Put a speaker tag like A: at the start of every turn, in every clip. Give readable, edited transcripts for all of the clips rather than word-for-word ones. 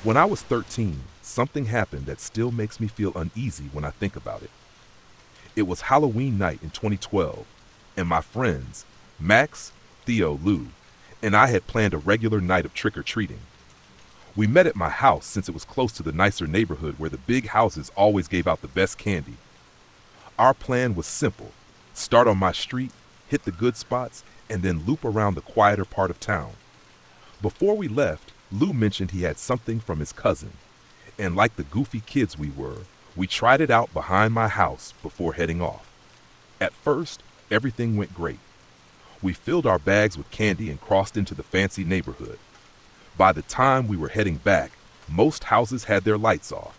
A: When I was 13, something happened that still makes me feel uneasy when I think about it. It was Halloween night in 2012, and my friends, Max, Theo, Lou, and I had planned a regular night of trick-or-treating. We met at my house since it was close to the nicer neighborhood where the big houses always gave out the best candy. Our plan was simple: start on my street, hit the good spots, and then loop around the quieter part of town. Before we left, Lou mentioned he had something from his cousin, and like the goofy kids we were, we tried it out behind my house before heading off. At first, everything went great. We filled our bags with candy and crossed into the fancy neighborhood. By the time we were heading back, most houses had their lights off.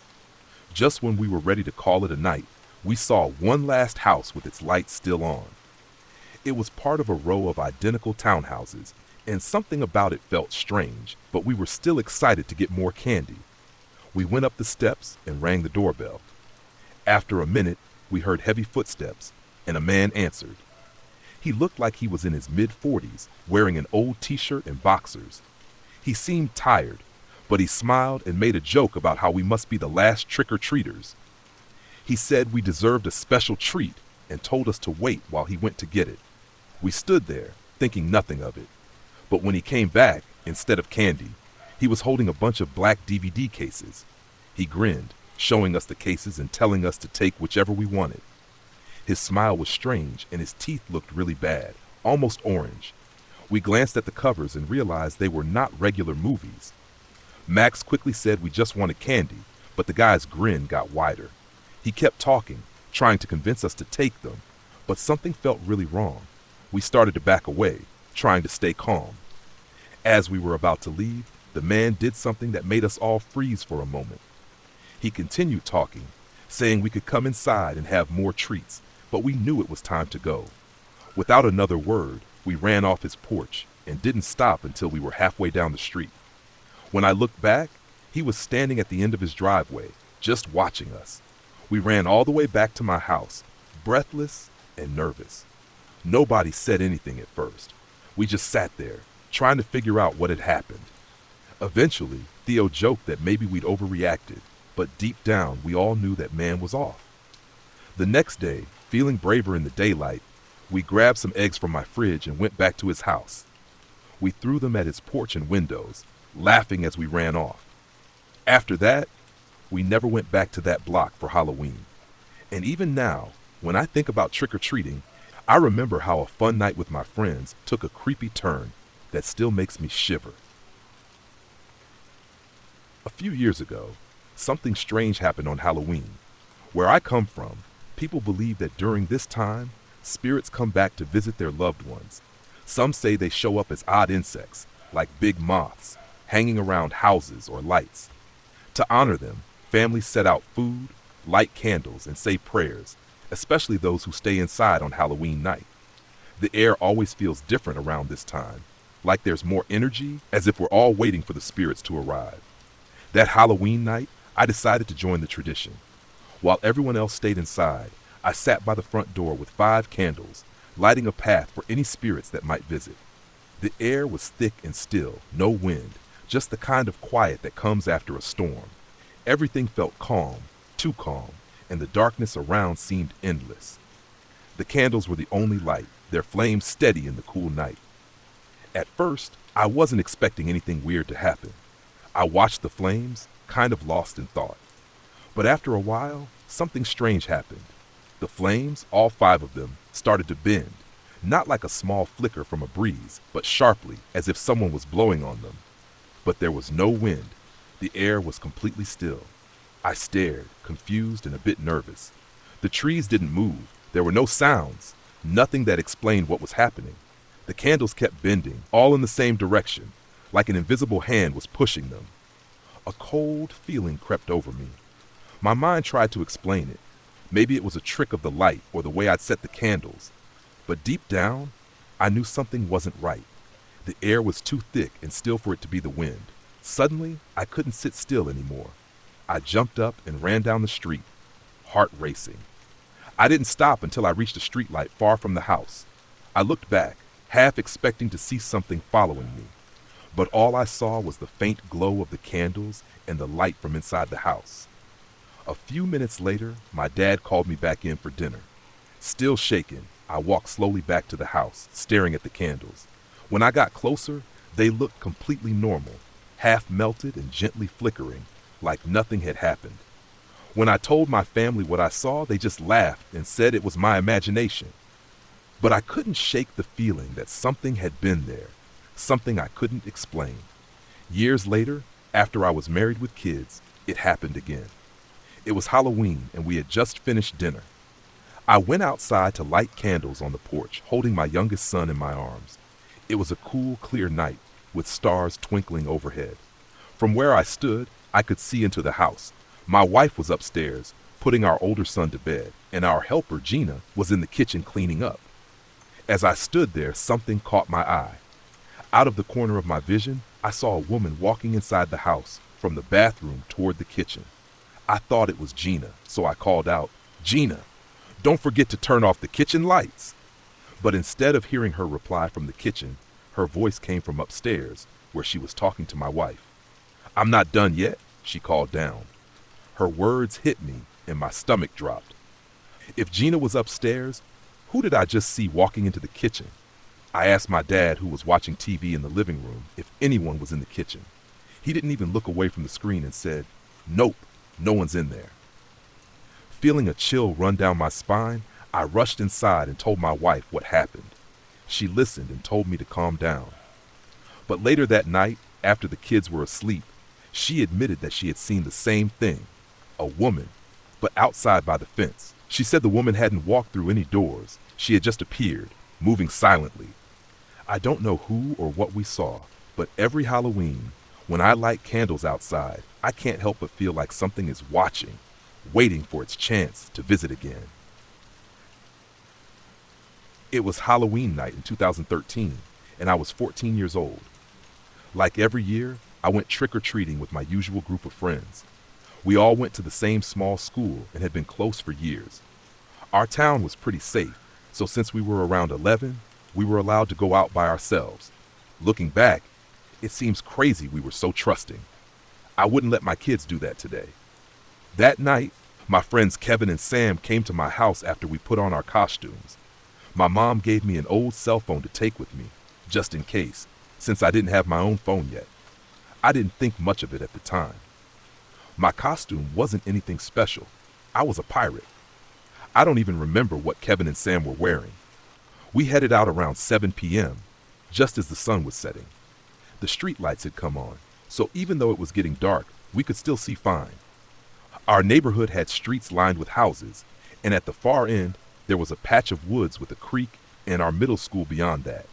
A: Just when we were ready to call it a night, we saw one last house with its lights still on. It was part of a row of identical townhouses, and something about it felt strange, but we were still excited to get more candy. We went up the steps and rang the doorbell. After a minute, we heard heavy footsteps, and a man answered. He looked like he was in his mid-40s, wearing an old t-shirt and boxers. He seemed tired, but he smiled and made a joke about how we must be the last trick-or-treaters. He said we deserved a special treat and told us to wait while he went to get it. We stood there, thinking nothing of it. But when he came back, instead of candy, he was holding a bunch of black DVD cases. He grinned, showing us the cases and telling us to take whichever we wanted. His smile was strange and his teeth looked really bad, almost orange. We glanced at the covers and realized they were not regular movies. Max quickly said we just wanted candy, but the guy's grin got wider. He kept talking, trying to convince us to take them, but something felt really wrong. We started to back away, trying to stay calm. As we were about to leave, the man did something that made us all freeze for a moment. He continued talking, saying we could come inside and have more treats, but we knew it was time to go. Without another word, we ran off his porch and didn't stop until we were halfway down the street. When I looked back, he was standing at the end of his driveway, just watching us. We ran all the way back to my house, breathless and nervous. Nobody said anything at first. We just sat there, trying to figure out what had happened. Eventually, Theo joked that maybe we'd overreacted, but deep down, we all knew that man was off. The next day, feeling braver in the daylight, we grabbed some eggs from my fridge and went back to his house. We threw them at his porch and windows, laughing as we ran off. After that, we never went back to that block for Halloween. And even now, when I think about trick-or-treating, I remember how a fun night with my friends took a creepy turn that still makes me shiver. A few years ago, something strange happened on Halloween. Where I come from, people believe that during this time, spirits come back to visit their loved ones. Some say they show up as odd insects, like big moths, hanging around houses or lights. To honor them, families set out food, light candles, and say prayers, especially those who stay inside on Halloween night. The air always feels different around this time, like there's more energy, as if we're all waiting for the spirits to arrive. That Halloween night, I decided to join the tradition. While everyone else stayed inside, I sat by the front door with 5 candles, lighting a path for any spirits that might visit. The air was thick and still, no wind, just the kind of quiet that comes after a storm. Everything felt calm, too calm, and the darkness around seemed endless. The candles were the only light, their flames steady in the cool night. At first, I wasn't expecting anything weird to happen. I watched the flames, kind of lost in thought. But after a while, something strange happened. The flames, all 5 of them, started to bend, not like a small flicker from a breeze, but sharply, as if someone was blowing on them. But there was no wind. The air was completely still. I stared, confused and a bit nervous. The trees didn't move. There were no sounds, nothing that explained what was happening. The candles kept bending, all in the same direction, like an invisible hand was pushing them. A cold feeling crept over me. My mind tried to explain it. Maybe it was a trick of the light or the way I'd set the candles. But deep down, I knew something wasn't right. The air was too thick and still for it to be the wind. Suddenly, I couldn't sit still anymore. I jumped up and ran down the street, heart racing. I didn't stop until I reached a streetlight far from the house. I looked back, half expecting to see something following me. but all I saw was the faint glow of the candles and the light from inside the house. A few minutes later, my dad called me back in for dinner. Still shaken, I walked slowly back to the house, staring at the candles. When I got closer, they looked completely normal, half melted and gently flickering, like nothing had happened. When I told my family what I saw, they just laughed and said it was my imagination. But I couldn't shake the feeling that something had been there, something I couldn't explain. Years later, after I was married with kids, it happened again. It was Halloween and we had just finished dinner. I went outside to light candles on the porch, holding my youngest son in my arms. It was a cool, clear night with stars twinkling overhead. From where I stood, I could see into the house. My wife was upstairs, putting our older son to bed, and our helper, Gina, was in the kitchen cleaning up. As I stood there, something caught my eye. Out of the corner of my vision, I saw a woman walking inside the house from the bathroom toward the kitchen. I thought it was Gina, so I called out, "Gina, don't forget to turn off the kitchen lights." But instead of hearing her reply from the kitchen, her voice came from upstairs, where she was talking to my wife. "I'm not done yet," she called down. Her words hit me and my stomach dropped. If Gina was upstairs, who did I just see walking into the kitchen? I asked my dad, who was watching TV in the living room, if anyone was in the kitchen. He didn't even look away from the screen and said, "Nope, no one's in there." Feeling a chill run down my spine, I rushed inside and told my wife what happened. She listened and told me to calm down. But later that night, after the kids were asleep, she admitted that she had seen the same thing, a woman, but outside by the fence. She said the woman hadn't walked through any doors. She had just appeared, moving silently. I don't know who or what we saw, but every Halloween, when I light candles outside, I can't help but feel like something is watching, waiting for its chance to visit again. It was Halloween night in 2013, and I was 14 years old. Like every year, I went trick-or-treating with my usual group of friends. We all went to the same small school and had been close for years. Our town was pretty safe, so since we were around 11, we were allowed to go out by ourselves. Looking back, it seems crazy we were so trusting. I wouldn't let my kids do that today. That night, my friends Kevin and Sam came to my house after we put on our costumes. My mom gave me an old cell phone to take with me, just in case, since I didn't have my own phone yet. I didn't think much of it at the time. My costume wasn't anything special. I was a pirate. I don't even remember what Kevin and Sam were wearing. We headed out around 7 p.m., just as the sun was setting. The street lights had come on, so even though it was getting dark, we could still see fine. Our neighborhood had streets lined with houses, and at the far end, there was a patch of woods with a creek and our middle school beyond that.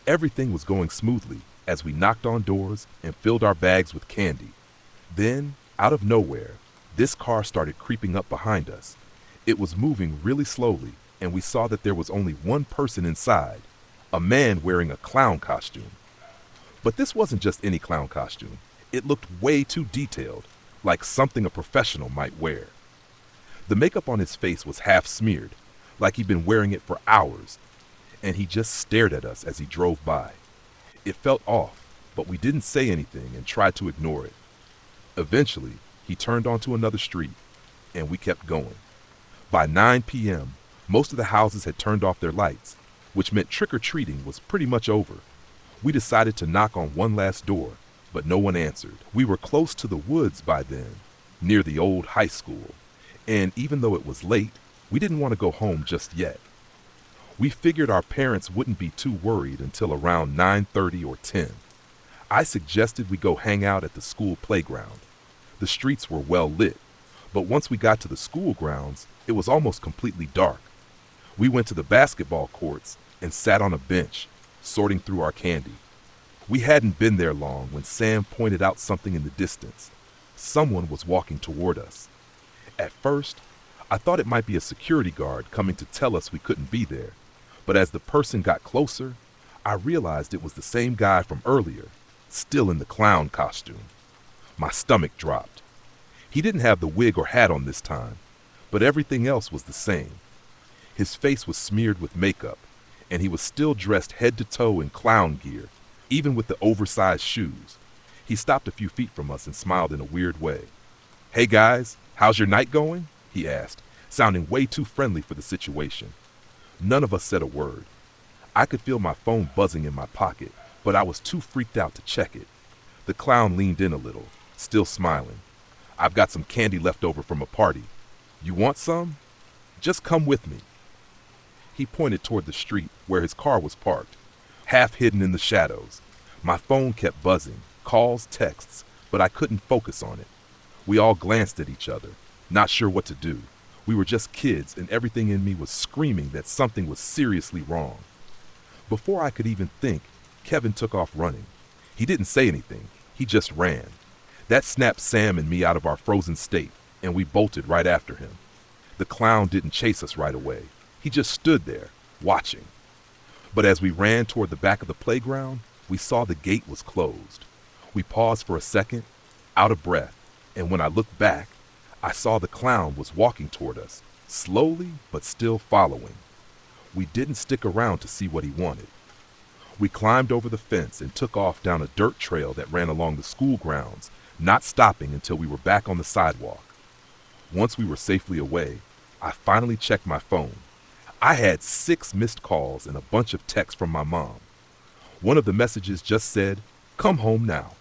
A: Everything was going smoothly as we knocked on doors and filled our bags with candy. Then, out of nowhere, this car started creeping up behind us. It was moving really slowly, and we saw that there was only one person inside, a man wearing a clown costume. But this wasn't just any clown costume. It looked way too detailed, like something a professional might wear. The makeup on his face was half smeared, like he'd been wearing it for hours, and he just stared at us as he drove by. It felt off, but we didn't say anything and tried to ignore it. Eventually, he turned onto another street, and we kept going. By 9 p.m., most of the houses had turned off their lights, which meant trick-or-treating was pretty much over. We decided to knock on one last door, but no one answered. We were close to the woods by then, near the old high school, and even though it was late, we didn't want to go home just yet. We figured our parents wouldn't be too worried until around 9:30 or 10. I suggested we go hang out at the school playground. The streets were well lit, but once we got to the school grounds, it was almost completely dark. We went to the basketball courts and sat on a bench, sorting through our candy. We hadn't been there long when Sam pointed out something in the distance. Someone was walking toward us. At first, I thought it might be a security guard coming to tell us we couldn't be there, but as the person got closer, I realized it was the same guy from earlier, still in the clown costume. My stomach dropped. He didn't have the wig or hat on this time, but everything else was the same. His face was smeared with makeup, and he was still dressed head to toe in clown gear, even with the oversized shoes. He stopped a few feet from us and smiled in a weird way. "Hey guys, how's your night going?" he asked, sounding way too friendly for the situation. None of us said a word. I could feel my phone buzzing in my pocket, but I was too freaked out to check it. The clown leaned in a little, still smiling. "I've got some candy left over from a party. You want some? Just come with me." He pointed toward the street where his car was parked, half hidden in the shadows. My phone kept buzzing, calls, texts, but I couldn't focus on it. We all glanced at each other, not sure what to do. We were just kids, and everything in me was screaming that something was seriously wrong. Before I could even think, Kevin took off running. He didn't say anything, he just ran. That snapped Sam and me out of our frozen state, and we bolted right after him. The clown didn't chase us right away. He just stood there, watching. But as we ran toward the back of the playground, we saw the gate was closed. We paused for a second, out of breath, and when I looked back, I saw the clown was walking toward us, slowly but still following. We didn't stick around to see what he wanted. We climbed over the fence and took off down a dirt trail that ran along the school grounds, not stopping until we were back on the sidewalk. Once we were safely away, I finally checked my phone. I had 6 missed calls and a bunch of texts from my mom. One of the messages just said, "Come home now."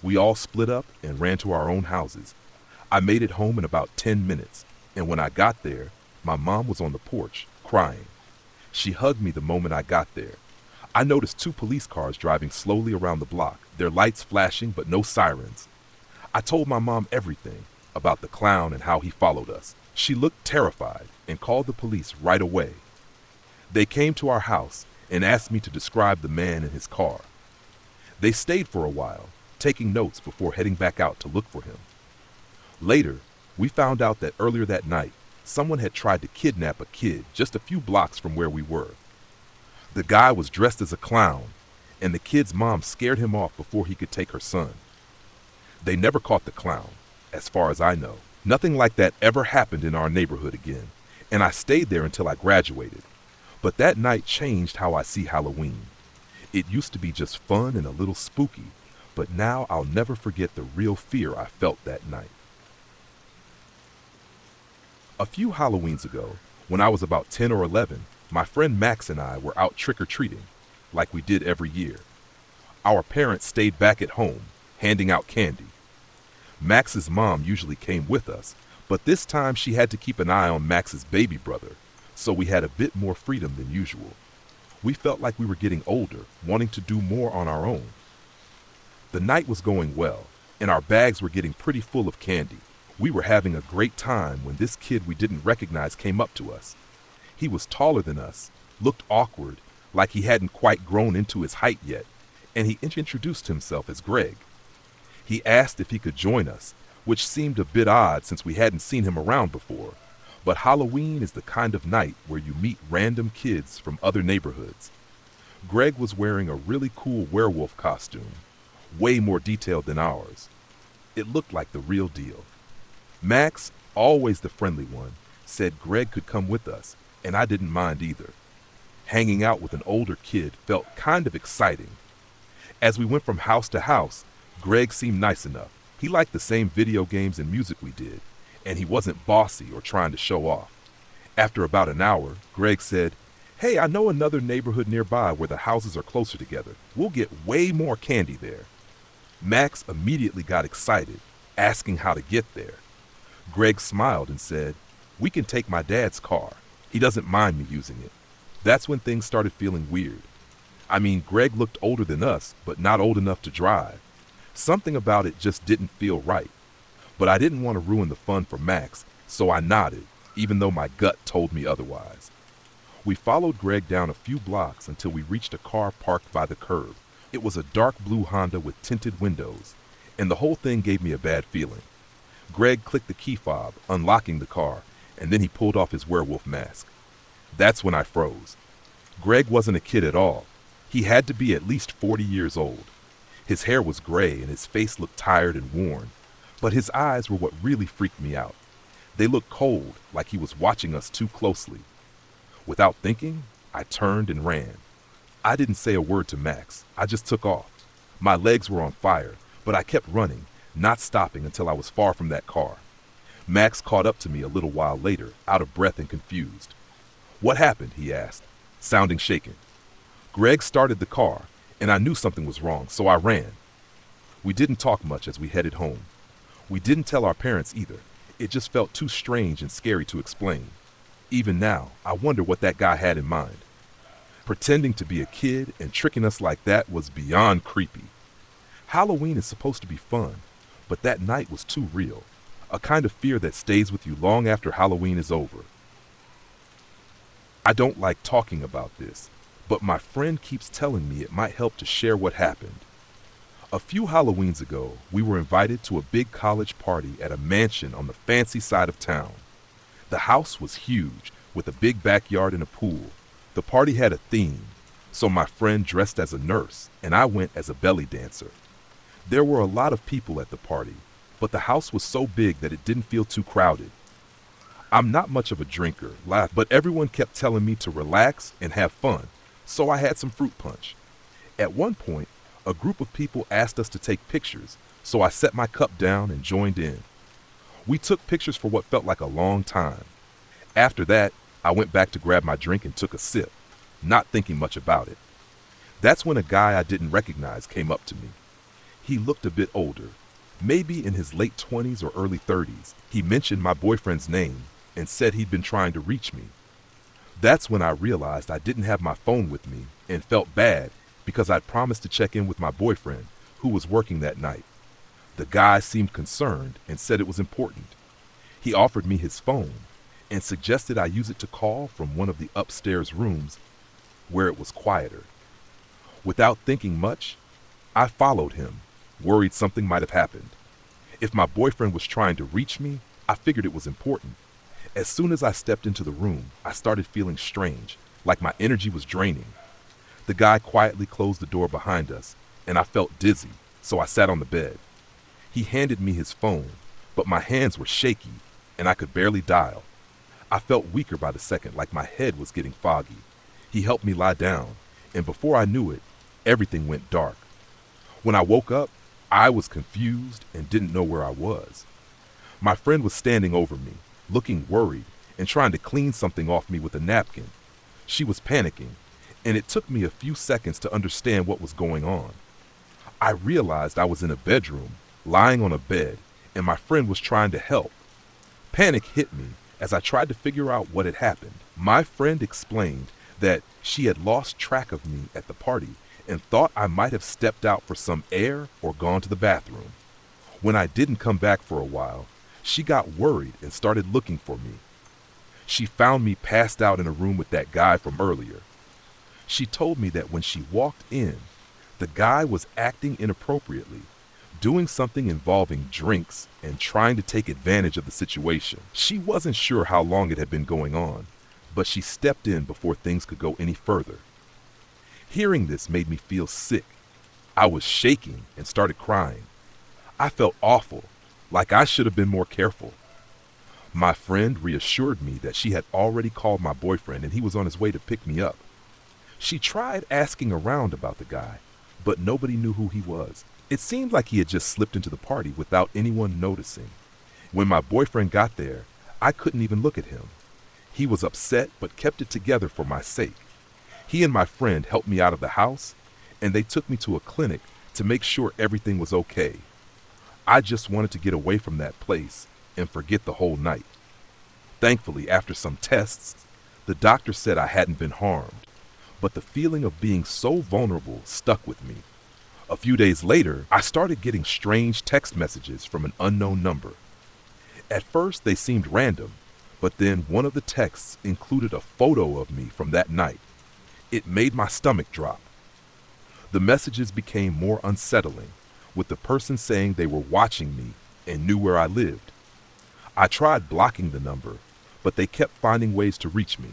A: We all split up and ran to our own houses. I made it home in about 10 minutes, and when I got there, my mom was on the porch, crying. She hugged me the moment I got there. I noticed 2 police cars driving slowly around the block, their lights flashing but no sirens. I told my mom everything about the clown and how he followed us. She looked terrified and called the police right away. They came to our house and asked me to describe the man in his car. They stayed for a while, taking notes before heading back out to look for him. Later, we found out that earlier that night, someone had tried to kidnap a kid just a few blocks from where we were. The guy was dressed as a clown, and the kid's mom scared him off before he could take her son. They never caught the clown, as far as I know. Nothing like that ever happened in our neighborhood again, and I stayed there until I graduated. But that night changed how I see Halloween. It used to be just fun and a little spooky, but now I'll never forget the real fear I felt that night. A few Halloweens ago, when I was about 10 or 11, my friend Max and I were out trick-or-treating, like we did every year. Our parents stayed back at home, handing out candy. Max's mom usually came with us, but this time she had to keep an eye on Max's baby brother, so we had a bit more freedom than usual. We felt like we were getting older, wanting to do more on our own. The night was going well, and our bags were getting pretty full of candy. We were having a great time when this kid we didn't recognize came up to us. He was taller than us, looked awkward, like he hadn't quite grown into his height yet, and he introduced himself as Greg. He asked if he could join us, which seemed a bit odd since we hadn't seen him around before. But Halloween is the kind of night where you meet random kids from other neighborhoods. Greg was wearing a really cool werewolf costume, way more detailed than ours. It looked like the real deal. Max, always the friendly one, said Greg could come with us, and I didn't mind either. Hanging out with an older kid felt kind of exciting. As we went from house to house, Greg seemed nice enough. He liked the same video games and music we did, and he wasn't bossy or trying to show off. After about an hour, Greg said, "Hey, I know another neighborhood nearby where the houses are closer together. We'll get way more candy there." Max immediately got excited, asking how to get there. Greg smiled and said, "We can take my dad's car. He doesn't mind me using it." That's when things started feeling weird. I mean, Greg looked older than us, but not old enough to drive. Something about it just didn't feel right. But I didn't want to ruin the fun for Max, so I nodded, even though my gut told me otherwise. We followed Greg down a few blocks until we reached a car parked by the curb. It was a dark blue Honda with tinted windows, and the whole thing gave me a bad feeling. Greg clicked the key fob, unlocking the car, and then he pulled off his werewolf mask. That's when I froze. Greg wasn't a kid at all. He had to be at least 40 years old. His hair was gray and his face looked tired and worn, but his eyes were what really freaked me out. They looked cold, like he was watching us too closely. Without thinking, I turned and ran. I didn't say a word to Max. I just took off. My legs were on fire, but I kept running, not stopping until I was far from that car. Max caught up to me a little while later, out of breath and confused. "What happened?" he asked, sounding shaken. Greg started the car, and I knew something was wrong, so I ran. We didn't talk much as we headed home. We didn't tell our parents either. It just felt too strange and scary to explain. Even now, I wonder what that guy had in mind. Pretending to be a kid and tricking us like that was beyond creepy. Halloween is supposed to be fun, but that night was too real. A kind of fear that stays with you long after Halloween is over. I don't like talking about this, but my friend keeps telling me it might help to share what happened. A few Halloweens ago, we were invited to a big college party at a mansion on the fancy side of town. The house was huge, with a big backyard and a pool. The party had a theme, so my friend dressed as a nurse, and I went as a belly dancer. There were a lot of people at the party, but the house was so big that it didn't feel too crowded. I'm not much of a drinker, but everyone kept telling me to relax and have fun, so I had some fruit punch. At one point, a group of people asked us to take pictures, so I set my cup down and joined in. We took pictures for what felt like a long time. After that, I went back to grab my drink and took a sip, not thinking much about it. That's when a guy I didn't recognize came up to me. He looked a bit older, maybe in his late 20s or early 30s. He mentioned my boyfriend's name and said he'd been trying to reach me. That's when I realized I didn't have my phone with me and felt bad because I'd promised to check in with my boyfriend, who was working that night. The guy seemed concerned and said it was important. He offered me his phone and suggested I use it to call from one of the upstairs rooms where it was quieter. Without thinking much, I followed him, worried something might have happened. If my boyfriend was trying to reach me, I figured it was important. As soon as I stepped into the room, I started feeling strange, like my energy was draining. The guy quietly closed the door behind us, and I felt dizzy, so I sat on the bed. He handed me his phone, but my hands were shaky, and I could barely dial. I felt weaker by the second, like my head was getting foggy. He helped me lie down, and before I knew it, everything went dark. When I woke up, I was confused and didn't know where I was. My friend was standing over me, looking worried and trying to clean something off me with a napkin. She was panicking, and it took me a few seconds to understand what was going on. I realized I was in a bedroom, lying on a bed, and my friend was trying to help. Panic hit me as I tried to figure out what had happened. My friend explained that she had lost track of me at the party and thought I might have stepped out for some air or gone to the bathroom. When I didn't come back for a while, she got worried and started looking for me. She found me passed out in a room with that guy from earlier. She told me that when she walked in, the guy was acting inappropriately, doing something involving drinks and trying to take advantage of the situation. She wasn't sure how long it had been going on, but she stepped in before things could go any further. Hearing this made me feel sick. I was shaking and started crying. I felt awful, like I should have been more careful. My friend reassured me that she had already called my boyfriend and he was on his way to pick me up. She tried asking around about the guy, but nobody knew who he was. It seemed like he had just slipped into the party without anyone noticing. When my boyfriend got there, I couldn't even look at him. He was upset but kept it together for my sake. He and my friend helped me out of the house, and they took me to a clinic to make sure everything was okay. I just wanted to get away from that place and forget the whole night. Thankfully, after some tests, the doctor said I hadn't been harmed, but the feeling of being so vulnerable stuck with me. A few days later, I started getting strange text messages from an unknown number. At first, they seemed random, but then one of the texts included a photo of me from that night. It made my stomach drop. The messages became more unsettling, with the person saying they were watching me and knew where I lived. I tried blocking the number, but they kept finding ways to reach me.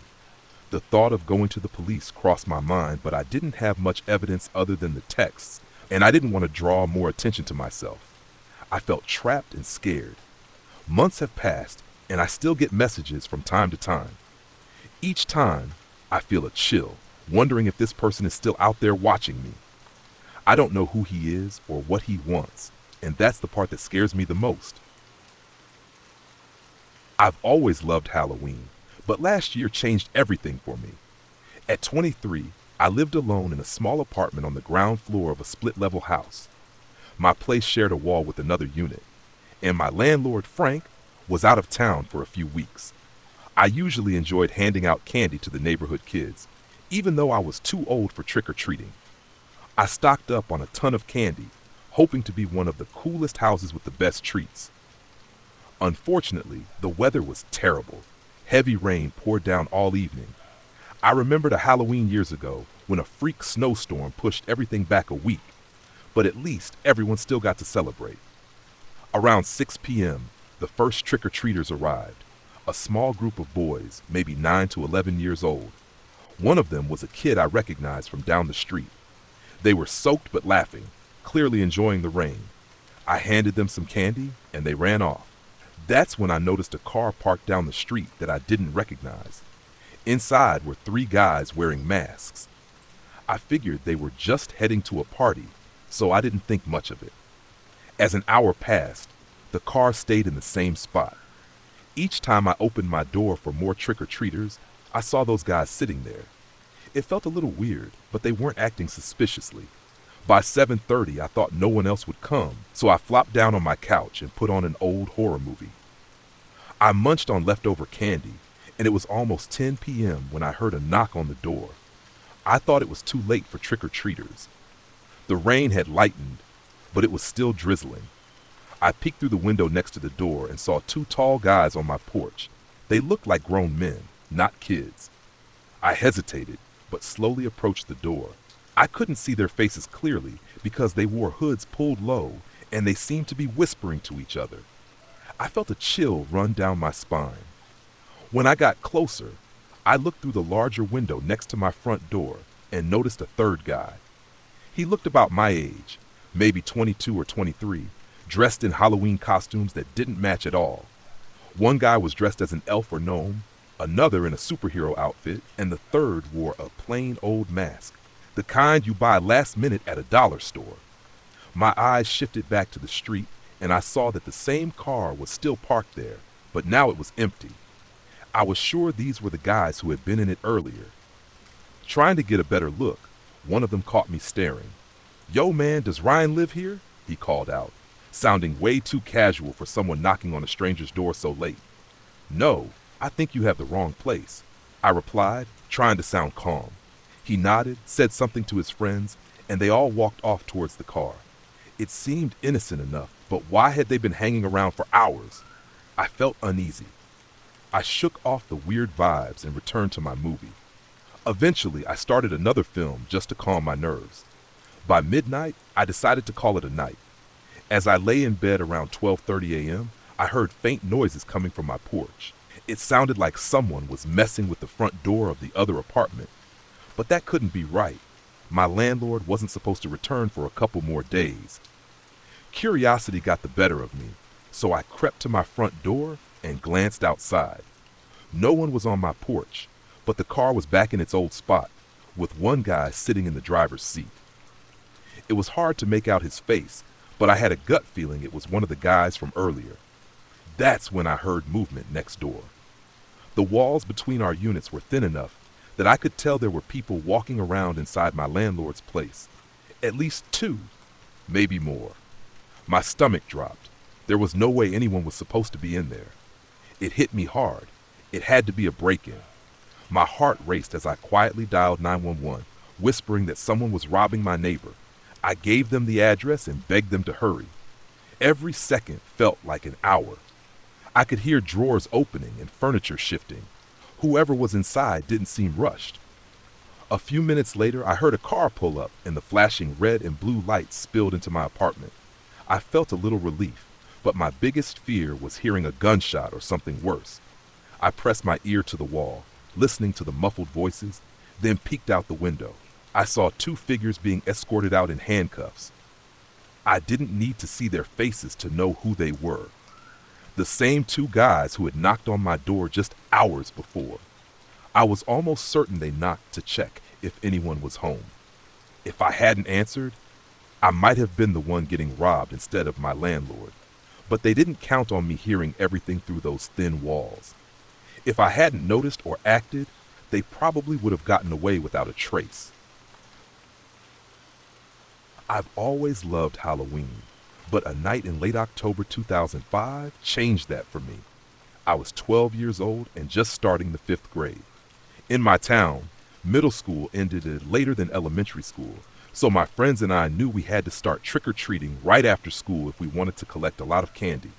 A: The thought of going to the police crossed my mind, but I didn't have much evidence other than the texts, and I didn't want to draw more attention to myself. I felt trapped and scared. Months have passed, and I still get messages from time to time. Each time, I feel a chill, wondering if this person is still out there watching me. I don't know who he is or what he wants, and that's the part that scares me the most. I've always loved Halloween, but last year changed everything for me. At 23, I lived alone in a small apartment on the ground floor of a split-level house. My place shared a wall with another unit, and my landlord, Frank, was out of town for a few weeks. I usually enjoyed handing out candy to the neighborhood kids, even though I was too old for trick-or-treating. I stocked up on a ton of candy, hoping to be one of the coolest houses with the best treats. Unfortunately, the weather was terrible. Heavy rain poured down all evening. I remembered a Halloween years ago when a freak snowstorm pushed everything back a week, but at least everyone still got to celebrate. Around 6 p.m., the first trick-or-treaters arrived, a small group of boys, maybe 9 to 11 years old. One of them was a kid I recognized from down the street. They were soaked but laughing, clearly enjoying the rain. I handed them some candy, and they ran off. That's when I noticed a car parked down the street that I didn't recognize. Inside were 3 guys wearing masks. I figured they were just heading to a party, so I didn't think much of it. As an hour passed, the car stayed in the same spot. Each time I opened my door for more trick-or-treaters, I saw those guys sitting there. It felt a little weird, but they weren't acting suspiciously. By 7:30, I thought no one else would come, so I flopped down on my couch and put on an old horror movie. I munched on leftover candy, and it was almost 10 p.m. when I heard a knock on the door. I thought it was too late for trick-or-treaters. The rain had lightened, but it was still drizzling. I peeked through the window next to the door and saw 2 tall guys on my porch. They looked like grown men, not kids. I hesitated, but slowly approached the door. I couldn't see their faces clearly because they wore hoods pulled low and they seemed to be whispering to each other. I felt a chill run down my spine. When I got closer, I looked through the larger window next to my front door and noticed a third guy. He looked about my age, maybe 22 or 23, dressed in Halloween costumes that didn't match at all. One guy was dressed as an elf or gnome, another in a superhero outfit, and the third wore a plain old mask, the kind you buy last minute at a dollar store. My eyes shifted back to the street, and I saw that the same car was still parked there, but now it was empty. I was sure these were the guys who had been in it earlier. Trying to get a better look, one of them caught me staring. "Yo, man, does Ryan live here?" he called out, sounding way too casual for someone knocking on a stranger's door so late. "No, I think you have the wrong place," I replied, trying to sound calm. He nodded, said something to his friends, and they all walked off towards the car. It seemed innocent enough, but why had they been hanging around for hours? I felt uneasy. I shook off the weird vibes and returned to my movie. Eventually, I started another film just to calm my nerves. By midnight, I decided to call it a night. As I lay in bed around 12:30 a.m., I heard faint noises coming from my porch. It sounded like someone was messing with the front door of the other apartment. But that couldn't be right. My landlord wasn't supposed to return for a couple more days. Curiosity got the better of me, so I crept to my front door and glanced outside. No one was on my porch, but the car was back in its old spot, with one guy sitting in the driver's seat. It was hard to make out his face, but I had a gut feeling it was one of the guys from earlier. That's when I heard movement next door. The walls between our units were thin enough that I could tell there were people walking around inside my landlord's place. At least 2, maybe more. My stomach dropped. There was no way anyone was supposed to be in there. It hit me hard. It had to be a break-in. My heart raced as I quietly dialed 911, whispering that someone was robbing my neighbor. I gave them the address and begged them to hurry. Every second felt like an hour. I could hear drawers opening and furniture shifting. Whoever was inside didn't seem rushed. A few minutes later, I heard a car pull up and the flashing red and blue lights spilled into my apartment. I felt a little relief, but my biggest fear was hearing a gunshot or something worse. I pressed my ear to the wall, listening to the muffled voices, then peeked out the window. I saw 2 figures being escorted out in handcuffs. I didn't need to see their faces to know who they were. The same 2 guys who had knocked on my door just hours before. I was almost certain they knocked to check if anyone was home. If I hadn't answered, I might have been the one getting robbed instead of my landlord. But they didn't count on me hearing everything through those thin walls. If I hadn't noticed or acted, they probably would have gotten away without a trace. I've always loved Halloween, but a night in late October 2005 changed that for me. I was 12 years old and just starting the 5th grade. In my town, middle school ended later than elementary school, so my friends and I knew we had to start trick-or-treating right after school if we wanted to collect a lot of candy.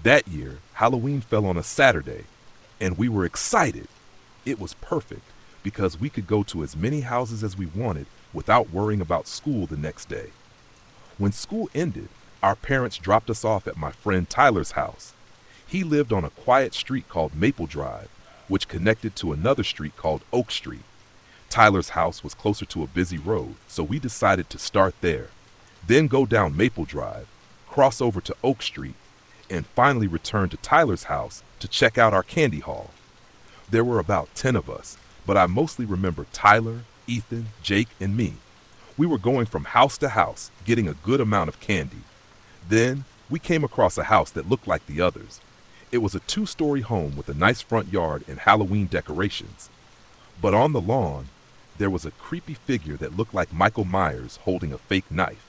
A: That year, Halloween fell on a Saturday, and we were excited. It was perfect because we could go to as many houses as we wanted without worrying about school the next day. When school ended, our parents dropped us off at my friend Tyler's house. He lived on a quiet street called Maple Drive, which connected to another street called Oak Street. Tyler's house was closer to a busy road, so we decided to start there, then go down Maple Drive, cross over to Oak Street, and finally return to Tyler's house to check out our candy haul. There were about 10 of us, but I mostly remember Tyler, Ethan, Jake, and me. We were going from house to house, getting a good amount of candy. Then, we came across a house that looked like the others. It was a 2-story home with a nice front yard and Halloween decorations. But on the lawn, there was a creepy figure that looked like Michael Myers holding a fake knife.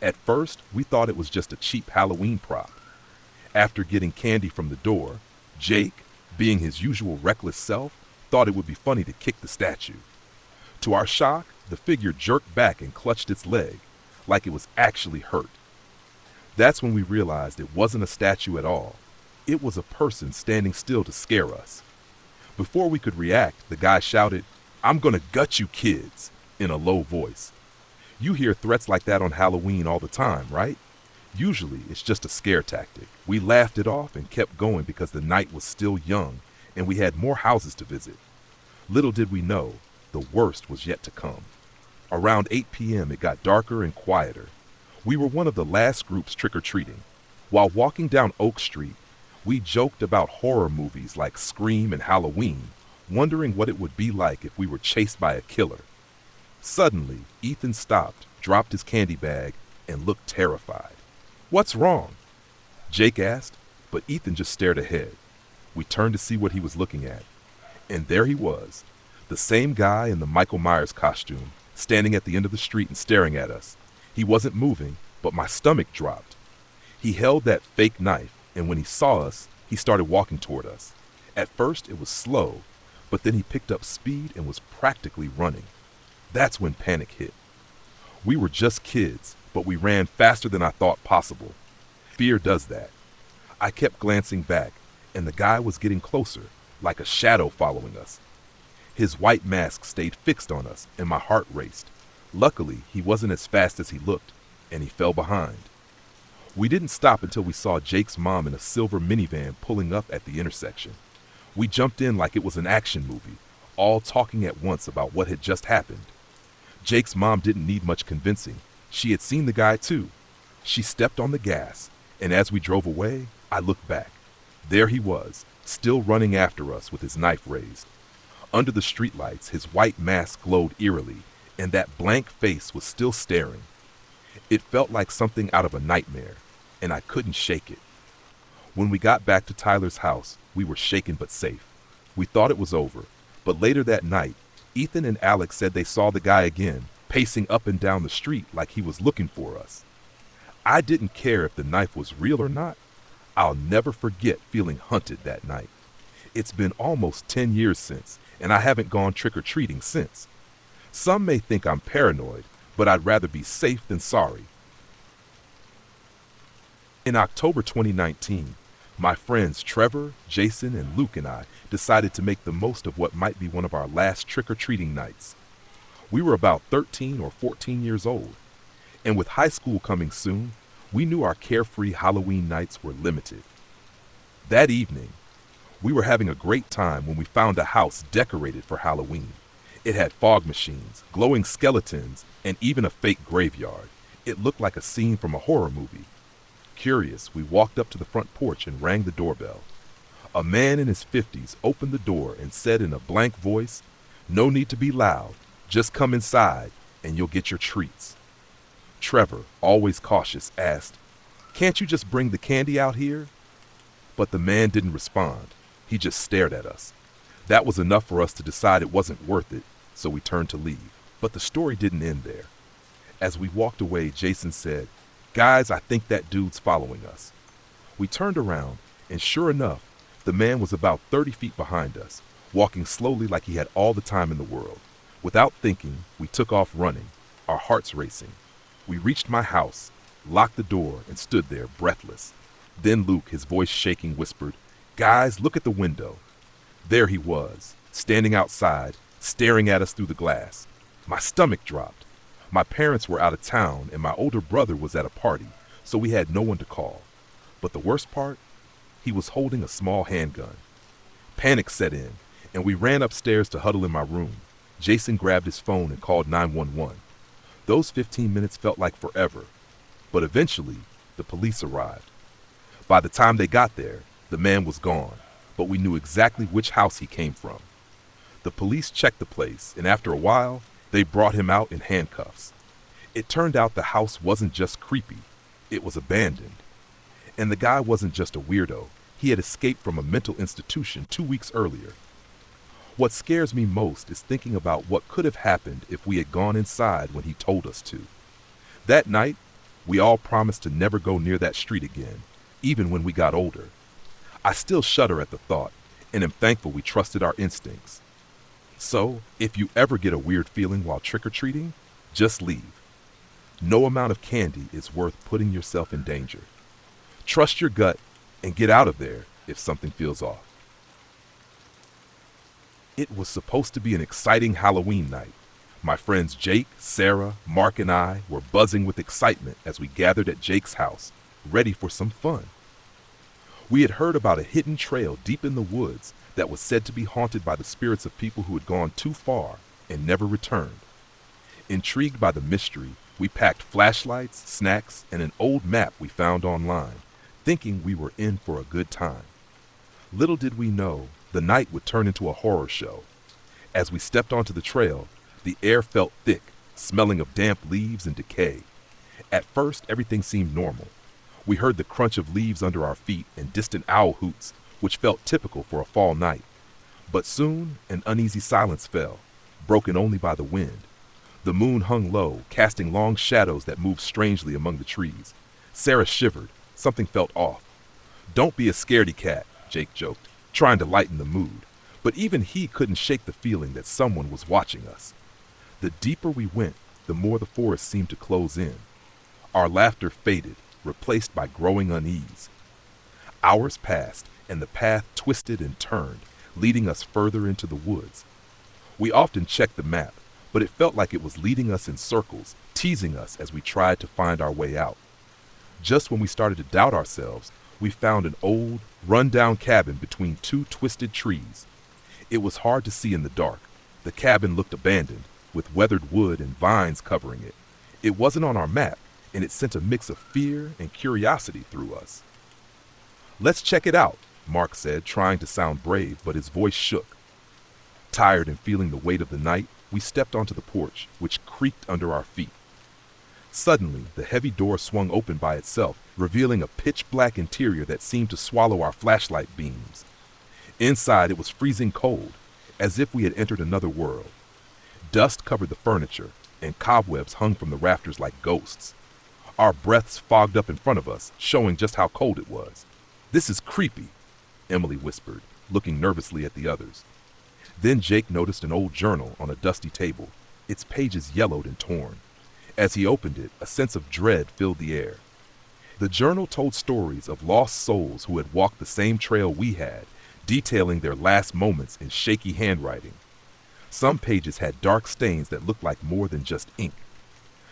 A: At first, we thought it was just a cheap Halloween prop. After getting candy from the door, Jake, being his usual reckless self, thought it would be funny to kick the statue. To our shock, the figure jerked back and clutched its leg, like it was actually hurt. That's when we realized it wasn't a statue at all. It was a person standing still to scare us. Before we could react, the guy shouted, "I'm gonna gut you kids," in a low voice. You hear threats like that on Halloween all the time, right? Usually, it's just a scare tactic. We laughed it off and kept going because the night was still young and we had more houses to visit. Little did we know, the worst was yet to come. Around 8 p.m., it got darker and quieter. We were one of the last groups trick-or-treating. While walking down Oak Street, we joked about horror movies like Scream and Halloween, wondering what it would be like if we were chased by a killer. Suddenly, Ethan stopped, dropped his candy bag, and looked terrified. "What's wrong?" Jake asked, but Ethan just stared ahead. We turned to see what he was looking at, and there he was, the same guy in the Michael Myers costume, standing at the end of the street and staring at us. He wasn't moving, but my stomach dropped. He held that fake knife, and when he saw us, he started walking toward us. At first, it was slow, but then he picked up speed and was practically running. That's when panic hit. We were just kids, but we ran faster than I thought possible. Fear does that. I kept glancing back, and the guy was getting closer, like a shadow following us. His white mask stayed fixed on us, and my heart raced. Luckily, he wasn't as fast as he looked, and he fell behind. We didn't stop until we saw Jake's mom in a silver minivan pulling up at the intersection. We jumped in like it was an action movie, all talking at once about what had just happened. Jake's mom didn't need much convincing. She had seen the guy too. She stepped on the gas, and as we drove away, I looked back. There he was, still running after us with his knife raised. Under the streetlights, his white mask glowed eerily, and that blank face was still staring. It felt like something out of a nightmare, and I couldn't shake it. When we got back to Tyler's house, we were shaken but safe. We thought it was over, but later that night, Ethan and Alex said they saw the guy again, pacing up and down the street like he was looking for us. I didn't care if the knife was real or not. I'll never forget feeling hunted that night. It's been almost 10 years since, and I haven't gone trick-or-treating since. Some may think I'm paranoid, but I'd rather be safe than sorry. In October 2019, my friends Trevor, Jason, and Luke and I decided to make the most of what might be one of our last trick-or-treating nights. We were about 13 or 14 years old, and with high school coming soon, we knew our carefree Halloween nights were limited. That evening, we were having a great time when we found a house decorated for Halloween. It had fog machines, glowing skeletons, and even a fake graveyard. It looked like a scene from a horror movie. Curious, we walked up to the front porch and rang the doorbell. A man in his 50s opened the door and said in a blank voice, "No need to be loud. Just come inside and you'll get your treats. Trevor, always cautious, asked, "Can't you just bring the candy out here?" But the man didn't respond. He just stared at us. That was enough for us to decide it wasn't worth it, so we turned to leave. But the story didn't end there. As we walked away, Jason said, "Guys, I think that dude's following us." We turned around, and sure enough, the man was about 30 feet behind us, walking slowly like he had all the time in the world. Without thinking, we took off running, our hearts racing. We reached my house, locked the door, and stood there breathless. Then Luke, his voice shaking, whispered, "Guys, look at the window." There he was, standing outside, staring at us through the glass. My stomach dropped. My parents were out of town, and my older brother was at a party, so we had no one to call. But the worst part? He was holding a small handgun. Panic set in, and we ran upstairs to huddle in my room. Jason grabbed his phone and called 911. Those 15 minutes felt like forever, but eventually, the police arrived. By the time they got there, the man was gone, but we knew exactly which house he came from. The police checked the place, and after a while, they brought him out in handcuffs. It turned out the house wasn't just creepy, it was abandoned. And the guy wasn't just a weirdo, he had escaped from a mental institution 2 weeks earlier. What scares me most is thinking about what could have happened if we had gone inside when he told us to. That night, we all promised to never go near that street again, even when we got older. I still shudder at the thought, and am thankful we trusted our instincts. So, if you ever get a weird feeling while trick-or-treating, just leave. No amount of candy is worth putting yourself in danger. Trust your gut and get out of there if something feels off. It was supposed to be an exciting Halloween night. My friends Jake, Sarah, Mark, and I were buzzing with excitement as we gathered at Jake's house, ready for some fun. We had heard about a hidden trail deep in the woods that was said to be haunted by the spirits of people who had gone too far and never returned. Intrigued by the mystery, we packed flashlights, snacks, and an old map we found online, thinking we were in for a good time. Little did we know, the night would turn into a horror show. As we stepped onto the trail, the air felt thick, smelling of damp leaves and decay. At first, everything seemed normal. We heard the crunch of leaves under our feet and distant owl hoots, which felt typical for a fall night. But soon, an uneasy silence fell, broken only by the wind. The moon hung low, casting long shadows that moved strangely among the trees. Sarah shivered. Something felt off. "Don't be a scaredy cat," Jake joked, trying to lighten the mood. But even he couldn't shake the feeling that someone was watching us. The deeper we went, the more the forest seemed to close in. Our laughter faded, replaced by growing unease. Hours passed, and the path twisted and turned, leading us further into the woods. We often checked the map, but it felt like it was leading us in circles, teasing us as we tried to find our way out. Just when we started to doubt ourselves, we found an old, run-down cabin between two twisted trees. It was hard to see in the dark. The cabin looked abandoned, with weathered wood and vines covering it. It wasn't on our map, and it sent a mix of fear and curiosity through us. "Let's check it out," Mark said, trying to sound brave, but his voice shook. Tired and feeling the weight of the night, we stepped onto the porch, which creaked under our feet. Suddenly, the heavy door swung open by itself, revealing a pitch-black interior that seemed to swallow our flashlight beams. Inside, it was freezing cold, as if we had entered another world. Dust covered the furniture, and cobwebs hung from the rafters like ghosts. Our breaths fogged up in front of us, showing just how cold it was. "This is creepy," Emily whispered, looking nervously at the others. Then Jake noticed an old journal on a dusty table, its pages yellowed and torn. As he opened it, a sense of dread filled the air. The journal told stories of lost souls who had walked the same trail we had, detailing their last moments in shaky handwriting. Some pages had dark stains that looked like more than just ink.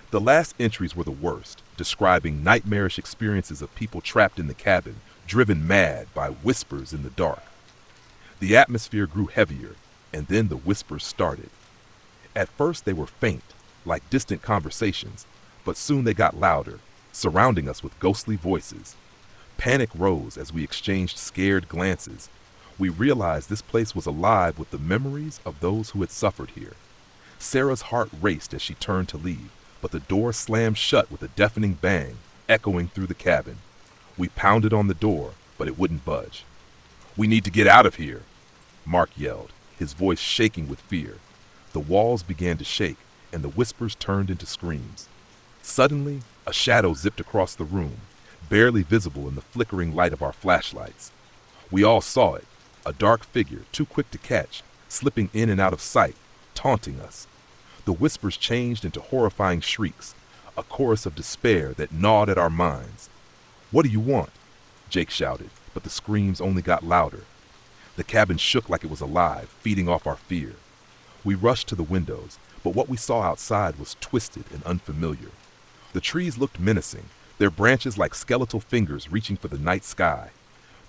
A: The last entries were the worst, describing nightmarish experiences of people trapped in the cabin, driven mad by whispers in the dark. The atmosphere grew heavier, and then the whispers started. At first they were faint, like distant conversations, but soon they got louder, surrounding us with ghostly voices. Panic rose as we exchanged scared glances. We realized this place was alive with the memories of those who had suffered here. Sarah's heart raced as she turned to leave, but the door slammed shut with a deafening bang, echoing through the cabin. We pounded on the door, but it wouldn't budge. "We need to get out of here," Mark yelled, his voice shaking with fear. The walls began to shake, and the whispers turned into screams. Suddenly, a shadow zipped across the room, barely visible in the flickering light of our flashlights. We all saw it, a dark figure, too quick to catch, slipping in and out of sight, taunting us. The whispers changed into horrifying shrieks, a chorus of despair that gnawed at our minds. "What do you want?" Jake shouted, but the screams only got louder. The cabin shook like it was alive, feeding off our fear. We rushed to the windows, but what we saw outside was twisted and unfamiliar. The trees looked menacing, their branches like skeletal fingers reaching for the night sky.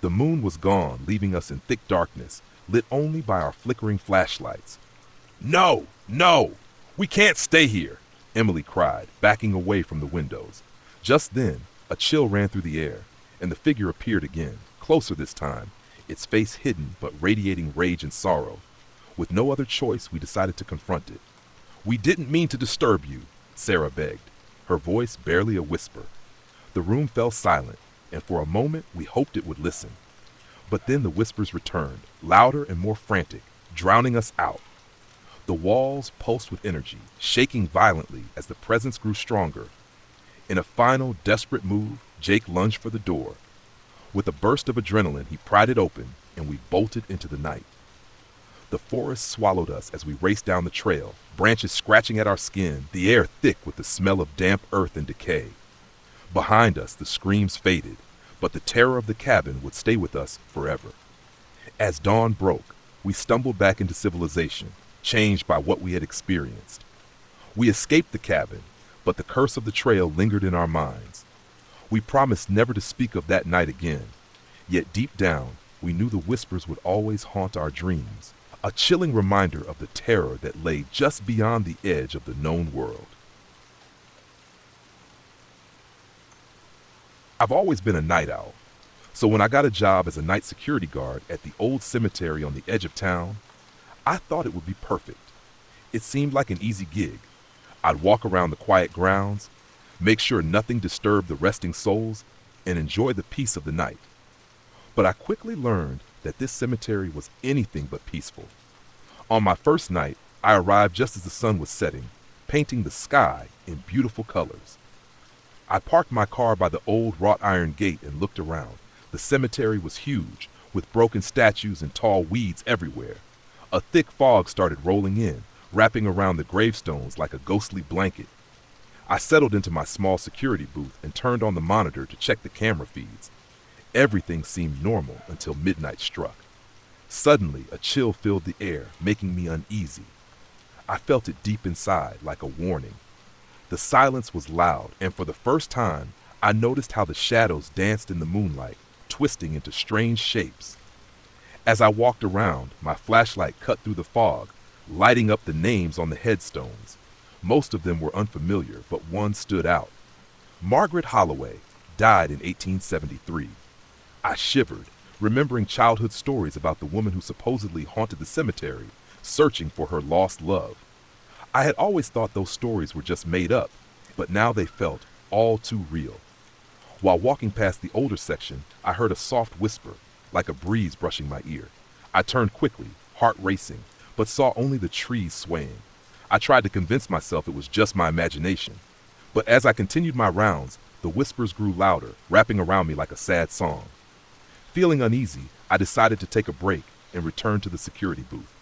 A: The moon was gone, leaving us in thick darkness, lit only by our flickering flashlights. "No! No! We can't stay here!" Emily cried, backing away from the windows. Just then, a chill ran through the air, and the figure appeared again, closer this time, its face hidden but radiating rage and sorrow. With no other choice, we decided to confront it. "We didn't mean to disturb you," Sarah begged, her voice barely a whisper. The room fell silent, and for a moment we hoped it would listen. But then the whispers returned, louder and more frantic, drowning us out. The walls pulsed with energy, shaking violently as the presence grew stronger. In a final, desperate move, Jake lunged for the door. With a burst of adrenaline, he pried it open, and we bolted into the night. The forest swallowed us as we raced down the trail, branches scratching at our skin, the air thick with the smell of damp earth and decay. Behind us, the screams faded, but the terror of the cabin would stay with us forever. As dawn broke, we stumbled back into civilization, changed by what we had experienced. We escaped the cabin, but the curse of the trail lingered in our minds. We promised never to speak of that night again, yet deep down, we knew the whispers would always haunt our dreams, a chilling reminder of the terror that lay just beyond the edge of the known world. I've always been a night owl, so when I got a job as a night security guard at the old cemetery on the edge of town, I thought it would be perfect. It seemed like an easy gig. I'd walk around the quiet grounds, make sure nothing disturbed the resting souls, and enjoy the peace of the night. But I quickly learned that this cemetery was anything but peaceful. On my first night, I arrived just as the sun was setting, painting the sky in beautiful colors. I parked my car by the old wrought iron gate and looked around. The cemetery was huge, with broken statues and tall weeds everywhere. A thick fog started rolling in, wrapping around the gravestones like a ghostly blanket. I settled into my small security booth and turned on the monitor to check the camera feeds. Everything seemed normal until midnight struck. Suddenly, a chill filled the air, making me uneasy. I felt it deep inside, like a warning. The silence was loud, and for the first time, I noticed how the shadows danced in the moonlight, twisting into strange shapes. As I walked around, my flashlight cut through the fog, lighting up the names on the headstones. Most of them were unfamiliar, but one stood out. Margaret Holloway died in 1873. I shivered, remembering childhood stories about the woman who supposedly haunted the cemetery, searching for her lost love. I had always thought those stories were just made up, but now they felt all too real. While walking past the older section, I heard a soft whisper, like a breeze brushing my ear. I turned quickly, heart racing, but saw only the trees swaying. I tried to convince myself it was just my imagination. But as I continued my rounds, the whispers grew louder, wrapping around me like a sad song. Feeling uneasy, I decided to take a break and return to the security booth.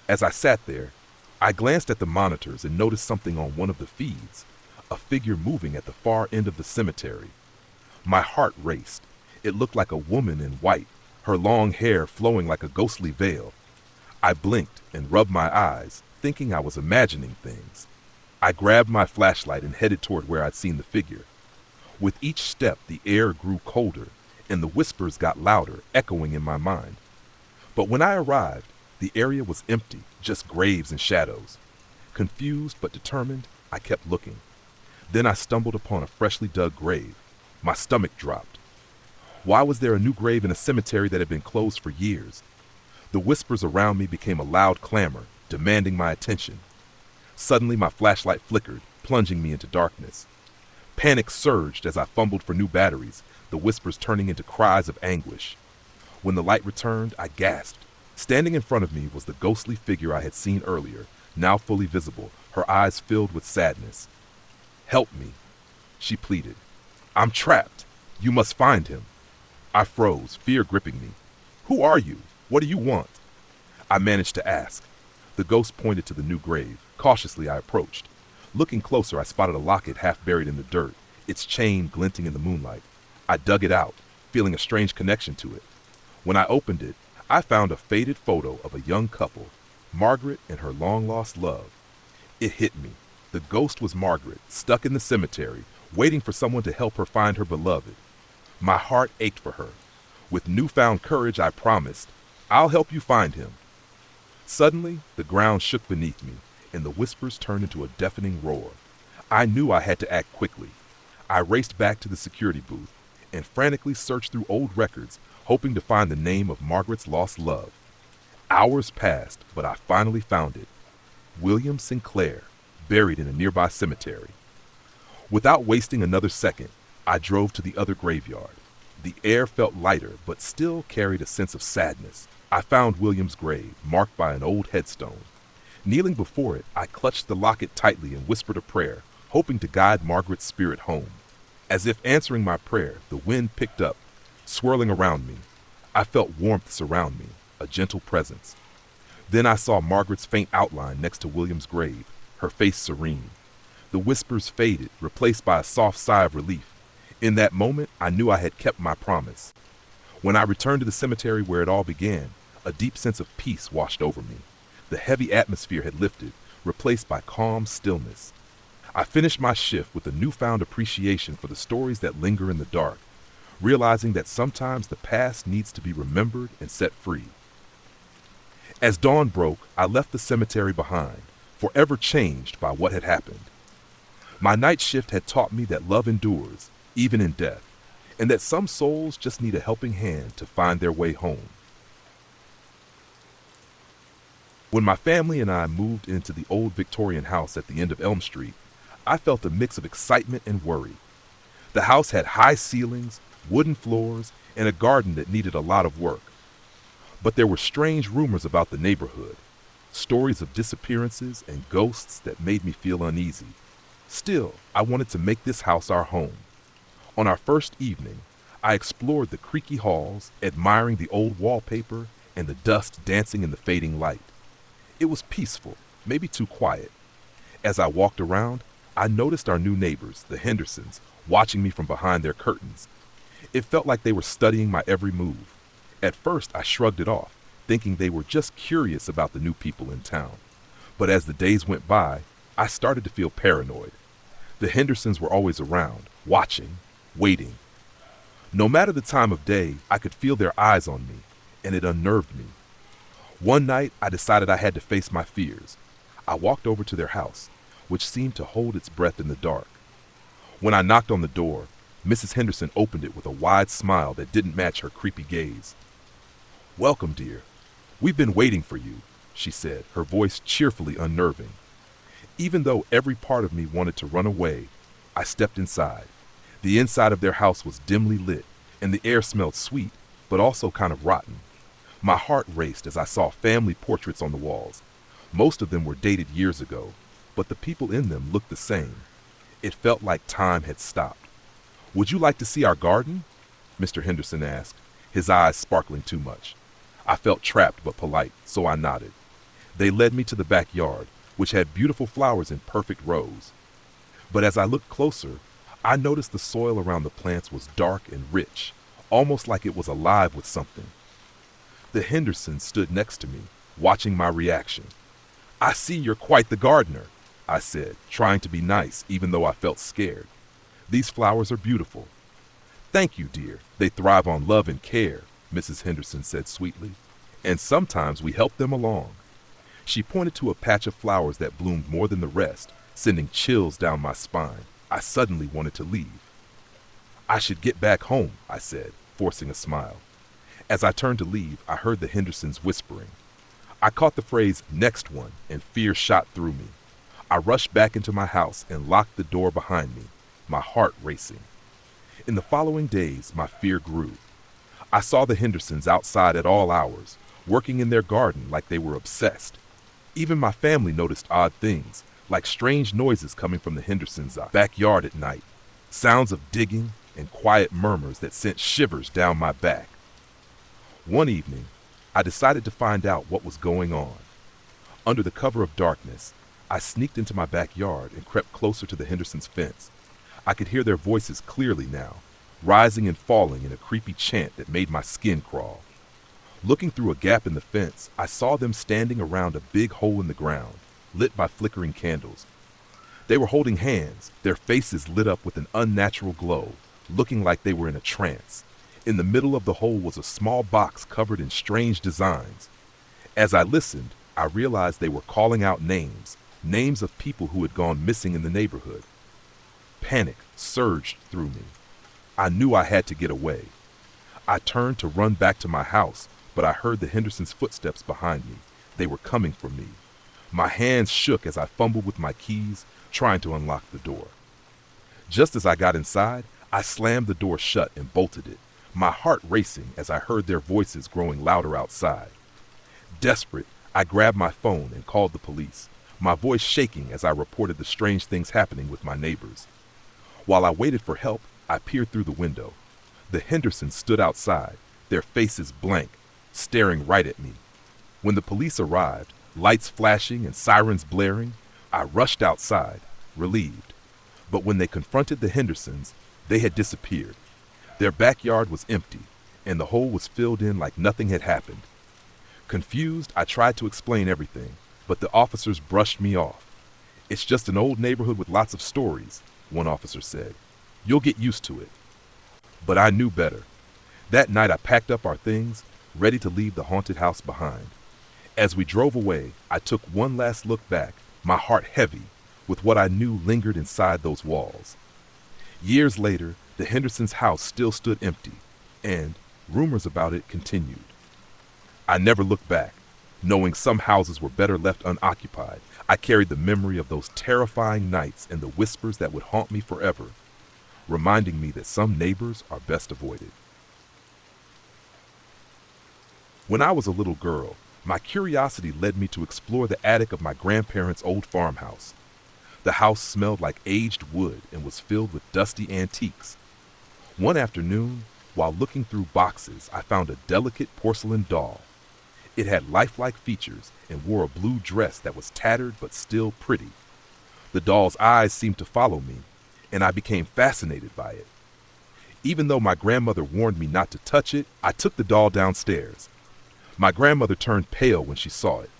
A: As I sat there, I glanced at the monitors and noticed something on one of the feeds, a figure moving at the far end of the cemetery. My heart raced. It looked like a woman in white, her long hair flowing like a ghostly veil. I blinked and rubbed my eyes, thinking I was imagining things. I grabbed my flashlight and headed toward where I'd seen the figure. With each step, the air grew colder, and the whispers got louder, echoing in my mind. But when I arrived, the area was empty, just graves and shadows. Confused but determined, I kept looking. Then I stumbled upon a freshly dug grave. My stomach dropped. Why was there a new grave in a cemetery that had been closed for years? The whispers around me became a loud clamor, demanding my attention. Suddenly, my flashlight flickered, plunging me into darkness. Panic surged as I fumbled for new batteries, the whispers turning into cries of anguish. When the light returned, I gasped. Standing in front of me was the ghostly figure I had seen earlier, now fully visible, her eyes filled with sadness. "Help me," she pleaded. "I'm trapped. You must find him." I froze, fear gripping me. "Who are you? What do you want?" I managed to ask. The ghost pointed to the new grave. Cautiously, I approached. Looking closer, I spotted a locket half buried in the dirt, its chain glinting in the moonlight. I dug it out, feeling a strange connection to it. When I opened it, I found a faded photo of a young couple, Margaret and her long-lost love. It hit me. The ghost was Margaret, stuck in the cemetery, waiting for someone to help her find her beloved. My heart ached for her. With newfound courage, I promised, "I'll help you find him." Suddenly, the ground shook beneath me, and the whispers turned into a deafening roar. I knew I had to act quickly. I raced back to the security booth and frantically searched through old records, hoping to find the name of Margaret's lost love. Hours passed, but I finally found it. William Sinclair, buried in a nearby cemetery. Without wasting another second, I drove to the other graveyard. The air felt lighter, but still carried a sense of sadness. I found William's grave, marked by an old headstone. Kneeling before it, I clutched the locket tightly and whispered a prayer, hoping to guide Margaret's spirit home. As if answering my prayer, the wind picked up, swirling around me. I felt warmth surround me, a gentle presence. Then I saw Margaret's faint outline next to William's grave, her face serene. The whispers faded, replaced by a soft sigh of relief. In that moment, I knew I had kept my promise. When I returned to the cemetery where it all began, a deep sense of peace washed over me. The heavy atmosphere had lifted, replaced by calm stillness. I finished my shift with a newfound appreciation for the stories that linger in the dark, realizing that sometimes the past needs to be remembered and set free. As dawn broke, I left the cemetery behind, forever changed by what had happened. My night shift had taught me that love endures, even in death, and that some souls just need a helping hand to find their way home. When my family and I moved into the old Victorian house at the end of Elm Street, I felt a mix of excitement and worry. The house had high ceilings, wooden floors, and a garden that needed a lot of work. But there were strange rumors about the neighborhood, stories of disappearances and ghosts that made me feel uneasy. Still, I wanted to make this house our home. On our first evening, I explored the creaky halls, admiring the old wallpaper and the dust dancing in the fading light. It was peaceful, maybe too quiet. As I walked around, I noticed our new neighbors, the Hendersons, watching me from behind their curtains. It felt like they were studying my every move. At first, I shrugged it off, thinking they were just curious about the new people in town. But as the days went by, I started to feel paranoid. The Hendersons were always around, watching, waiting. No matter the time of day, I could feel their eyes on me, and it unnerved me. One night, I decided I had to face my fears. I walked over to their house, which seemed to hold its breath in the dark. When I knocked on the door, Mrs. Henderson opened it with a wide smile that didn't match her creepy gaze. "Welcome, dear. We've been waiting for you," she said, her voice cheerfully unnerving. Even though every part of me wanted to run away, I stepped inside. The inside of their house was dimly lit, and the air smelled sweet, but also kind of rotten. My heart raced as I saw family portraits on the walls. Most of them were dated years ago, but the people in them looked the same. It felt like time had stopped. "Would you like to see our garden?" Mr. Henderson asked, his eyes sparkling too much. I felt trapped but polite, so I nodded. They led me to the backyard, which had beautiful flowers in perfect rows. But as I looked closer, I noticed the soil around the plants was dark and rich, almost like it was alive with something. The Hendersons stood next to me, watching my reaction. "I see you're quite the gardener," I said, trying to be nice even though I felt scared. "These flowers are beautiful." "Thank you, dear. They thrive on love and care," Mrs. Henderson said sweetly. "And sometimes we help them along." She pointed to a patch of flowers that bloomed more than the rest, sending chills down my spine. I suddenly wanted to leave. "I should get back home," I said, forcing a smile. As I turned to leave, I heard the Hendersons whispering. I caught the phrase "next one," and fear shot through me. I rushed back into my house and locked the door behind me, my heart racing. In the following days, my fear grew. I saw the Hendersons outside at all hours, working in their garden like they were obsessed. Even my family noticed odd things, like strange noises coming from the Hendersons' backyard at night, sounds of digging and quiet murmurs that sent shivers down my back. One evening, I decided to find out what was going on. Under the cover of darkness, I sneaked into my backyard and crept closer to the Hendersons' fence. I could hear their voices clearly now, rising and falling in a creepy chant that made my skin crawl. Looking through a gap in the fence, I saw them standing around a big hole in the ground, lit by flickering candles. They were holding hands, their faces lit up with an unnatural glow, looking like they were in a trance. In the middle of the hole was a small box covered in strange designs. As I listened, I realized they were calling out names of people who had gone missing in the neighborhood. Panic surged through me. I knew I had to get away. I turned to run back to my house, but I heard the Hendersons' footsteps behind me. They were coming for me. My hands shook as I fumbled with my keys, trying to unlock the door. Just as I got inside, I slammed the door shut and bolted it, my heart racing as I heard their voices growing louder outside. Desperate, I grabbed my phone and called the police, my voice shaking as I reported the strange things happening with my neighbors. While I waited for help, I peered through the window. The Hendersons stood outside, their faces blank, staring right at me. When the police arrived, lights flashing and sirens blaring, I rushed outside, relieved. But when they confronted the Hendersons, they had disappeared. Their backyard was empty, and the hole was filled in like nothing had happened. Confused, I tried to explain everything, but the officers brushed me off. "It's just an old neighborhood with lots of stories," one officer said. "You'll get used to it." But I knew better. That night I packed up our things, ready to leave the haunted house behind. As we drove away, I took one last look back, my heart heavy with what I knew lingered inside those walls. Years later, the Hendersons' house still stood empty, and rumors about it continued. I never looked back, knowing some houses were better left unoccupied. I carried the memory of those terrifying nights and the whispers that would haunt me forever, reminding me that some neighbors are best avoided. When I was a little girl, my curiosity led me to explore the attic of my grandparents' old farmhouse. The house smelled like aged wood and was filled with dusty antiques. One afternoon, while looking through boxes, I found a delicate porcelain doll. It had lifelike features and wore a blue dress that was tattered but still pretty. The doll's eyes seemed to follow me, and I became fascinated by it. Even though my grandmother warned me not to touch it, I took the doll downstairs. My grandmother turned pale when she saw it.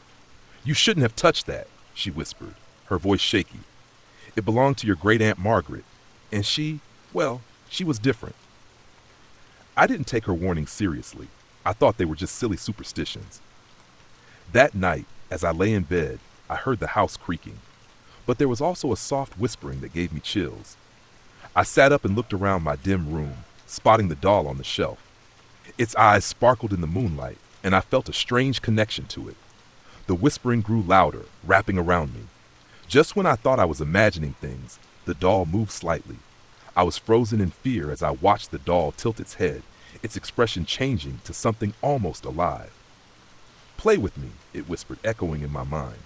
A: "You shouldn't have touched that," she whispered, her voice shaky. "It belonged to your great-aunt Margaret, and she was different." I didn't take her warning seriously. I thought they were just silly superstitions. That night, as I lay in bed, I heard the house creaking. But there was also a soft whispering that gave me chills. I sat up and looked around my dim room, spotting the doll on the shelf. Its eyes sparkled in the moonlight, and I felt a strange connection to it. The whispering grew louder, wrapping around me. Just when I thought I was imagining things, the doll moved slightly. I was frozen in fear as I watched the doll tilt its head, its expression changing to something almost alive. "Play with me," it whispered, echoing in my mind.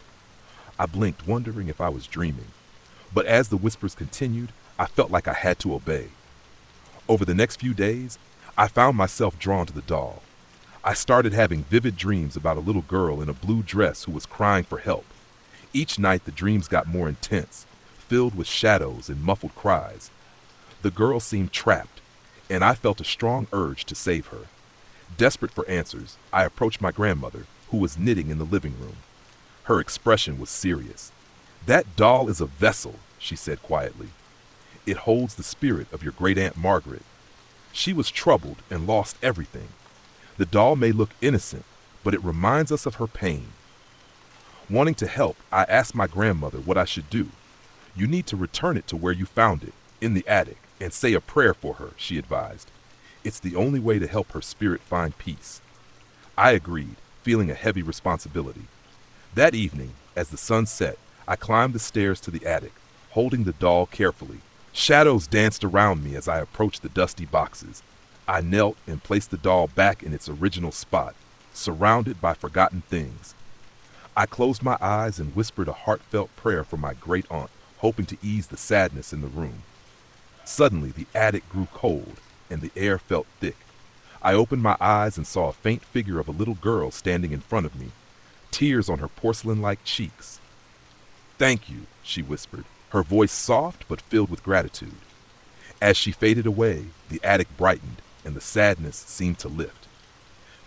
A: I blinked, wondering if I was dreaming. But as the whispers continued, I felt like I had to obey. Over the next few days, I found myself drawn to the doll. I started having vivid dreams about a little girl in a blue dress who was crying for help. Each night the dreams got more intense, filled with shadows and muffled cries. The girl seemed trapped, and I felt a strong urge to save her. Desperate for answers, I approached my grandmother, who was knitting in the living room. Her expression was serious. "That doll is a vessel," she said quietly. "It holds the spirit of your great-aunt Margaret. She was troubled and lost everything. The doll may look innocent, but it reminds us of her pain." Wanting to help, I asked my grandmother what I should do. "You need to return it to where you found it, in the attic, and say a prayer for her," she advised. "It's the only way to help her spirit find peace." I agreed, feeling a heavy responsibility. That evening, as the sun set, I climbed the stairs to the attic, holding the doll carefully. Shadows danced around me as I approached the dusty boxes. I knelt and placed the doll back in its original spot, surrounded by forgotten things. I closed my eyes and whispered a heartfelt prayer for my great aunt, hoping to ease the sadness in the room. Suddenly, the attic grew cold, and the air felt thick. I opened my eyes and saw a faint figure of a little girl standing in front of me, tears on her porcelain-like cheeks. "Thank you," she whispered, her voice soft but filled with gratitude. As she faded away, the attic brightened, and the sadness seemed to lift.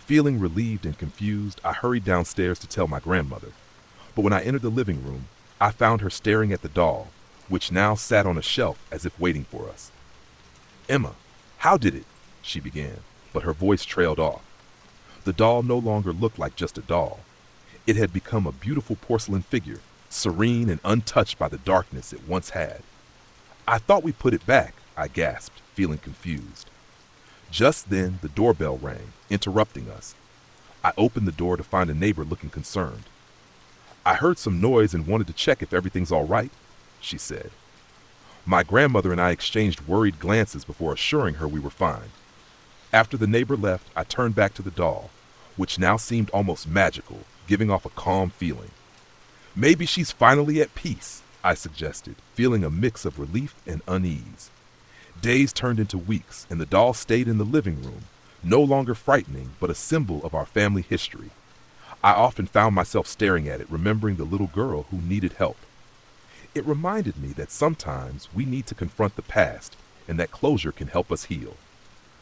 A: Feeling relieved and confused, I hurried downstairs to tell my grandmother. But when I entered the living room, I found her staring at the doll, which now sat on a shelf as if waiting for us. "Emma, how did it?" she began, but her voice trailed off. The doll no longer looked like just a doll. It had become a beautiful porcelain figure, serene and untouched by the darkness it once had. "I thought we put it back," I gasped, feeling confused. Just then, the doorbell rang, interrupting us. I opened the door to find a neighbor looking concerned. "I heard some noise and wanted to check if everything's all right," she said. My grandmother and I exchanged worried glances before assuring her we were fine. After the neighbor left, I turned back to the doll, which now seemed almost magical, giving off a calm feeling. "Maybe she's finally at peace," I suggested, feeling a mix of relief and unease. Days turned into weeks, and the doll stayed in the living room, no longer frightening, but a symbol of our family history. I often found myself staring at it, remembering the little girl who needed help. It reminded me that sometimes we need to confront the past, and that closure can help us heal.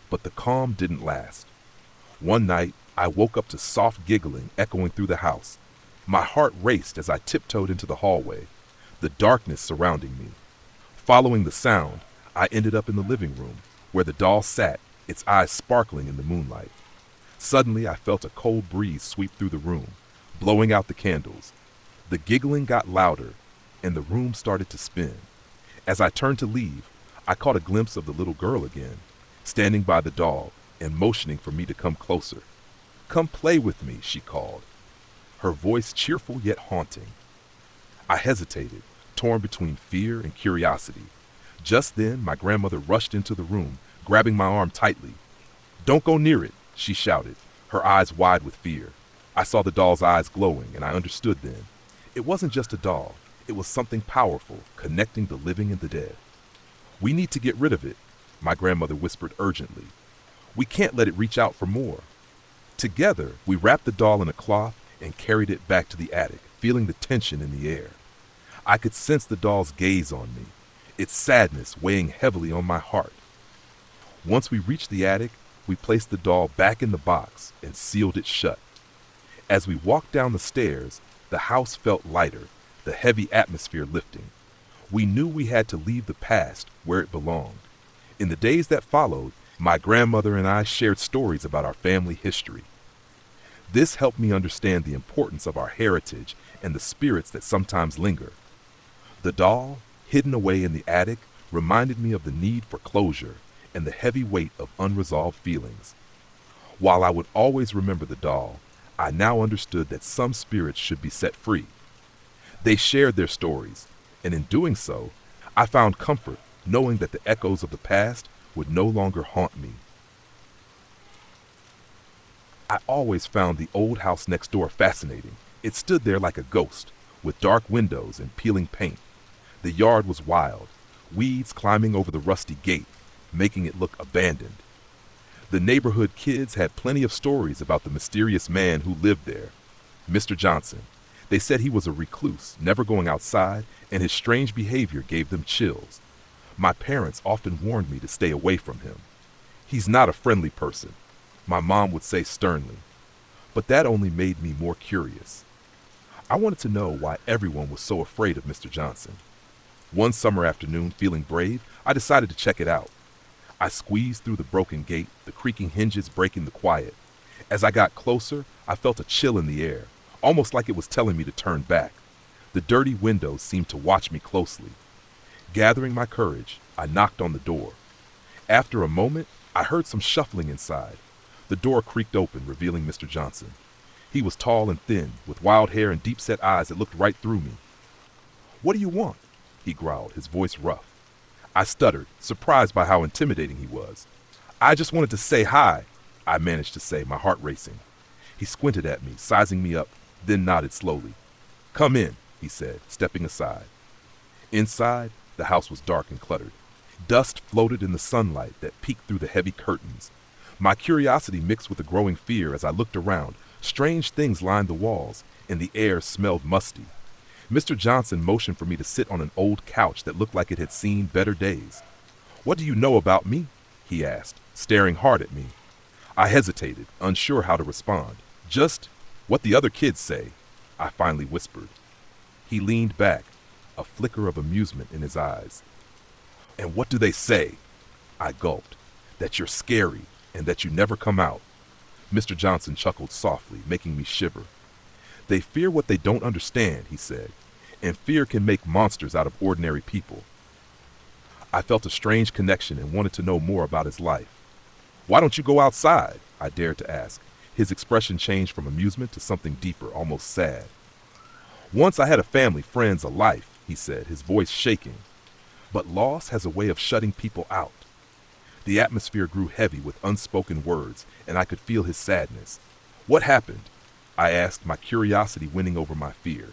A: But the calm didn't last. One night, I woke up to soft giggling echoing through the house. My heart raced as I tiptoed into the hallway, the darkness surrounding me. Following the sound, I ended up in the living room, where the doll sat, its eyes sparkling in the moonlight. Suddenly, I felt a cold breeze sweep through the room, blowing out the candles. The giggling got louder, and the room started to spin. As I turned to leave, I caught a glimpse of the little girl again, standing by the doll and motioning for me to come closer. "Come play with me," she called, her voice cheerful yet haunting. I hesitated, torn between fear and curiosity. Just then, my grandmother rushed into the room, grabbing my arm tightly. "Don't go near it," she shouted, her eyes wide with fear. I saw the doll's eyes glowing, and I understood then. It wasn't just a doll. It was something powerful, connecting the living and the dead. "We need to get rid of it," my grandmother whispered urgently. "We can't let it reach out for more." Together, we wrapped the doll in a cloth and carried it back to the attic, feeling the tension in the air. I could sense the doll's gaze on me, its sadness weighing heavily on my heart. Once we reached the attic, we placed the doll back in the box and sealed it shut. As we walked down the stairs, the house felt lighter, the heavy atmosphere lifting. We knew we had to leave the past where it belonged. In the days that followed, my grandmother and I shared stories about our family history. This helped me understand the importance of our heritage and the spirits that sometimes linger. The doll, hidden away in the attic, reminded me of the need for closure and the heavy weight of unresolved feelings. While I would always remember the doll, I now understood that some spirits should be set free. They shared their stories, and in doing so, I found comfort knowing that the echoes of the past would no longer haunt me. I always found the old house next door fascinating. It stood there like a ghost, with dark windows and peeling paint. The yard was wild, weeds climbing over the rusty gate, making it look abandoned. The neighborhood kids had plenty of stories about the mysterious man who lived there, Mr. Johnson. They said he was a recluse, never going outside, and his strange behavior gave them chills. My parents often warned me to stay away from him. "He's not a friendly person," my mom would say sternly. But that only made me more curious. I wanted to know why everyone was so afraid of Mr. Johnson. One summer afternoon, feeling brave, I decided to check it out. I squeezed through the broken gate, the creaking hinges breaking the quiet. As I got closer, I felt a chill in the air, almost like it was telling me to turn back. The dirty windows seemed to watch me closely. Gathering my courage, I knocked on the door. After a moment, I heard some shuffling inside. The door creaked open, revealing Mr. Johnson. He was tall and thin, with wild hair and deep-set eyes that looked right through me. "What do you want?" he growled, his voice rough. I stuttered, surprised by how intimidating he was. "I just wanted to say hi," I managed to say, my heart racing. He squinted at me, sizing me up, then nodded slowly. "Come in," he said, stepping aside. Inside, the house was dark and cluttered. Dust floated in the sunlight that peeked through the heavy curtains. My curiosity mixed with a growing fear as I looked around. Strange things lined the walls, and the air smelled musty. Mr. Johnson motioned for me to sit on an old couch that looked like it had seen better days. "What do you know about me?" he asked, staring hard at me. I hesitated, unsure how to respond. "Just what the other kids say," I finally whispered. He leaned back, a flicker of amusement in his eyes. "And what do they say?" I gulped. "That you're scary and that you never come out." Mr. Johnson chuckled softly, making me shiver. "They fear what they don't understand," he said, "and fear can make monsters out of ordinary people." I felt a strange connection and wanted to know more about his life. "Why don't you go outside?" I dared to ask. His expression changed from amusement to something deeper, almost sad. "Once I had a family, friends, a life," he said, his voice shaking. "But loss has a way of shutting people out." The atmosphere grew heavy with unspoken words, and I could feel his sadness. "What happened?" I asked, my curiosity winning over my fear.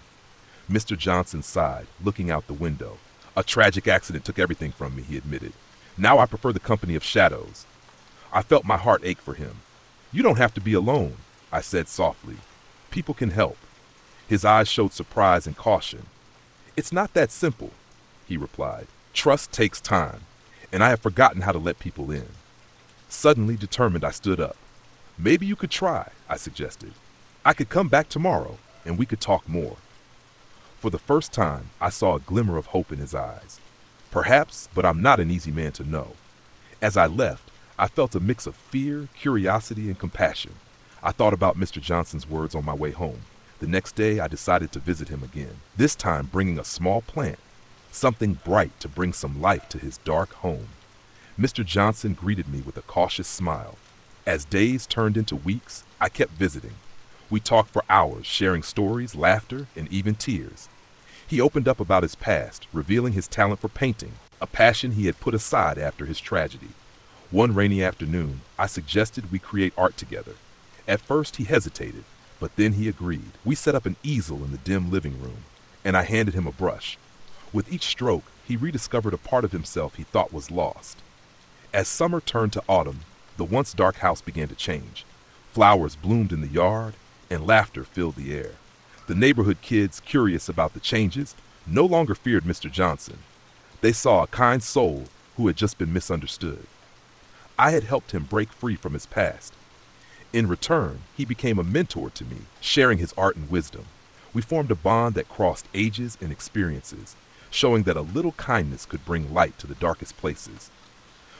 A: Mr. Johnson sighed, looking out the window. "A tragic accident took everything from me," he admitted. "Now I prefer the company of shadows." I felt my heart ache for him. "You don't have to be alone," I said softly. "People can help." His eyes showed surprise and caution. "It's not that simple," he replied. "Trust takes time, and I have forgotten how to let people in." Suddenly determined, I stood up. "Maybe you could try," I suggested. "I could come back tomorrow, and we could talk more." For the first time, I saw a glimmer of hope in his eyes. Perhaps, but I'm not an easy man to know. As I left, I felt a mix of fear, curiosity, and compassion. I thought about Mr. Johnson's words on my way home. The next day, I decided to visit him again, this time bringing a small plant, something bright to bring some life to his dark home. Mr. Johnson greeted me with a cautious smile. As days turned into weeks, I kept visiting. We talked for hours, sharing stories, laughter, and even tears. He opened up about his past, revealing his talent for painting, a passion he had put aside after his tragedy. One rainy afternoon, I suggested we create art together. At first, he hesitated, but then he agreed. We set up an easel in the dim living room, and I handed him a brush. With each stroke, he rediscovered a part of himself he thought was lost. As summer turned to autumn, the once dark house began to change. Flowers bloomed in the yard, and laughter filled the air. The neighborhood kids, curious about the changes, no longer feared Mr. Johnson. They saw a kind soul who had just been misunderstood. I had helped him break free from his past. In return, he became a mentor to me, sharing his art and wisdom. We formed a bond that crossed ages and experiences, showing that a little kindness could bring light to the darkest places.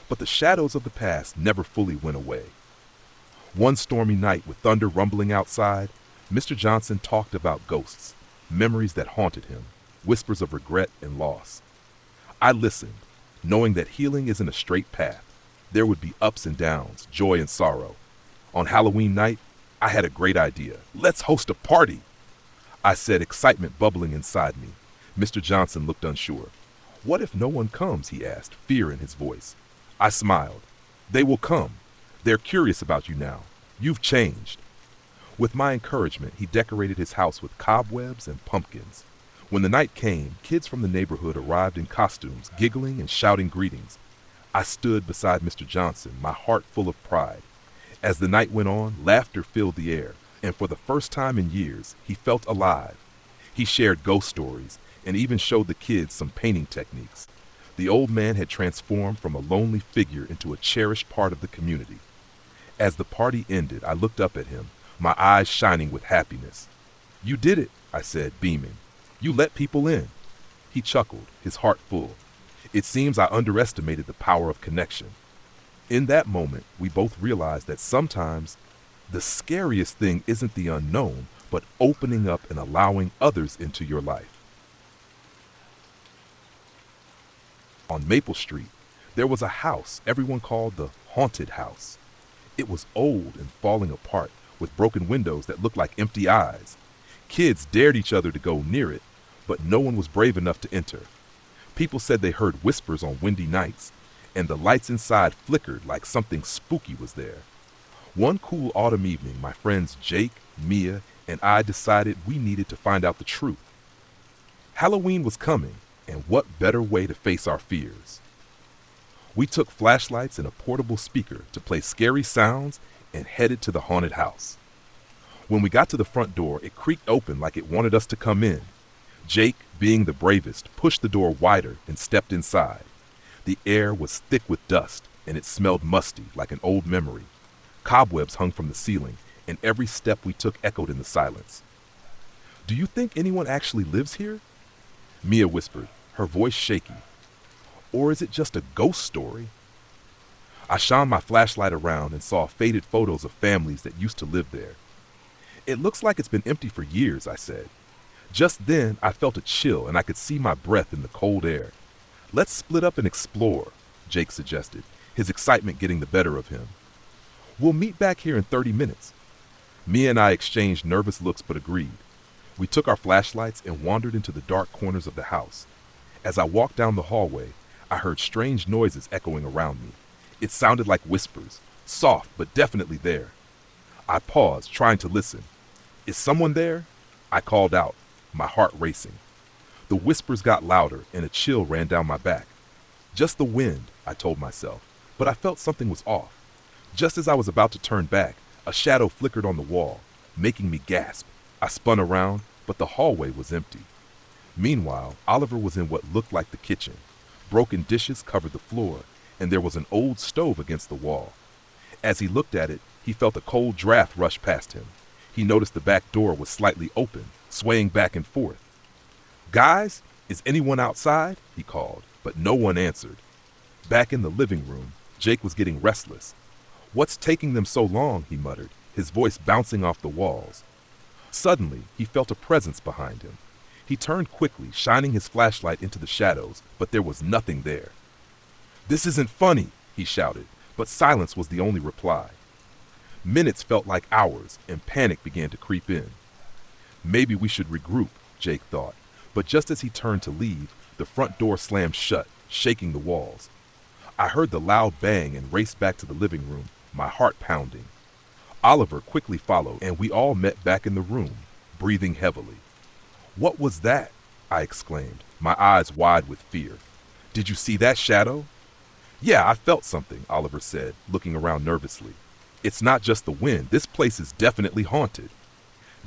A: But the shadows of the past never fully went away. One stormy night with thunder rumbling outside, Mr. Johnson talked about ghosts, memories that haunted him, whispers of regret and loss. I listened, knowing that healing isn't a straight path. There would be ups and downs, joy and sorrow. On Halloween night, I had a great idea. "Let's host a party," I said, excitement bubbling inside me. Mr. Johnson looked unsure. "What if no one comes?" he asked, fear in his voice. I smiled. "They will come. They're curious about you now. You've changed." With my encouragement, he decorated his house with cobwebs and pumpkins. When the night came, kids from the neighborhood arrived in costumes, giggling and shouting greetings. I stood beside Mr. Johnson, my heart full of pride. As the night went on, laughter filled the air, and for the first time in years, he felt alive. He shared ghost stories and even showed the kids some painting techniques. The old man had transformed from a lonely figure into a cherished part of the community. As the party ended, I looked up at him, my eyes shining with happiness. "You did it," I said, beaming. "You let people in." He chuckled, his heart full. It seems I underestimated the power of connection. In that moment, we both realized that sometimes the scariest thing isn't the unknown, but opening up and allowing others into your life. On Maple Street, there was a house everyone called the haunted house. It was old and falling apart, with broken windows that looked like empty eyes. Kids dared each other to go near it, but no one was brave enough to enter. People said they heard whispers on windy nights, and the lights inside flickered like something spooky was there. One cool autumn evening, my friends Jake, Mia, and I decided we needed to find out the truth. Halloween was coming, and what better way to face our fears? We took flashlights and a portable speaker to play scary sounds and headed to the haunted house. When we got to the front door, it creaked open like it wanted us to come in. Jake, being the bravest, pushed the door wider and stepped inside. The air was thick with dust, and it smelled musty like an old memory. Cobwebs hung from the ceiling, and every step we took echoed in the silence. "Do you think anyone actually lives here?" Mia whispered, her voice shaky. "Or is it just a ghost story?" I shined my flashlight around and saw faded photos of families that used to live there. "It looks like it's been empty for years," I said. Just then, I felt a chill and I could see my breath in the cold air. "Let's split up and explore," Jake suggested, his excitement getting the better of him. "We'll meet back here in 30 minutes. Mia and I exchanged nervous looks but agreed. We took our flashlights and wandered into the dark corners of the house. As I walked down the hallway, I heard strange noises echoing around me. It sounded like whispers, soft but definitely there. I paused, trying to listen. "Is someone there?" I called out, my heart racing. The whispers got louder and a chill ran down my back. "Just the wind," I told myself, but I felt something was off. Just as I was about to turn back, a shadow flickered on the wall, making me gasp. I spun around, but the hallway was empty. Meanwhile, Oliver was in what looked like the kitchen. Broken dishes covered the floor, and there was an old stove against the wall. As he looked at it, he felt a cold draft rush past him. He noticed the back door was slightly open, swaying back and forth. "Guys, is anyone outside?" he called, but no one answered. Back in the living room, Jake was getting restless. "What's taking them so long?" he muttered, his voice bouncing off the walls. Suddenly, he felt a presence behind him. He turned quickly, shining his flashlight into the shadows, but there was nothing there. "This isn't funny," he shouted, but silence was the only reply. Minutes felt like hours, and panic began to creep in. Maybe we should regroup, Jake thought, but just as he turned to leave, the front door slammed shut, shaking the walls. I heard the loud bang and raced back to the living room, my heart pounding. Oliver quickly followed, and we all met back in the room, breathing heavily. "What was that?" I exclaimed, my eyes wide with fear. "Did you see that shadow?" "Yeah, I felt something," Oliver said, looking around nervously. "It's not just the wind. This place is definitely haunted."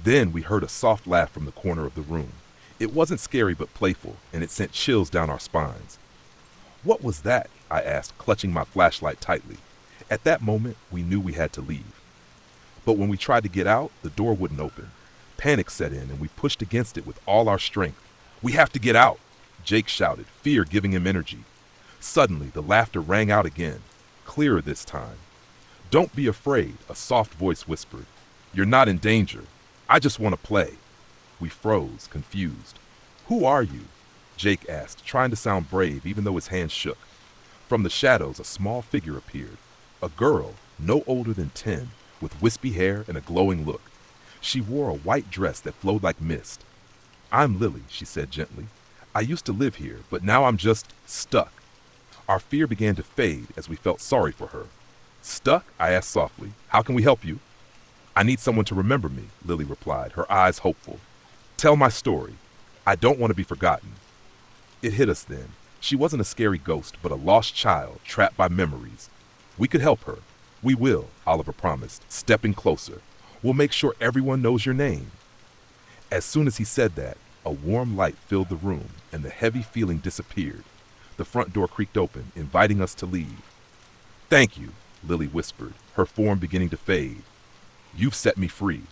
A: Then we heard a soft laugh from the corner of the room. It wasn't scary but playful, and it sent chills down our spines. "What was that?" I asked, clutching my flashlight tightly. At that moment, we knew we had to leave. But when we tried to get out, the door wouldn't open. Panic set in, and we pushed against it with all our strength. "We have to get out!" Jake shouted, fear giving him energy. Suddenly, the laughter rang out again, clearer this time. "Don't be afraid," a soft voice whispered. "You're not in danger. I just want to play." We froze, confused. "Who are you?" Jake asked, trying to sound brave even though his hands shook. From the shadows, a small figure appeared. A girl, no older than 10, with wispy hair and a glowing look. She wore a white dress that flowed like mist. "I'm Lily," she said gently. "I used to live here, but now I'm just stuck." Our fear began to fade as we felt sorry for her. "Stuck?" I asked softly. "How can we help you?" "I need someone to remember me," Lily replied, her eyes hopeful. "Tell my story. I don't want to be forgotten." It hit us then. She wasn't a scary ghost, but a lost child trapped by memories. We could help her. "We will," Oliver promised, stepping closer. "We'll make sure everyone knows your name." As soon as he said that, a warm light filled the room, and the heavy feeling disappeared. The front door creaked open, inviting us to leave. "Thank you," Lily whispered, her form beginning to fade. "You've set me free."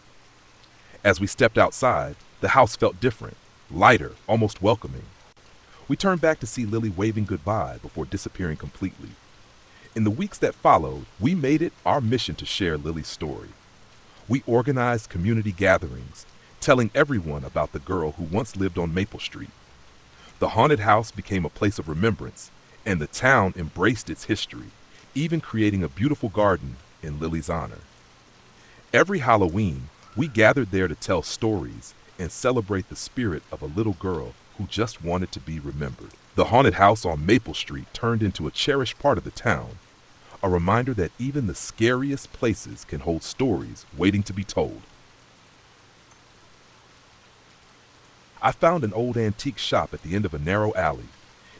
A: As we stepped outside, the house felt different, lighter, almost welcoming. We turned back to see Lily waving goodbye before disappearing completely. In the weeks that followed, we made it our mission to share Lily's story. We organized community gatherings, telling everyone about the girl who once lived on Maple Street. The haunted house became a place of remembrance, and the town embraced its history, even creating a beautiful garden in Lily's honor. Every Halloween, we gathered there to tell stories and celebrate the spirit of a little girl who just wanted to be remembered. The haunted house on Maple Street turned into a cherished part of the town, a reminder that even the scariest places can hold stories waiting to be told. I found an old antique shop at the end of a narrow alley.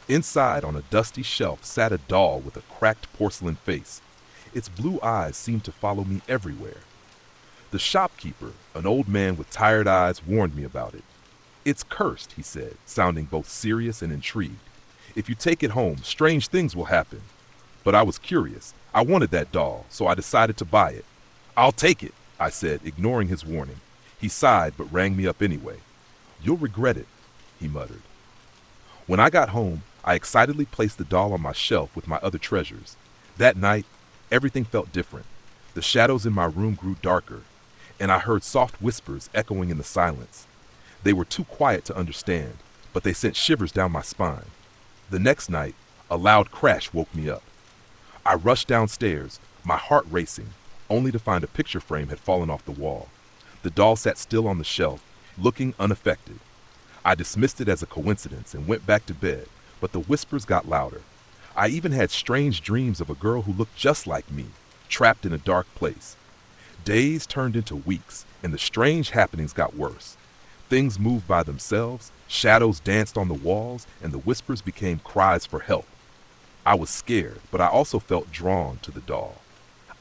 A: Inside, on a dusty shelf, sat a doll with a cracked porcelain face. Its blue eyes seemed to follow me everywhere. The shopkeeper, an old man with tired eyes, warned me about it. "It's cursed," he said, sounding both serious and intrigued. "If you take it home, strange things will happen." But I was curious. I wanted that doll, so I decided to buy it. "I'll take it," I said, ignoring his warning. He sighed but rang me up anyway. "You'll regret it," he muttered. When I got home, I excitedly placed the doll on my shelf with my other treasures. That night, everything felt different. The shadows in my room grew darker, and I heard soft whispers echoing in the silence. They were too quiet to understand, but they sent shivers down my spine. The next night, a loud crash woke me up. I rushed downstairs, my heart racing, only to find a picture frame had fallen off the wall. The doll sat still on the shelf, looking unaffected. I dismissed it as a coincidence and went back to bed, but the whispers got louder. I even had strange dreams of a girl who looked just like me, trapped in a dark place. Days turned into weeks, and the strange happenings got worse. Things moved by themselves, shadows danced on the walls, and the whispers became cries for help. I was scared, but I also felt drawn to the doll.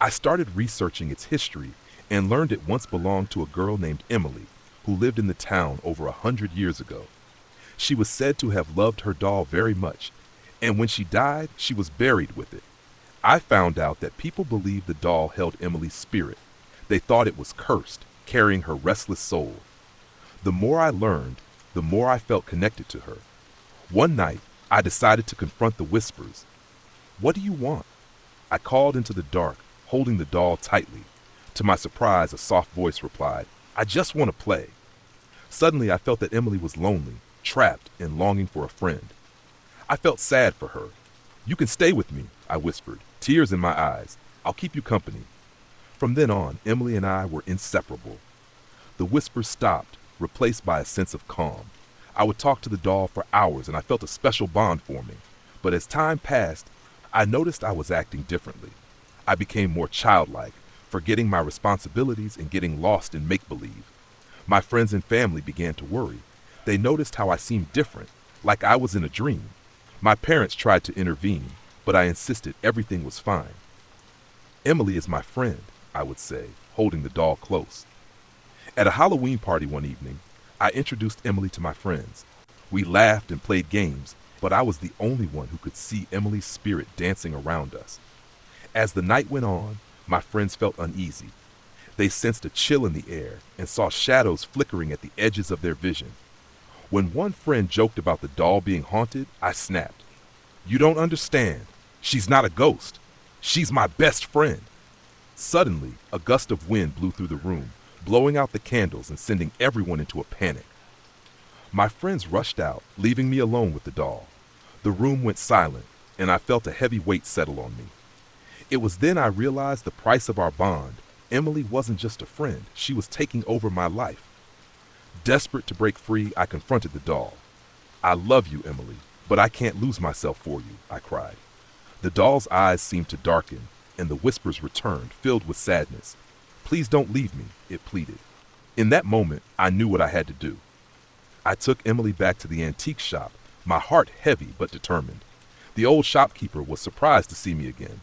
A: I started researching its history and learned it once belonged to a girl named Emily, who lived in the town over 100 years ago. She was said to have loved her doll very much, and when she died, she was buried with it. I found out that people believed the doll held Emily's spirit. They thought it was cursed, carrying her restless soul. The more I learned, the more I felt connected to her. One night, I decided to confront the whispers. "What do you want?" I called into the dark, holding the doll tightly. To my surprise, a soft voice replied, "I just want to play." Suddenly, I felt that Emily was lonely, trapped, and longing for a friend. I felt sad for her. "You can stay with me," I whispered, tears in my eyes. "I'll keep you company." From then on, Emily and I were inseparable. The whispers stopped, replaced by a sense of calm. I would talk to the doll for hours, and I felt a special bond forming. But as time passed, I noticed I was acting differently. I became more childlike, forgetting my responsibilities and getting lost in make-believe. My friends and family began to worry. They noticed how I seemed different, like I was in a dream. My parents tried to intervene, but I insisted everything was fine. "Emily is my friend," I would say, holding the doll close. At a Halloween party one evening, I introduced Emily to my friends. We laughed and played games, but I was the only one who could see Emily's spirit dancing around us. As the night went on, my friends felt uneasy. They sensed a chill in the air and saw shadows flickering at the edges of their vision. When one friend joked about the doll being haunted, I snapped. "You don't understand. She's not a ghost. She's my best friend." Suddenly, a gust of wind blew through the room, blowing out the candles and sending everyone into a panic. My friends rushed out, leaving me alone with the doll. The room went silent, and I felt a heavy weight settle on me. It was then I realized the price of our bond. Emily wasn't just a friend, she was taking over my life. Desperate to break free, I confronted the doll. "I love you, Emily, but I can't lose myself for you," I cried. The doll's eyes seemed to darken, and the whispers returned, filled with sadness. "Please don't leave me," it pleaded. In that moment, I knew what I had to do. I took Emily back to the antique shop, my heart heavy but determined. The old shopkeeper was surprised to see me again.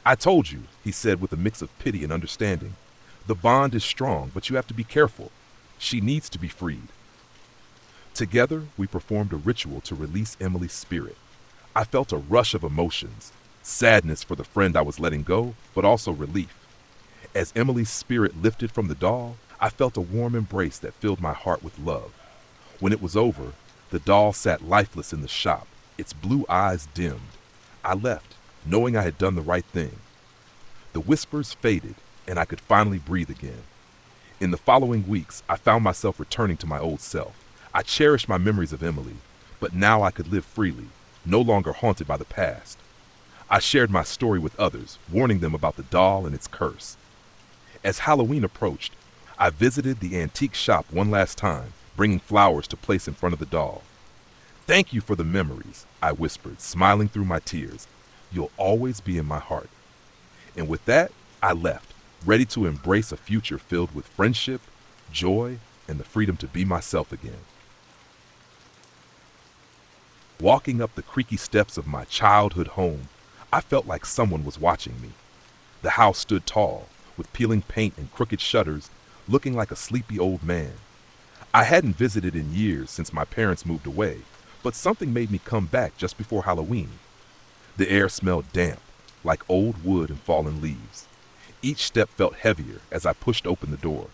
A: "I told you," he said with a mix of pity and understanding. "The bond is strong, but you have to be careful. She needs to be freed." Together, we performed a ritual to release Emily's spirit. I felt a rush of emotions, sadness for the friend I was letting go, but also relief. As Emily's spirit lifted from the doll, I felt a warm embrace that filled my heart with love. When it was over, the doll sat lifeless in the shop, its blue eyes dimmed. I left, knowing I had done the right thing. The whispers faded, and I could finally breathe again. In the following weeks, I found myself returning to my old self. I cherished my memories of Emily, but now I could live freely, no longer haunted by the past. I shared my story with others, warning them about the doll and its curse. As Halloween approached, I visited the antique shop one last time, bringing flowers to place in front of the doll. Thank you for the memories, I whispered, smiling through my tears. You'll always be in my heart. And with that, I left, ready to embrace a future filled with friendship, joy, and the freedom to be myself again. Walking up the creaky steps of my childhood home, I felt like someone was watching me. The house stood tall, with peeling paint and crooked shutters, looking like a sleepy old man. I hadn't visited in years since my parents moved away, but something made me come back just before Halloween. The air smelled damp, like old wood and fallen leaves. Each step felt heavier as I pushed open the door.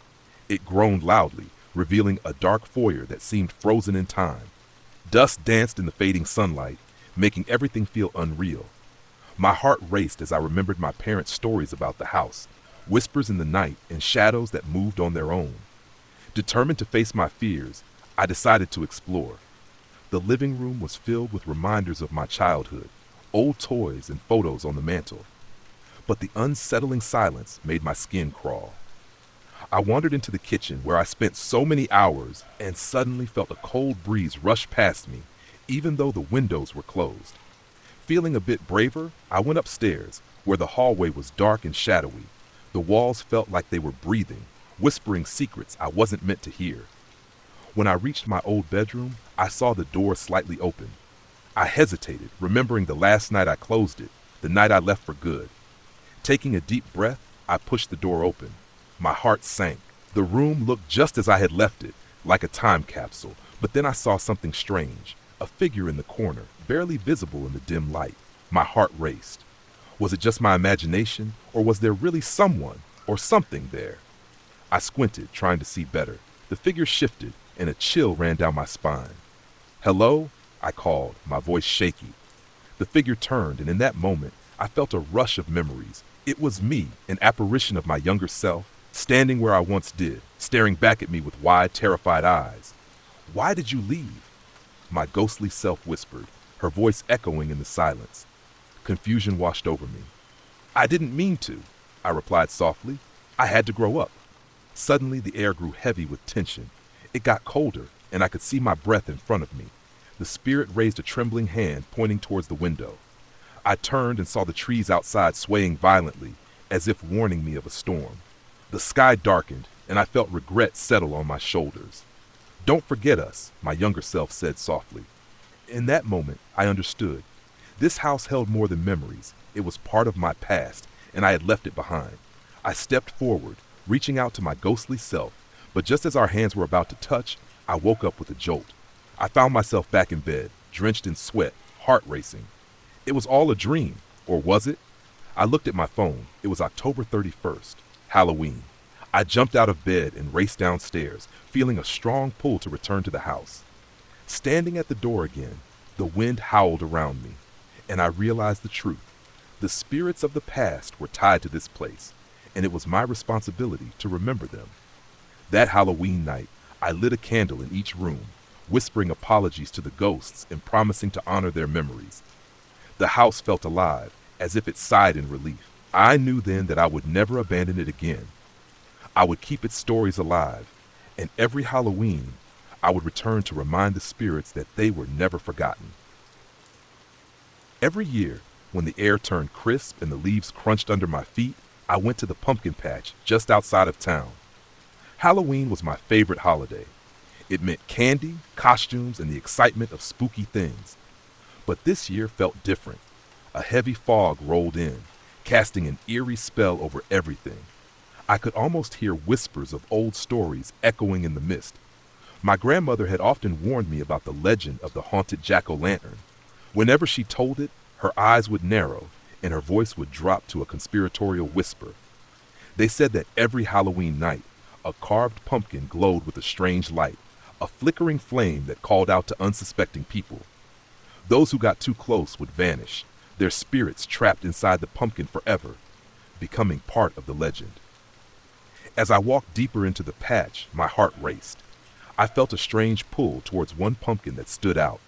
A: It groaned loudly, revealing a dark foyer that seemed frozen in time. Dust danced in the fading sunlight, making everything feel unreal. My heart raced as I remembered my parents' stories about the house, whispers in the night and shadows that moved on their own. Determined to face my fears, I decided to explore. The living room was filled with reminders of my childhood, old toys and photos on the mantel. But the unsettling silence made my skin crawl. I wandered into the kitchen where I spent so many hours and suddenly felt a cold breeze rush past me, even though the windows were closed. Feeling a bit braver, I went upstairs, where the hallway was dark and shadowy. The walls felt like they were breathing, whispering secrets I wasn't meant to hear. When I reached my old bedroom, I saw the door slightly open. I hesitated, remembering the last night I closed it, the night I left for good. Taking a deep breath, I pushed the door open. My heart sank. The room looked just as I had left it, like a time capsule, but then I saw something strange, a figure in the corner, barely visible in the dim light. My heart raced. Was it just my imagination, or was there really someone or something there? I squinted, trying to see better. The figure shifted, and a chill ran down my spine. "Hello?" I called, my voice shaky. The figure turned, and in that moment, I felt a rush of memories. It was me, an apparition of my younger self, standing where I once did, staring back at me with wide, terrified eyes. "Why did you leave?" My ghostly self whispered, her voice echoing in the silence. Confusion washed over me. "I didn't mean to," I replied softly. "I had to grow up." Suddenly, the air grew heavy with tension. It got colder, and I could see my breath in front of me. The spirit raised a trembling hand, pointing towards the window. I turned and saw the trees outside swaying violently, as if warning me of a storm. The sky darkened, and I felt regret settle on my shoulders. "Don't forget us," my younger self said softly. In that moment, I understood. This house held more than memories. It was part of my past, and I had left it behind. I stepped forward, reaching out to my ghostly self, but just as our hands were about to touch, I woke up with a jolt. I found myself back in bed, drenched in sweat, heart racing. It was all a dream, or was it? I looked at my phone. It was October 31st, Halloween. I jumped out of bed and raced downstairs, feeling a strong pull to return to the house. Standing at the door again, the wind howled around me, and I realized the truth. The spirits of the past were tied to this place, and it was my responsibility to remember them. That Halloween night, I lit a candle in each room, whispering apologies to the ghosts and promising to honor their memories. The house felt alive, as if it sighed in relief. I knew then that I would never abandon it again. I would keep its stories alive, and every Halloween, I would return to remind the spirits that they were never forgotten. Every year, when the air turned crisp and the leaves crunched under my feet, I went to the pumpkin patch just outside of town. Halloween was my favorite holiday. It meant candy, costumes, and the excitement of spooky things. But this year felt different. A heavy fog rolled in, casting an eerie spell over everything. I could almost hear whispers of old stories echoing in the mist. My grandmother had often warned me about the legend of the haunted jack-o'-lantern. Whenever she told it, her eyes would narrow, and her voice would drop to a conspiratorial whisper. They said that every Halloween night, a carved pumpkin glowed with a strange light, a flickering flame that called out to unsuspecting people. Those who got too close would vanish, their spirits trapped inside the pumpkin forever, becoming part of the legend. As I walked deeper into the patch, my heart raced. I felt a strange pull towards one pumpkin that stood out.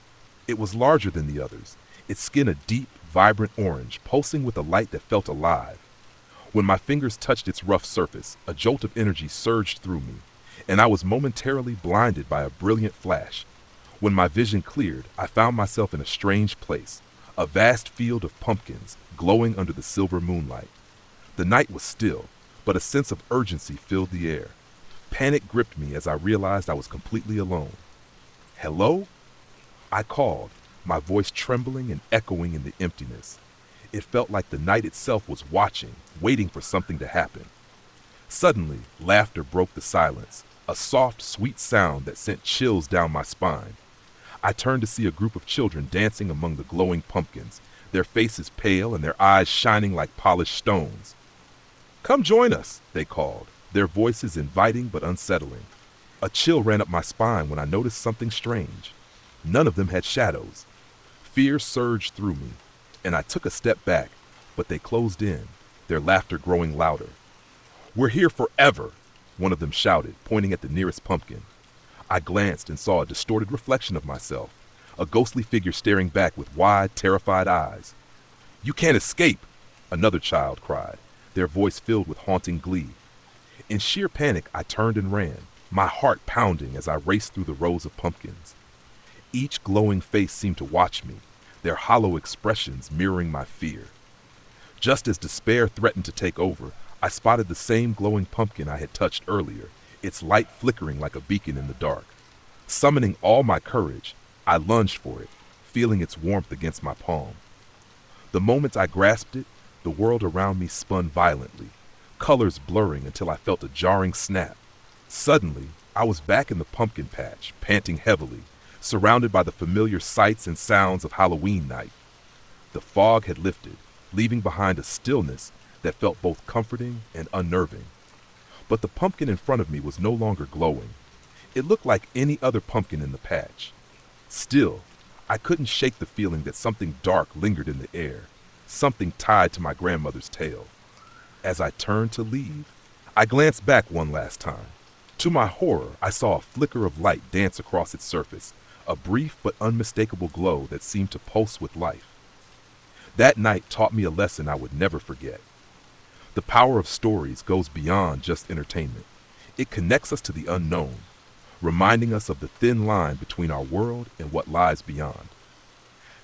A: It was larger than the others, its skin a deep, vibrant orange, pulsing with a light that felt alive. When my fingers touched its rough surface, a jolt of energy surged through me, and I was momentarily blinded by a brilliant flash. When my vision cleared, I found myself in a strange place, a vast field of pumpkins glowing under the silver moonlight. The night was still, but a sense of urgency filled the air. Panic gripped me as I realized I was completely alone. Hello? I called, my voice trembling and echoing in the emptiness. It felt like the night itself was watching, waiting for something to happen. Suddenly, laughter broke the silence, a soft, sweet sound that sent chills down my spine. I turned to see a group of children dancing among the glowing pumpkins, their faces pale and their eyes shining like polished stones. "Come join us," they called, their voices inviting but unsettling. A chill ran up my spine when I noticed something strange. None of them had shadows. Fear surged through me, and I took a step back, but they closed in, their laughter growing louder. "We're here forever," one of them shouted, pointing at the nearest pumpkin. I glanced and saw a distorted reflection of myself, a ghostly figure staring back with wide, terrified eyes. "You can't escape," another child cried, their voice filled with haunting glee. In sheer panic, I turned and ran, my heart pounding as I raced through the rows of pumpkins. Each glowing face seemed to watch me, their hollow expressions mirroring my fear. Just as despair threatened to take over, I spotted the same glowing pumpkin I had touched earlier, its light flickering like a beacon in the dark. Summoning all my courage, I lunged for it, feeling its warmth against my palm. The moment I grasped it, the world around me spun violently, colors blurring until I felt a jarring snap. Suddenly, I was back in the pumpkin patch, panting heavily, surrounded by the familiar sights and sounds of Halloween night. The fog had lifted, leaving behind a stillness that felt both comforting and unnerving. But the pumpkin in front of me was no longer glowing. It looked like any other pumpkin in the patch. Still, I couldn't shake the feeling that something dark lingered in the air, something tied to my grandmother's tale. As I turned to leave, I glanced back one last time. To my horror, I saw a flicker of light dance across its surface, a brief but unmistakable glow that seemed to pulse with life. That night taught me a lesson I would never forget. The power of stories goes beyond just entertainment. It connects us to the unknown, reminding us of the thin line between our world and what lies beyond.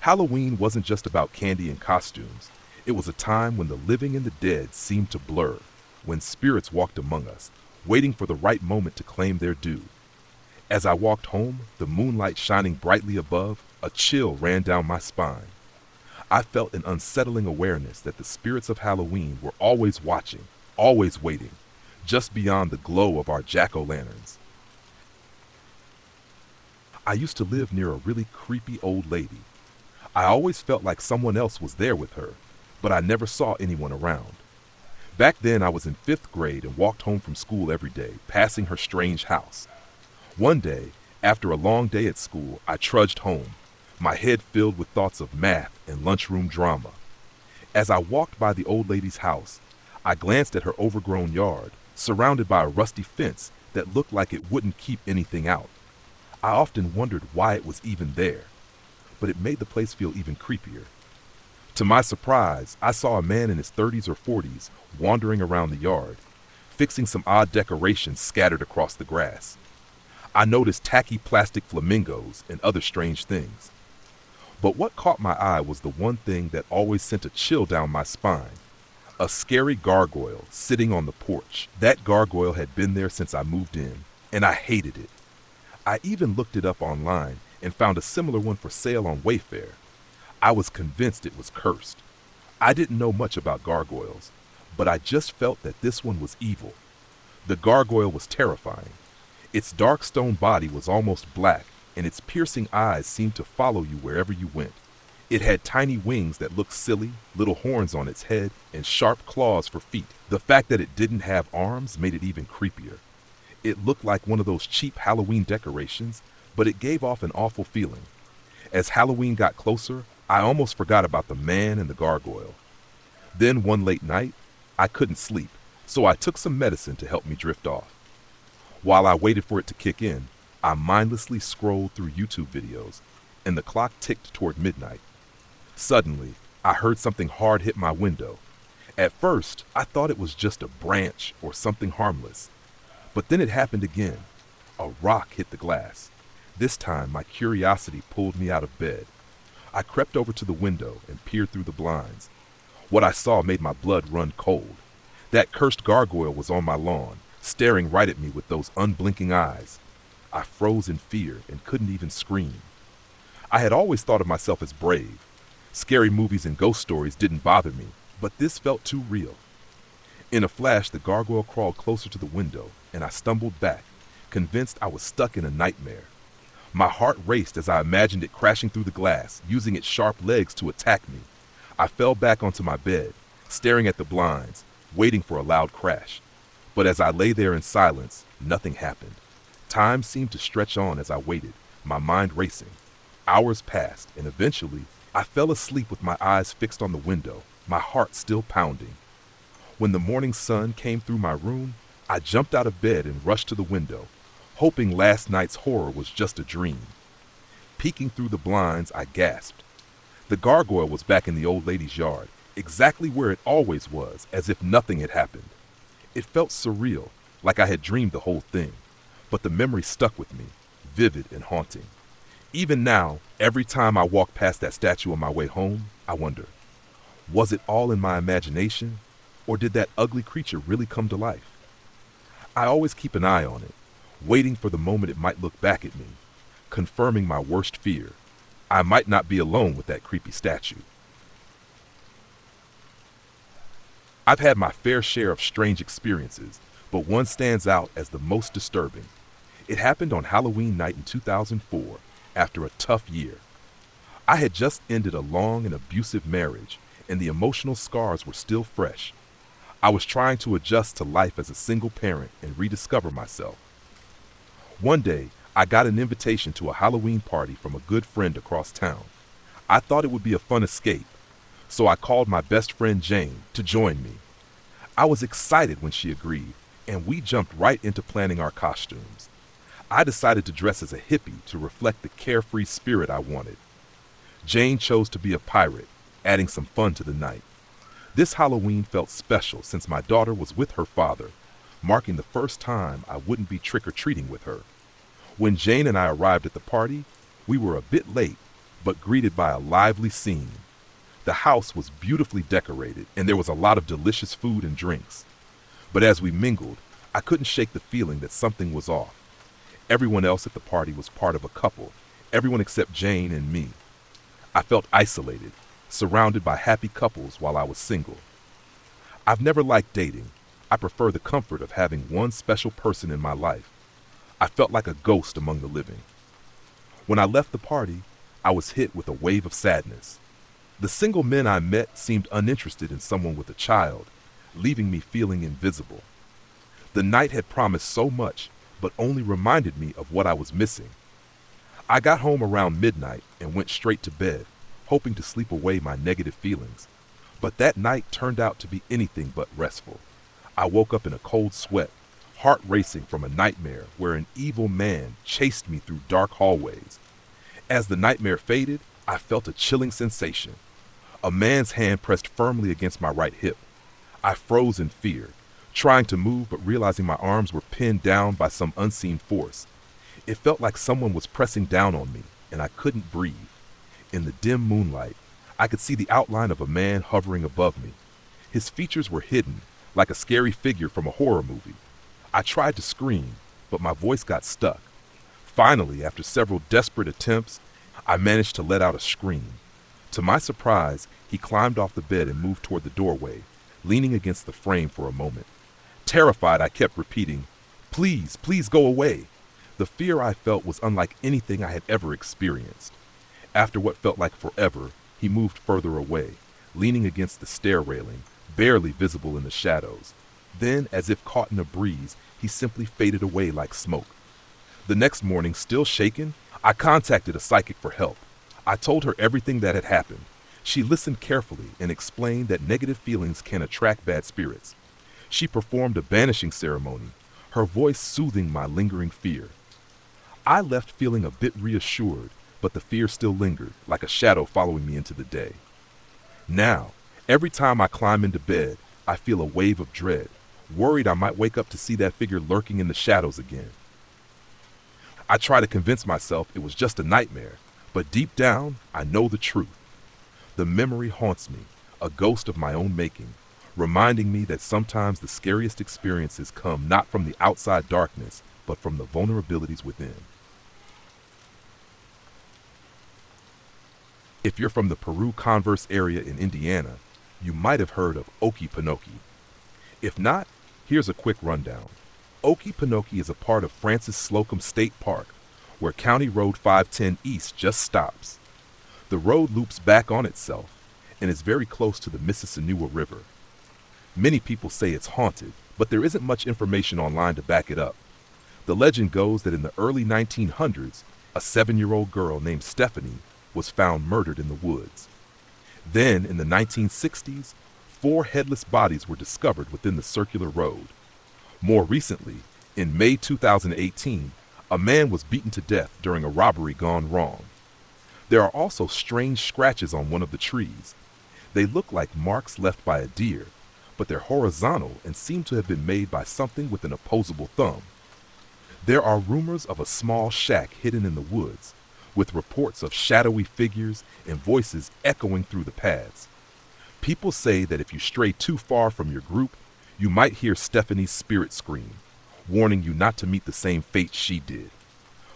A: Halloween wasn't just about candy and costumes. It was a time when the living and the dead seemed to blur, when spirits walked among us, waiting for the right moment to claim their due. As I walked home, the moonlight shining brightly above, a chill ran down my spine. I felt an unsettling awareness that the spirits of Halloween were always watching, always waiting, just beyond the glow of our jack-o'-lanterns. I used to live near a really creepy old lady. I always felt like someone else was there with her, but I never saw anyone around. Back then I was in 5th grade and walked home from school every day, passing her strange house. One day, after a long day at school, I trudged home, my head filled with thoughts of math and lunchroom drama. As I walked by the old lady's house, I glanced at her overgrown yard, surrounded by a rusty fence that looked like it wouldn't keep anything out. I often wondered why it was even there, but it made the place feel even creepier. To my surprise, I saw a man in his 30s or 40s wandering around the yard, fixing some odd decorations scattered across the grass. I noticed tacky plastic flamingos and other strange things. But what caught my eye was the one thing that always sent a chill down my spine. A scary gargoyle sitting on the porch. That gargoyle had been there since I moved in, and I hated it. I even looked it up online and found a similar one for sale on Wayfair. I was convinced it was cursed. I didn't know much about gargoyles, but I just felt that this one was evil. The gargoyle was terrifying. Its dark stone body was almost black, and its piercing eyes seemed to follow you wherever you went. It had tiny wings that looked silly, little horns on its head, and sharp claws for feet. The fact that it didn't have arms made it even creepier. It looked like one of those cheap Halloween decorations, but it gave off an awful feeling. As Halloween got closer, I almost forgot about the man and the gargoyle. Then one late night, I couldn't sleep, so I took some medicine to help me drift off. While I waited for it to kick in, I mindlessly scrolled through YouTube videos, and the clock ticked toward midnight. Suddenly, I heard something hard hit my window. At first, I thought it was just a branch or something harmless. But then it happened again. A rock hit the glass. This time, my curiosity pulled me out of bed. I crept over to the window and peered through the blinds. What I saw made my blood run cold. That cursed gargoyle was on my lawn, staring right at me with those unblinking eyes. I froze in fear and couldn't even scream. I had always thought of myself as brave. Scary movies and ghost stories didn't bother me, but this felt too real. In a flash, the gargoyle crawled closer to the window, and I stumbled back, convinced I was stuck in a nightmare. My heart raced as I imagined it crashing through the glass, using its sharp legs to attack me. I fell back onto my bed, staring at the blinds, waiting for a loud crash. But as I lay there in silence, nothing happened. Time seemed to stretch on as I waited, my mind racing. Hours passed, and eventually, I fell asleep with my eyes fixed on the window, my heart still pounding. When the morning sun came through my room, I jumped out of bed and rushed to the window, hoping last night's horror was just a dream. Peeking through the blinds, I gasped. The gargoyle was back in the old lady's yard, exactly where it always was, as if nothing had happened. It felt surreal, like I had dreamed the whole thing, but the memory stuck with me, vivid and haunting. Even now, every time I walk past that statue on my way home, I wonder, was it all in my imagination, or did that ugly creature really come to life? I always keep an eye on it, waiting for the moment it might look back at me, confirming my worst fear. I might not be alone with that creepy statue. I've had my fair share of strange experiences, but one stands out as the most disturbing. It happened on Halloween night in 2004, after a tough year. I had just ended a long and abusive marriage, and the emotional scars were still fresh. I was trying to adjust to life as a single parent and rediscover myself. One day, I got an invitation to a Halloween party from a good friend across town. I thought it would be a fun escape, so I called my best friend Jane to join me. I was excited when she agreed, and we jumped right into planning our costumes. I decided to dress as a hippie to reflect the carefree spirit I wanted. Jane chose to be a pirate, adding some fun to the night. This Halloween felt special since my daughter was with her father, marking the first time I wouldn't be trick-or-treating with her. When Jane and I arrived at the party, we were a bit late, but greeted by a lively scene. The house was beautifully decorated, and there was a lot of delicious food and drinks. But as we mingled, I couldn't shake the feeling that something was off. Everyone else at the party was part of a couple, everyone except Jane and me. I felt isolated, surrounded by happy couples while I was single. I've never liked dating. I prefer the comfort of having one special person in my life. I felt like a ghost among the living. When I left the party, I was hit with a wave of sadness. The single men I met seemed uninterested in someone with a child, leaving me feeling invisible. The night had promised so much, but only reminded me of what I was missing. I got home around midnight and went straight to bed, hoping to sleep away my negative feelings. But that night turned out to be anything but restful. I woke up in a cold sweat, heart racing from a nightmare where an evil man chased me through dark hallways. As the nightmare faded, I felt a chilling sensation. A man's hand pressed firmly against my right hip. I froze in fear, trying to move but realizing my arms were pinned down by some unseen force. It felt like someone was pressing down on me, and I couldn't breathe. In the dim moonlight, I could see the outline of a man hovering above me. His features were hidden, like a scary figure from a horror movie. I tried to scream, but my voice got stuck. Finally, after several desperate attempts, I managed to let out a scream. To my surprise, he climbed off the bed and moved toward the doorway, leaning against the frame for a moment. Terrified, I kept repeating, "Please, please go away." The fear I felt was unlike anything I had ever experienced. After what felt like forever, he moved further away, leaning against the stair railing, barely visible in the shadows. Then, as if caught in a breeze, he simply faded away like smoke. The next morning, still shaken, I contacted a psychic for help. I told her everything that had happened. She listened carefully and explained that negative feelings can attract bad spirits. She performed a banishing ceremony, her voice soothing my lingering fear. I left feeling a bit reassured, but the fear still lingered, like a shadow following me into the day. Now, every time I climb into bed, I feel a wave of dread, worried I might wake up to see that figure lurking in the shadows again. I try to convince myself it was just a nightmare, but deep down, I know the truth. The memory haunts me, a ghost of my own making, reminding me that sometimes the scariest experiences come not from the outside darkness, but from the vulnerabilities within. If you're from the Peru Converse area in Indiana, you might have heard of Okefenokee. If not, here's a quick rundown. Okefenokee is a part of Francis Slocum State Park, where County Road 510 East just stops. The road loops back on itself and is very close to the Mississinewa River. Many people say it's haunted, but there isn't much information online to back it up. The legend goes that in the early 1900s, a 7-year-old girl named Stephanie was found murdered in the woods. Then, in the 1960s, 4 headless bodies were discovered within the circular road. More recently, in May 2018, a man was beaten to death during a robbery gone wrong. There are also strange scratches on one of the trees. They look like marks left by a deer, but they're horizontal and seem to have been made by something with an opposable thumb. There are rumors of a small shack hidden in the woods, with reports of shadowy figures and voices echoing through the paths. People say that if you stray too far from your group, you might hear Stephanie's spirit scream, warning you not to meet the same fate she did.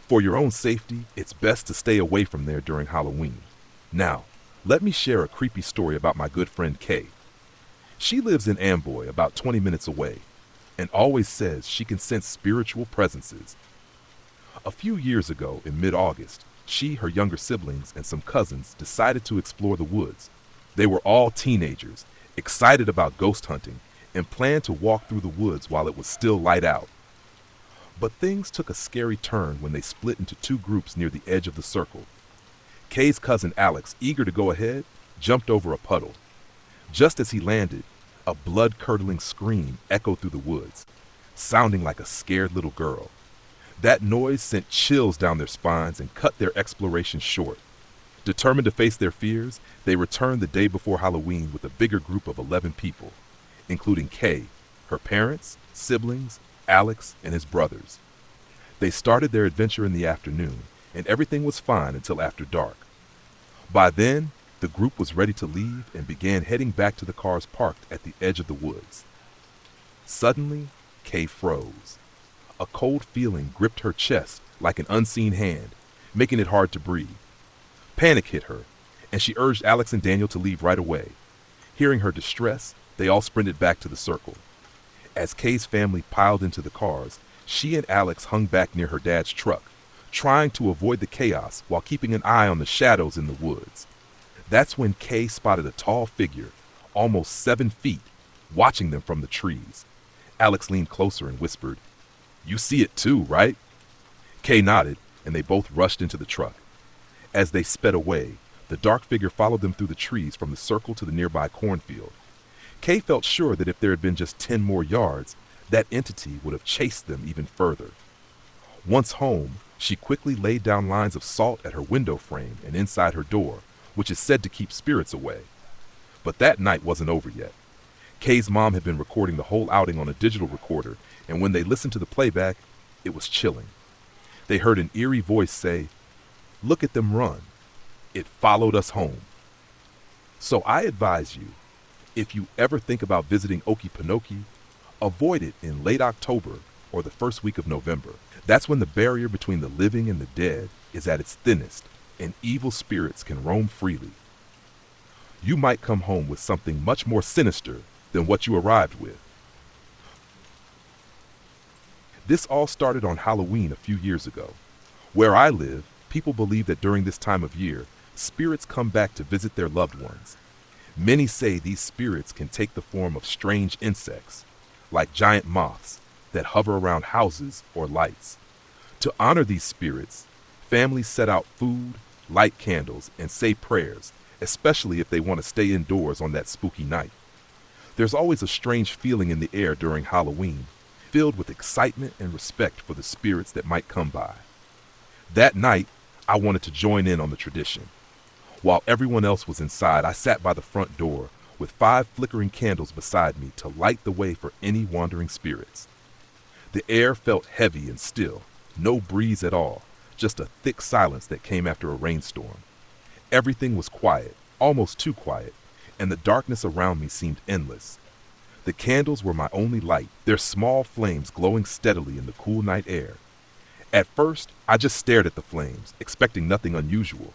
A: For your own safety, it's best to stay away from there during Halloween. Now, let me share a creepy story about my good friend Kay. She lives in Amboy, about 20 minutes away, and always says she can sense spiritual presences. A few years ago, in mid-August, she, her younger siblings, and some cousins decided to explore the woods. They were all teenagers, excited about ghost hunting, and planned to walk through the woods while it was still light out. But things took a scary turn when they split into 2 groups near the edge of the circle. Kay's cousin Alex, eager to go ahead, jumped over a puddle. Just as he landed, a blood-curdling scream echoed through the woods, sounding like a scared little girl. That noise sent chills down their spines and cut their exploration short. Determined to face their fears, they returned the day before Halloween with a bigger group of 11 people, including Kay, her parents, siblings, Alex, and his brothers. They started their adventure in the afternoon, and everything was fine until after dark. By then, the group was ready to leave and began heading back to the cars parked at the edge of the woods. Suddenly, Kay froze. A cold feeling gripped her chest like an unseen hand, making it hard to breathe. Panic hit her, and she urged Alex and Daniel to leave right away. Hearing her distress, they all sprinted back to the circle. As Kay's family piled into the cars, she and Alex hung back near her dad's truck, trying to avoid the chaos while keeping an eye on the shadows in the woods. That's when Kay spotted a tall figure, almost 7 feet, watching them from the trees. Alex leaned closer and whispered, "You see it too, right?" Kay nodded, and they both rushed into the truck. As they sped away, the dark figure followed them through the trees from the circle to the nearby cornfield. Kay felt sure that if there had been just 10 more yards, that entity would have chased them even further. Once home, she quickly laid down lines of salt at her window frame and inside her door, which is said to keep spirits away. But that night wasn't over yet. Kay's mom had been recording the whole outing on a digital recorder, and when they listened to the playback, it was chilling. They heard an eerie voice say, "Look at them run. It followed us home." So I advise you, if you ever think about visiting Okefenokee, avoid it in late October or the first week of November. That's when the barrier between the living and the dead is at its thinnest, and evil spirits can roam freely. You might come home with something much more sinister than what you arrived with. This all started on Halloween a few years ago. Where I live, people believe that during this time of year, spirits come back to visit their loved ones. Many say these spirits can take the form of strange insects, like giant moths, that hover around houses or lights. To honor these spirits, families set out food, light candles, and say prayers, especially if they want to stay indoors on that spooky night. There's always a strange feeling in the air during Halloween, filled with excitement and respect for the spirits that might come by. That night, I wanted to join in on the tradition. While everyone else was inside, I sat by the front door with 5 flickering candles beside me to light the way for any wandering spirits. The air felt heavy and still, No breeze at all, just a thick silence that came after a rainstorm. Everything was quiet, almost too quiet, and the darkness around me seemed endless. The candles were my only light, their small flames glowing steadily in the cool night air. At first, I just stared at the flames, expecting nothing unusual.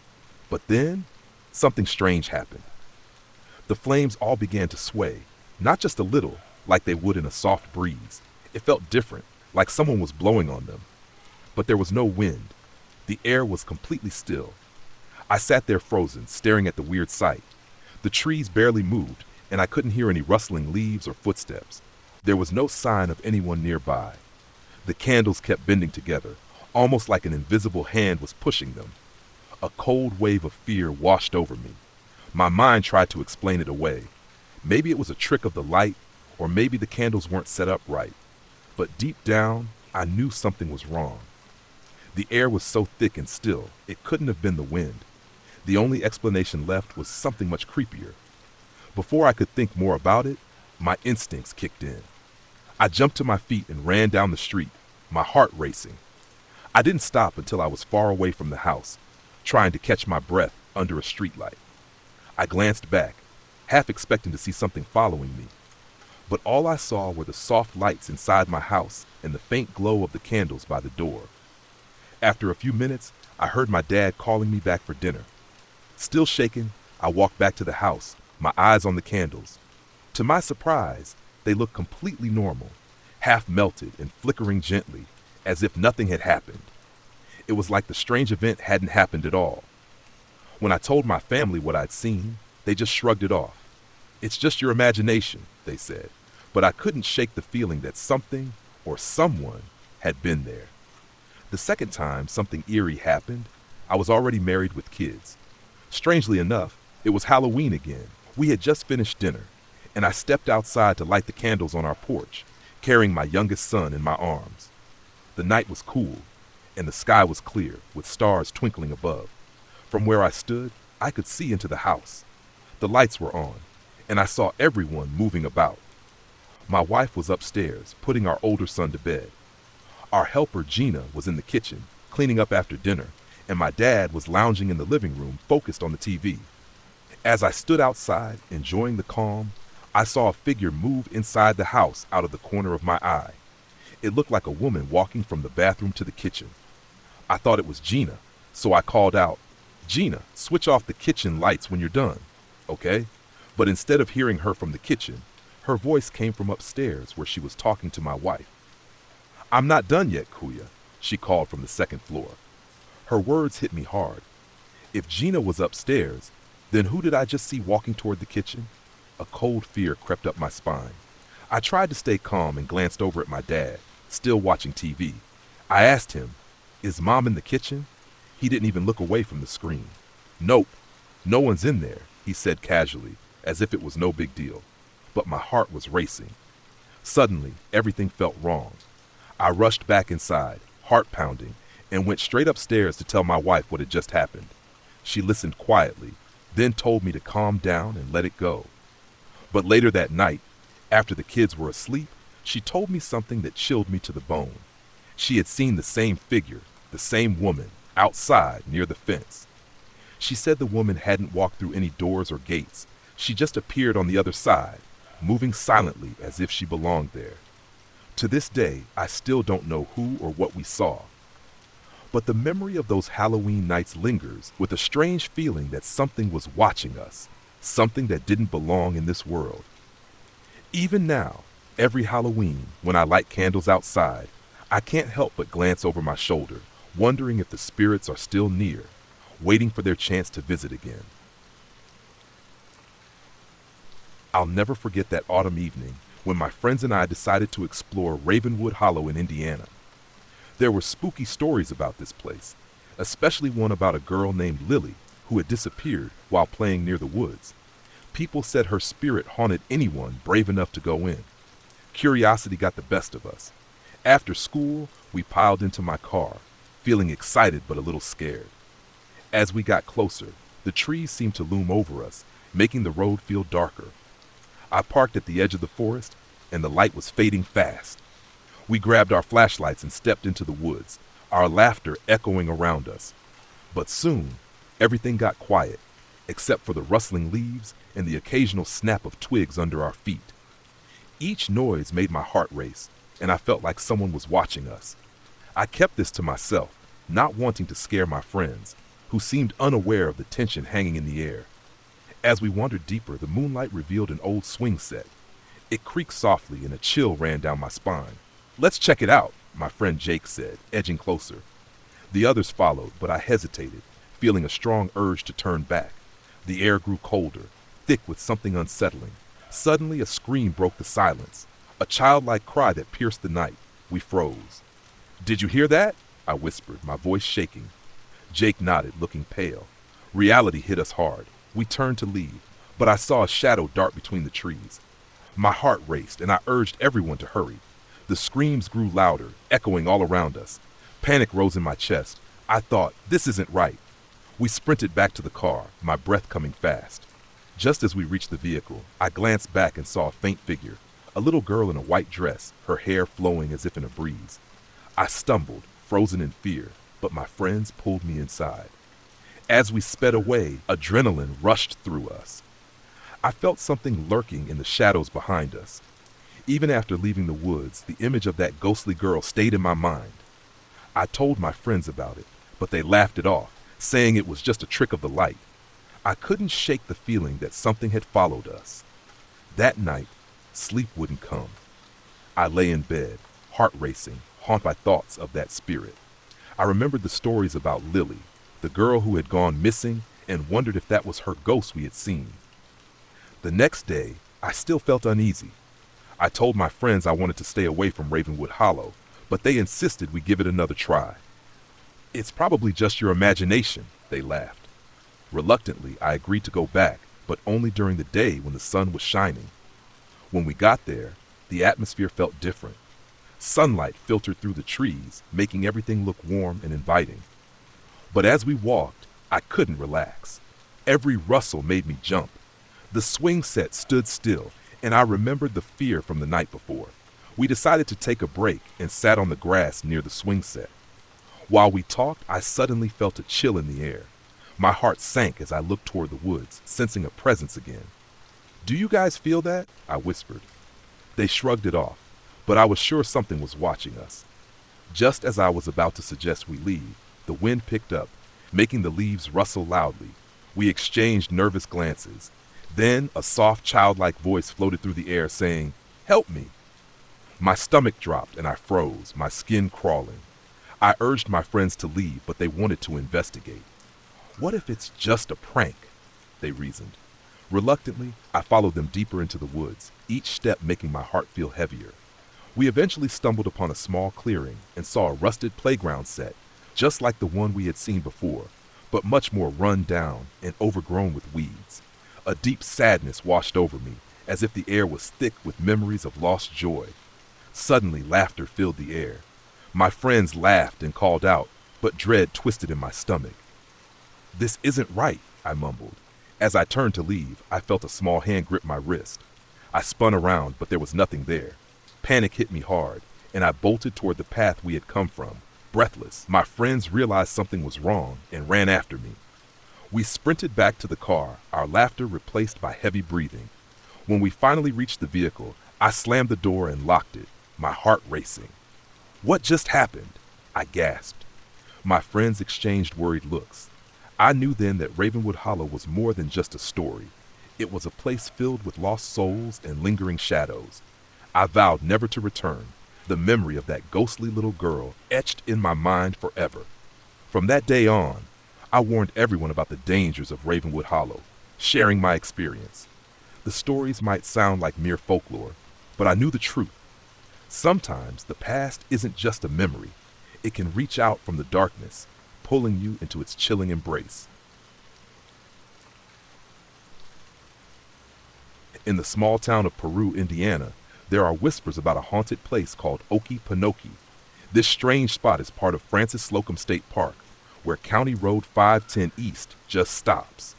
A: But then, something strange happened. The flames all began to sway, not just a little, like they would in a soft breeze. It felt different, like someone was blowing on them. But there was no wind. The air was completely still. I sat there frozen, staring at the weird sight. The trees barely moved, and I couldn't hear any rustling leaves or footsteps. There was no sign of anyone nearby. The candles kept bending together, almost like an invisible hand was pushing them. A cold wave of fear washed over me. My mind tried to explain it away. Maybe it was a trick of the light, or maybe the candles weren't set up right. But deep down, I knew something was wrong. The air was so thick and still, it couldn't have been the wind. The only explanation left was something much creepier. Before I could think more about it, my instincts kicked in. I jumped to my feet and ran down the street, my heart racing. I didn't stop until I was far away from the house, trying to catch my breath under a streetlight. I glanced back, half expecting to see something following me. But all I saw were the soft lights inside my house and the faint glow of the candles by the door. After a few minutes, I heard my dad calling me back for dinner. Still shaken, I walked back to the house, my eyes on the candles. To my surprise, they looked completely normal, half melted and flickering gently, as if nothing had happened. It was like the strange event hadn't happened at all. When I told my family what I'd seen, they just shrugged it off. "It's just your imagination," they said, but I couldn't shake the feeling that something or someone had been there. The second time something eerie happened, I was already married with kids. Strangely enough, it was Halloween again. We had just finished dinner, and I stepped outside to light the candles on our porch, carrying my youngest son in my arms. The night was cool, and the sky was clear, with stars twinkling above. From where I stood, I could see into the house. The lights were on, and I saw everyone moving about. My wife was upstairs, putting our older son to bed. Our helper, Gina, was in the kitchen, cleaning up after dinner, and my dad was lounging in the living room, focused on the TV. As I stood outside, enjoying the calm, I saw a figure move inside the house out of the corner of my eye. It looked like a woman walking from the bathroom to the kitchen. I thought it was Gina, so I called out, "Gina, switch off the kitchen lights when you're done, okay?" But instead of hearing her from the kitchen, her voice came from upstairs where she was talking to my wife. "I'm not done yet, Kuya," she called from the second floor. Her words hit me hard. If Gina was upstairs, then who did I just see walking toward the kitchen? A cold fear crept up my spine. I tried to stay calm and glanced over at my dad, still watching TV. I asked him, "Is Mom in the kitchen?" He didn't even look away from the screen. "Nope, no one's in there," he said casually, as if it was no big deal. But my heart was racing. Suddenly, everything felt wrong. I rushed back inside, heart pounding, and went straight upstairs to tell my wife what had just happened. She listened quietly, then told me to calm down and let it go. But later that night, after the kids were asleep, she told me something that chilled me to the bone. She had seen the same figure, the same woman, outside near the fence. She said the woman hadn't walked through any doors or gates. She just appeared on the other side, moving silently as if she belonged there. To this day, I still don't know who or what we saw. But the memory of those Halloween nights lingers with a strange feeling that something was watching us, something that didn't belong in this world. Even now, every Halloween, when I light candles outside, I can't help but glance over my shoulder, wondering if the spirits are still near, waiting for their chance to visit again. I'll never forget that autumn evening when my friends and I decided to explore Ravenwood Hollow in Indiana. There were spooky stories about this place, especially one about a girl named Lily who had disappeared while playing near the woods. People said her spirit haunted anyone brave enough to go in. Curiosity got the best of us. After school, we piled into my car, feeling excited but a little scared. As we got closer, the trees seemed to loom over us, making the road feel darker. I parked at the edge of the forest, and the light was fading fast. We grabbed our flashlights and stepped into the woods, our laughter echoing around us. But soon, everything got quiet, except for the rustling leaves and the occasional snap of twigs under our feet. Each noise made my heart race, and I felt like someone was watching us. I kept this to myself, not wanting to scare my friends, who seemed unaware of the tension hanging in the air. As we wandered deeper, the moonlight revealed an old swing set. It creaked softly and a chill ran down my spine. "Let's check it out," my friend Jake said, edging closer. The others followed, but I hesitated, feeling a strong urge to turn back. The air grew colder, thick with something unsettling. Suddenly, a scream broke the silence, a childlike cry that pierced the night. We froze. "Did you hear that?" I whispered, my voice shaking. Jake nodded, looking pale. Reality hit us hard. We turned to leave, but I saw a shadow dart between the trees. My heart raced, and I urged everyone to hurry. The screams grew louder, echoing all around us. Panic rose in my chest. I thought, this isn't right. We sprinted back to the car, my breath coming fast. Just as we reached the vehicle, I glanced back and saw a faint figure, a little girl in a white dress, her hair flowing as if in a breeze. I stumbled, frozen in fear, but my friends pulled me inside. As we sped away, adrenaline rushed through us. I felt something lurking in the shadows behind us. Even after leaving the woods, the image of that ghostly girl stayed in my mind. I told my friends about it, but they laughed it off, saying it was just a trick of the light. I couldn't shake the feeling that something had followed us. That night, sleep wouldn't come. I lay in bed, heart racing, haunted by thoughts of that spirit. I remembered the stories about Lily, the girl who had gone missing, and wondered if that was her ghost we had seen. The next day, I still felt uneasy. I told my friends I wanted to stay away from Ravenwood Hollow, but they insisted we give it another try. "It's probably just your imagination," they laughed. Reluctantly, I agreed to go back, but only during the day when the sun was shining. When we got there, the atmosphere felt different. Sunlight filtered through the trees, making everything look warm and inviting. But as we walked, I couldn't relax. Every rustle made me jump. The swing set stood still, and I remembered the fear from the night before. We decided to take a break and sat on the grass near the swing set. While we talked, I suddenly felt a chill in the air. My heart sank as I looked toward the woods, sensing a presence again. "Do you guys feel that?" I whispered. They shrugged it off, but I was sure something was watching us. Just as I was about to suggest we leave, the wind picked up, making the leaves rustle loudly. We exchanged nervous glances. Then a soft, childlike voice floated through the air saying, "Help me." My stomach dropped and I froze, my skin crawling. I urged my friends to leave, but they wanted to investigate. "What if it's just a prank?" they reasoned. Reluctantly, I followed them deeper into the woods, each step making my heart feel heavier. We eventually stumbled upon a small clearing and saw a rusted playground set, just like the one we had seen before, but much more run down and overgrown with weeds. A deep sadness washed over me, as if the air was thick with memories of lost joy. Suddenly, laughter filled the air. My friends laughed and called out, but dread twisted in my stomach. "This isn't right," I mumbled. As I turned to leave, I felt a small hand grip my wrist. I spun around, but there was nothing there. Panic hit me hard, and I bolted toward the path we had come from. Breathless, my friends realized something was wrong and ran after me. We sprinted back to the car, our laughter replaced by heavy breathing. When we finally reached the vehicle, I slammed the door and locked it, my heart racing. "What just happened?" I gasped. My friends exchanged worried looks. I knew then that Ravenwood Hollow was more than just a story. It was a place filled with lost souls and lingering shadows. I vowed never to return, the memory of that ghostly little girl etched in my mind forever. From that day on, I warned everyone about the dangers of Ravenwood Hollow, sharing my experience. The stories might sound like mere folklore, but I knew the truth. Sometimes the past isn't just a memory. It can reach out from the darkness, pulling you into its chilling embrace. In the small town of Peru, Indiana, there are whispers about a haunted place called Okefenokee. This strange spot is part of Francis Slocum State Park, where County Road 510 East just stops.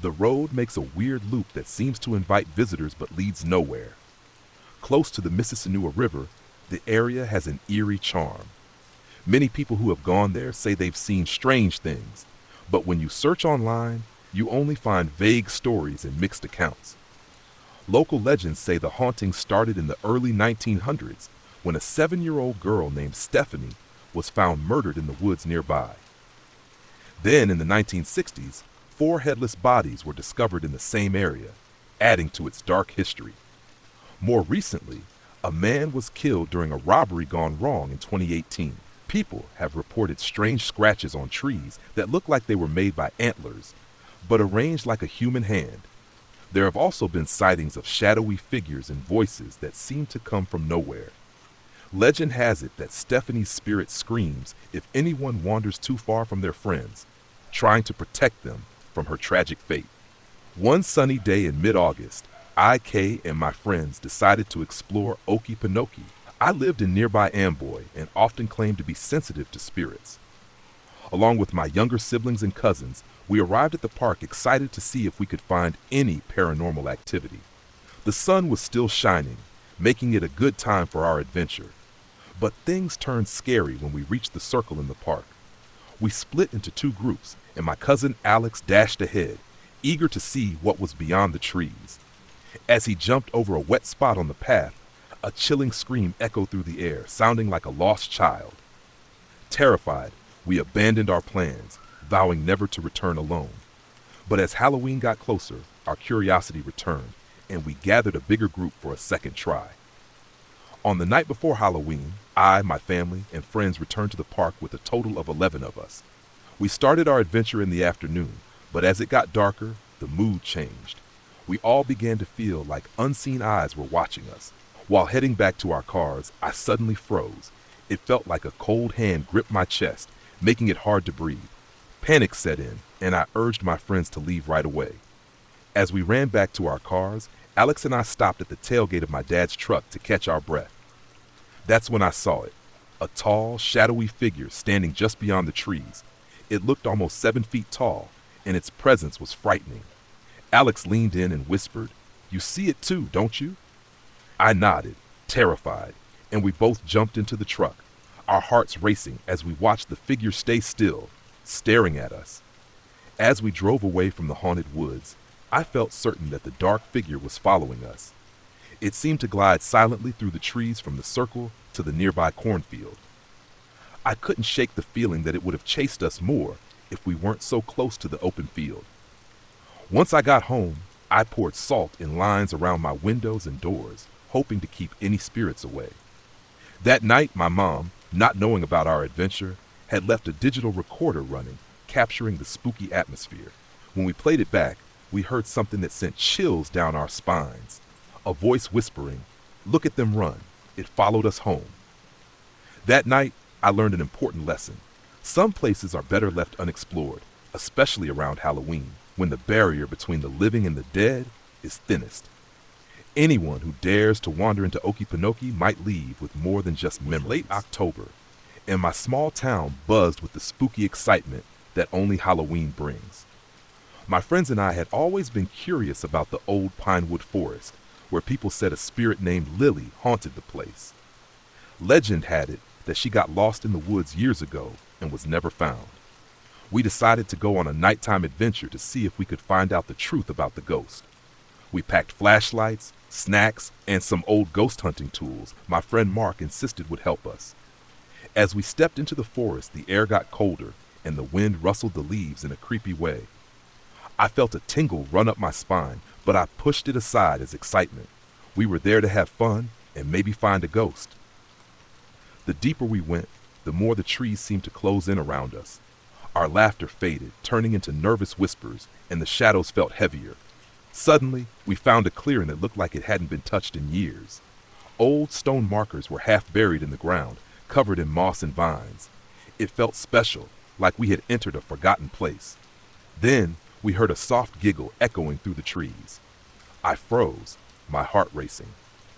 A: The road makes a weird loop that seems to invite visitors but leads nowhere. Close to the Mississinewa River, the area has an eerie charm. Many people who have gone there say they've seen strange things, but when you search online, you only find vague stories and mixed accounts. Local legends say the haunting started in the early 1900s when a 7-year-old girl named Stephanie was found murdered in the woods nearby. Then, in the 1960s, 4 headless bodies were discovered in the same area, adding to its dark history. More recently, a man was killed during a robbery gone wrong in 2018. People have reported strange scratches on trees that look like they were made by antlers, but arranged like a human hand. There have also been sightings of shadowy figures and voices that seem to come from nowhere. Legend has it that Stephanie's spirit screams if anyone wanders too far from their friends, trying to protect them from her tragic fate. One sunny day in mid-August, Kay, and my friends decided to explore Okefenokee. I lived in nearby Amboy and often claimed to be sensitive to spirits. Along with my younger siblings and cousins, we arrived at the park excited to see if we could find any paranormal activity. The sun was still shining, making it a good time for our adventure. But things turned scary when we reached the circle in the park. We split into 2 groups, and my cousin Alex dashed ahead, eager to see what was beyond the trees. As he jumped over a wet spot on the path, a chilling scream echoed through the air, sounding like a lost child. Terrified, we abandoned our plans, vowing never to return alone. But as Halloween got closer, our curiosity returned, and we gathered a bigger group for a second try. On the night before Halloween, I, my family, and friends returned to the park with a total of 11 of us. We started our adventure in the afternoon, but as it got darker, the mood changed. We all began to feel like unseen eyes were watching us. While heading back to our cars, I suddenly froze. It felt like a cold hand gripped my chest, making it hard to breathe. Panic set in, and I urged my friends to leave right away. As we ran back to our cars, Alex and I stopped at the tailgate of my dad's truck to catch our breath. That's when I saw it, a tall, shadowy figure standing just beyond the trees. It looked almost 7 feet tall, and its presence was frightening. Alex leaned in and whispered, "You see it too, don't you?" I nodded, terrified, and we both jumped into the truck, our hearts racing as we watched the figure stay still, staring at us. As we drove away from the haunted woods, I felt certain that the dark figure was following us. It seemed to glide silently through the trees from the circle to the nearby cornfield. I couldn't shake the feeling that it would have chased us more if we weren't so close to the open field. Once I got home, I poured salt in lines around my windows and doors, hoping to keep any spirits away. That night, my mom, not knowing about our adventure, had left a digital recorder running, capturing the spooky atmosphere. When we played it back, we heard something that sent chills down our spines. A voice whispering, "Look at them run." It followed us home. That night, I learned an important lesson. Some places are better left unexplored, especially around Halloween, when the barrier between the living and the dead is thinnest. Anyone who dares to wander into Okefenokee might leave with more than just memories. It was late October, and my small town buzzed with the spooky excitement that only Halloween brings. My friends and I had always been curious about the old pinewood forest, where people said a spirit named Lily haunted the place. Legend had it that she got lost in the woods years ago and was never found. We decided to go on a nighttime adventure to see if we could find out the truth about the ghost. We packed flashlights, snacks, and some old ghost hunting tools my friend Mark insisted would help us. As we stepped into the forest, the air got colder and the wind rustled the leaves in a creepy way. I felt a tingle run up my spine, but I pushed it aside as excitement. We were there to have fun and maybe find a ghost. The deeper we went, the more the trees seemed to close in around us. Our laughter faded, turning into nervous whispers, and the shadows felt heavier. Suddenly, we found a clearing that looked like it hadn't been touched in years. Old stone markers were half buried in the ground, covered in moss and vines. It felt special, like we had entered a forgotten place. Then, we heard a soft giggle echoing through the trees. I froze, my heart racing.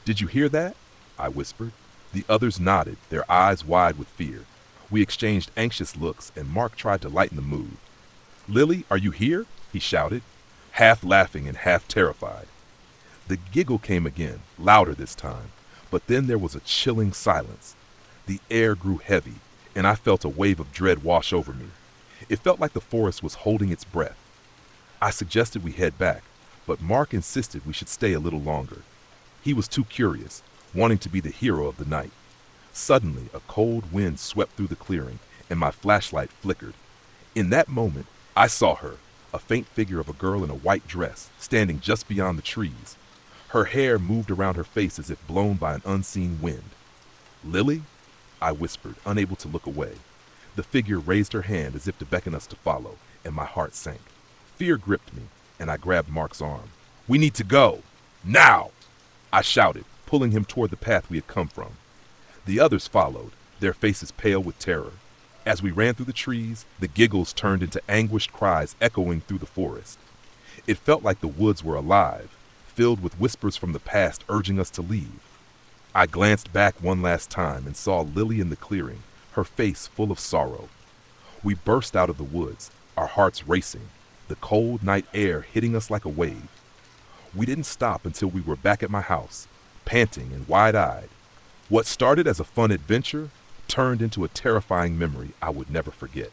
A: "Did you hear that?" I whispered. The others nodded, their eyes wide with fear. We exchanged anxious looks, and Mark tried to lighten the mood. "Lily, are you here?" he shouted, half laughing and half terrified. The giggle came again, louder this time, but then there was a chilling silence. The air grew heavy, and I felt a wave of dread wash over me. It felt like the forest was holding its breath. I suggested we head back, but Mark insisted we should stay a little longer. He was too curious, wanting to be the hero of the night. Suddenly, a cold wind swept through the clearing, and my flashlight flickered. In that moment, I saw her, a faint figure of a girl in a white dress, standing just beyond the trees. Her hair moved around her face as if blown by an unseen wind. "Lily?" I whispered, unable to look away. The figure raised her hand as if to beckon us to follow, and my heart sank. Fear gripped me, and I grabbed Mark's arm. "We need to go! Now!" I shouted, pulling him toward the path we had come from. The others followed, their faces pale with terror. As we ran through the trees, the giggles turned into anguished cries echoing through the forest. It felt like the woods were alive, filled with whispers from the past urging us to leave. I glanced back one last time and saw Lily in the clearing, her face full of sorrow. We burst out of the woods, our hearts racing, the cold night air hitting us like a wave. We didn't stop until we were back at my house, panting and wide-eyed. What started as a fun adventure turned into a terrifying memory I would never forget.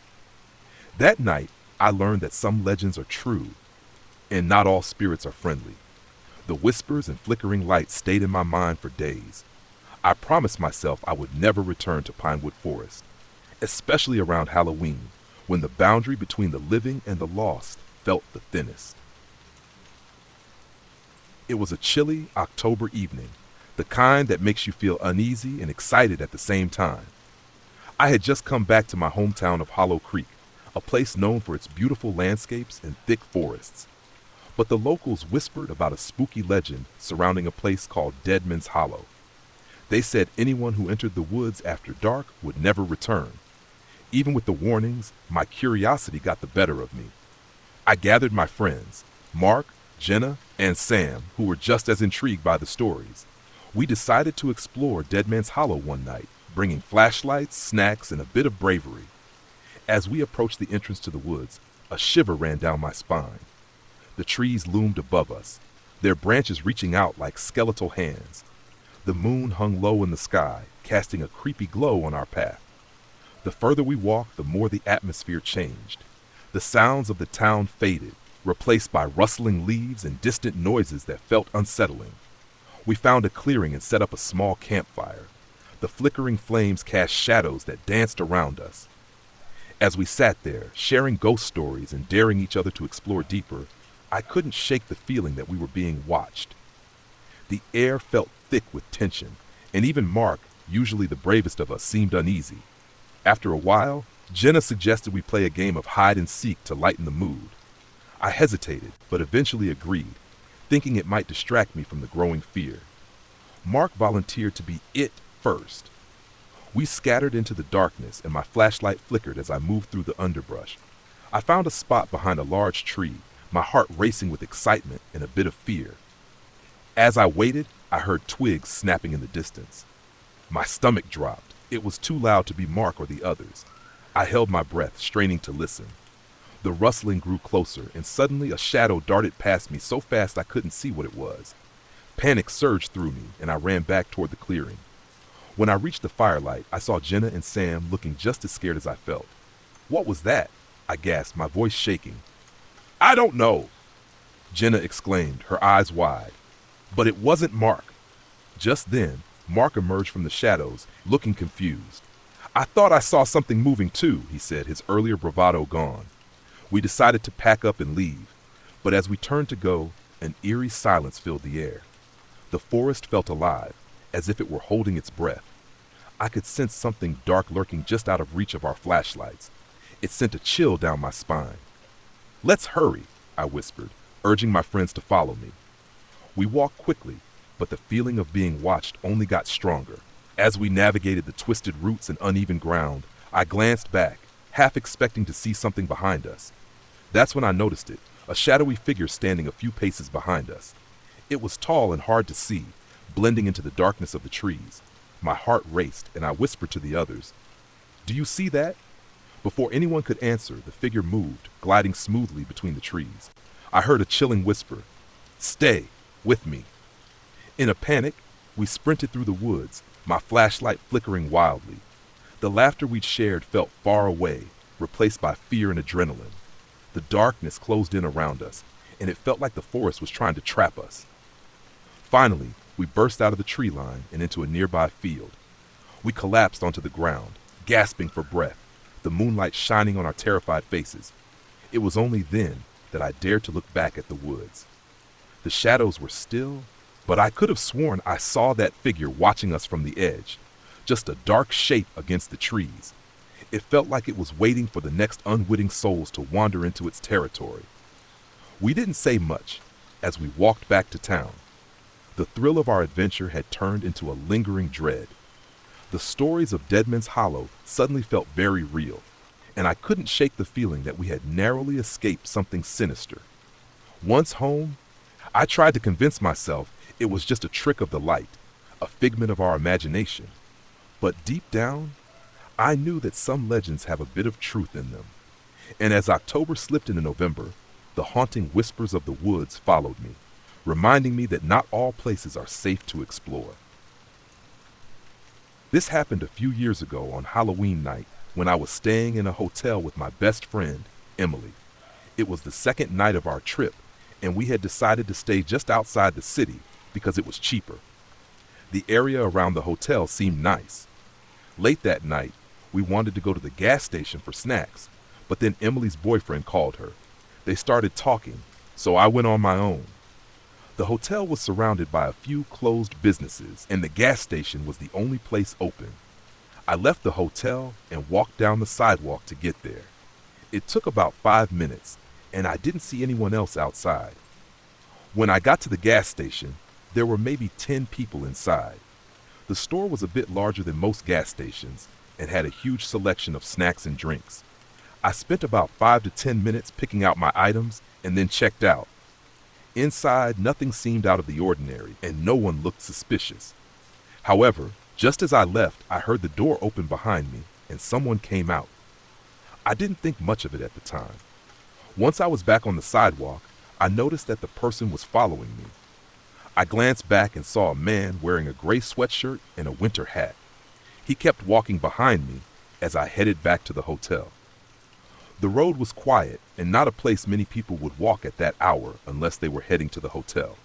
A: That night, I learned that some legends are true, and not all spirits are friendly. The whispers and flickering lights stayed in my mind for days. I promised myself I would never return to Pinewood Forest, especially around Halloween, when the boundary between the living and the lost felt the thinnest. It was a chilly October evening, the kind that makes you feel uneasy and excited at the same time. I had just come back to my hometown of Hollow Creek, a place known for its beautiful landscapes and thick forests. But the locals whispered about a spooky legend surrounding a place called Deadman's Hollow. They said anyone who entered the woods after dark would never return. Even with the warnings, my curiosity got the better of me. I gathered my friends, Mark, Jenna, and Sam, who were just as intrigued by the stories. We decided to explore Deadman's Hollow one night, bringing flashlights, snacks, and a bit of bravery. As we approached the entrance to the woods, a shiver ran down my spine. The trees loomed above us, their branches reaching out like skeletal hands. The moon hung low in the sky, casting a creepy glow on our path. The further we walked, the more the atmosphere changed. The sounds of the town faded, replaced by rustling leaves and distant noises that felt unsettling. We found a clearing and set up a small campfire. The flickering flames cast shadows that danced around us. As we sat there, sharing ghost stories and daring each other to explore deeper, I couldn't shake the feeling that we were being watched. The air felt thick with tension, and even Mark, usually the bravest of us, seemed uneasy. After a while, Jenna suggested we play a game of hide and seek to lighten the mood. I hesitated, but eventually agreed, thinking it might distract me from the growing fear. Mark volunteered to be it first. We scattered into the darkness, and my flashlight flickered as I moved through the underbrush. I found a spot behind a large tree, my heart racing with excitement and a bit of fear. As I waited, I heard twigs snapping in the distance. My stomach dropped. It was too loud to be Mark or the others. I held my breath, straining to listen. The rustling grew closer, and suddenly a shadow darted past me so fast I couldn't see what it was. Panic surged through me, and I ran back toward the clearing. When I reached the firelight, I saw Jenna and Sam looking just as scared as I felt. "What was that?" I gasped, my voice shaking. "I don't know," Jenna exclaimed, her eyes wide. "But it wasn't Mark." Just then, Mark emerged from the shadows, looking confused. "I thought I saw something moving too," he said, his earlier bravado gone. We decided to pack up and leave, but as we turned to go, an eerie silence filled the air. The forest felt alive, as if it were holding its breath. I could sense something dark lurking just out of reach of our flashlights. It sent a chill down my spine. "Let's hurry," I whispered, urging my friends to follow me. We walked quickly, but the feeling of being watched only got stronger. As we navigated the twisted roots and uneven ground, I glanced back, half expecting to see something behind us. That's when I noticed it, a shadowy figure standing a few paces behind us. It was tall and hard to see, blending into the darkness of the trees. My heart raced, and I whispered to the others, "Do you see that?" Before anyone could answer, the figure moved, gliding smoothly between the trees. I heard a chilling whisper, "Stay with me." In a panic, we sprinted through the woods, my flashlight flickering wildly. The laughter we'd shared felt far away, replaced by fear and adrenaline. The darkness closed in around us, and it felt like the forest was trying to trap us. Finally, we burst out of the tree line and into a nearby field. We collapsed onto the ground, gasping for breath, the moonlight shining on our terrified faces. It was only then that I dared to look back at the woods. The shadows were still, but I could have sworn I saw that figure watching us from the edge, just a dark shape against the trees. It felt like it was waiting for the next unwitting souls to wander into its territory. We didn't say much as we walked back to town. The thrill of our adventure had turned into a lingering dread. The stories of Deadman's Hollow suddenly felt very real, and I couldn't shake the feeling that we had narrowly escaped something sinister. Once home, I tried to convince myself it was just a trick of the light, a figment of our imagination. But deep down, I knew that some legends have a bit of truth in them. And as October slipped into November, the haunting whispers of the woods followed me, reminding me that not all places are safe to explore. This happened a few years ago on Halloween night when I was staying in a hotel with my best friend, Emily. It was the second night of our trip, and we had decided to stay just outside the city because it was cheaper. The area around the hotel seemed nice. Late that night, we wanted to go to the gas station for snacks, but then Emily's boyfriend called her. They started talking, so I went on my own. The hotel was surrounded by a few closed businesses, and the gas station was the only place open. I left the hotel and walked down the sidewalk to get there. It took about 5 minutes, and I didn't see anyone else outside. When I got to the gas station, there were maybe 10 people inside. The store was a bit larger than most gas stations and had a huge selection of snacks and drinks. I spent about 5 to 10 minutes picking out my items and then checked out. Inside, nothing seemed out of the ordinary, and no one looked suspicious. However, just as I left, I heard the door open behind me, and someone came out. I didn't think much of it at the time. Once I was back on the sidewalk, I noticed that the person was following me. I glanced back and saw a man wearing a gray sweatshirt and a winter hat. He kept walking behind me as I headed back to the hotel. The road was quiet and not a place many people would walk at that hour unless they were heading to the hotel.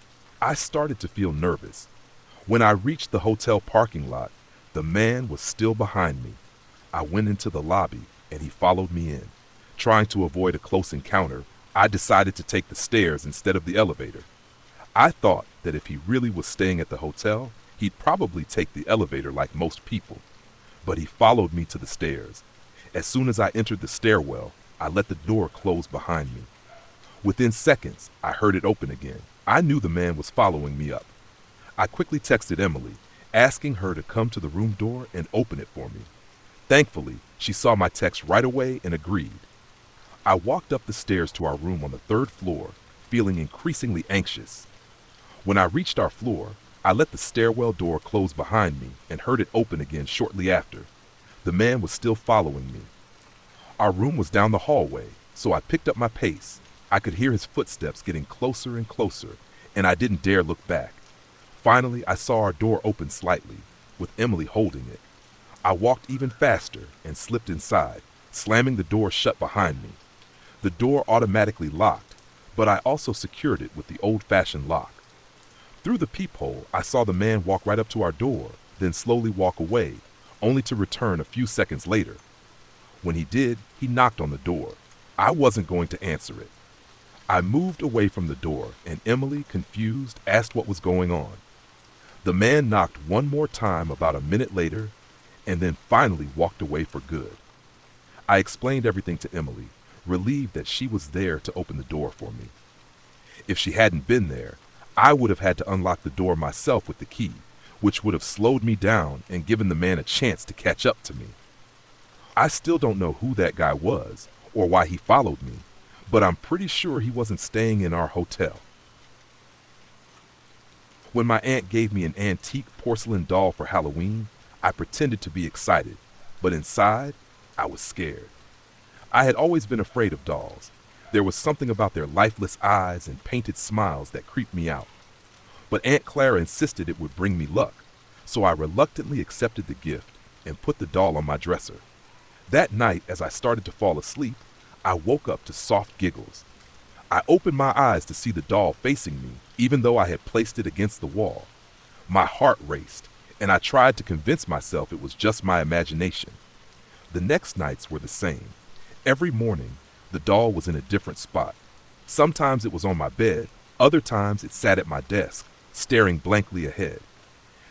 A: I started to feel nervous. When I reached the hotel parking lot, the man was still behind me. I went into the lobby and he followed me in. Trying to avoid a close encounter, I decided to take the stairs instead of the elevator. I thought that if he really was staying at the hotel, he'd probably take the elevator like most people. But he followed me to the stairs. As soon as I entered the stairwell, I let the door close behind me. Within seconds, I heard it open again. I knew the man was following me up. I quickly texted Emily, asking her to come to the room door and open it for me. Thankfully, she saw my text right away and agreed. I walked up the stairs to our room on the 3rd floor, feeling increasingly anxious. When I reached our floor, I let the stairwell door close behind me and heard it open again shortly after. The man was still following me. Our room was down the hallway, so I picked up my pace. I could hear his footsteps getting closer and closer, and I didn't dare look back. Finally, I saw our door open slightly, with Emily holding it. I walked even faster and slipped inside, slamming the door shut behind me. The door automatically locked, but I also secured it with the old-fashioned lock. Through the peephole, I saw the man walk right up to our door, then slowly walk away, only to return a few seconds later. When he did, he knocked on the door. I wasn't going to answer it. I moved away from the door, and Emily, confused, asked what was going on. The man knocked one more time about a minute later, and then finally walked away for good. I explained everything to Emily, relieved that she was there to open the door for me. If she hadn't been there, I would have had to unlock the door myself with the key, which would have slowed me down and given the man a chance to catch up to me. I still don't know who that guy was or why he followed me, but I'm pretty sure he wasn't staying in our hotel. When my aunt gave me an antique porcelain doll for Halloween, I pretended to be excited, but inside, I was scared. I had always been afraid of dolls. There was something about their lifeless eyes and painted smiles that creeped me out. But Aunt Clara insisted it would bring me luck, so I reluctantly accepted the gift. and put the doll on my dresser. That night, as I started to fall asleep, I woke up to soft giggles. I opened my eyes to see the doll facing me, even though I had placed it against the wall. My heart raced, and I tried to convince myself it was just my imagination. The next nights were the same. Every morning, the doll was in a different spot. Sometimes it was on my bed, other times it sat at my desk, staring blankly ahead.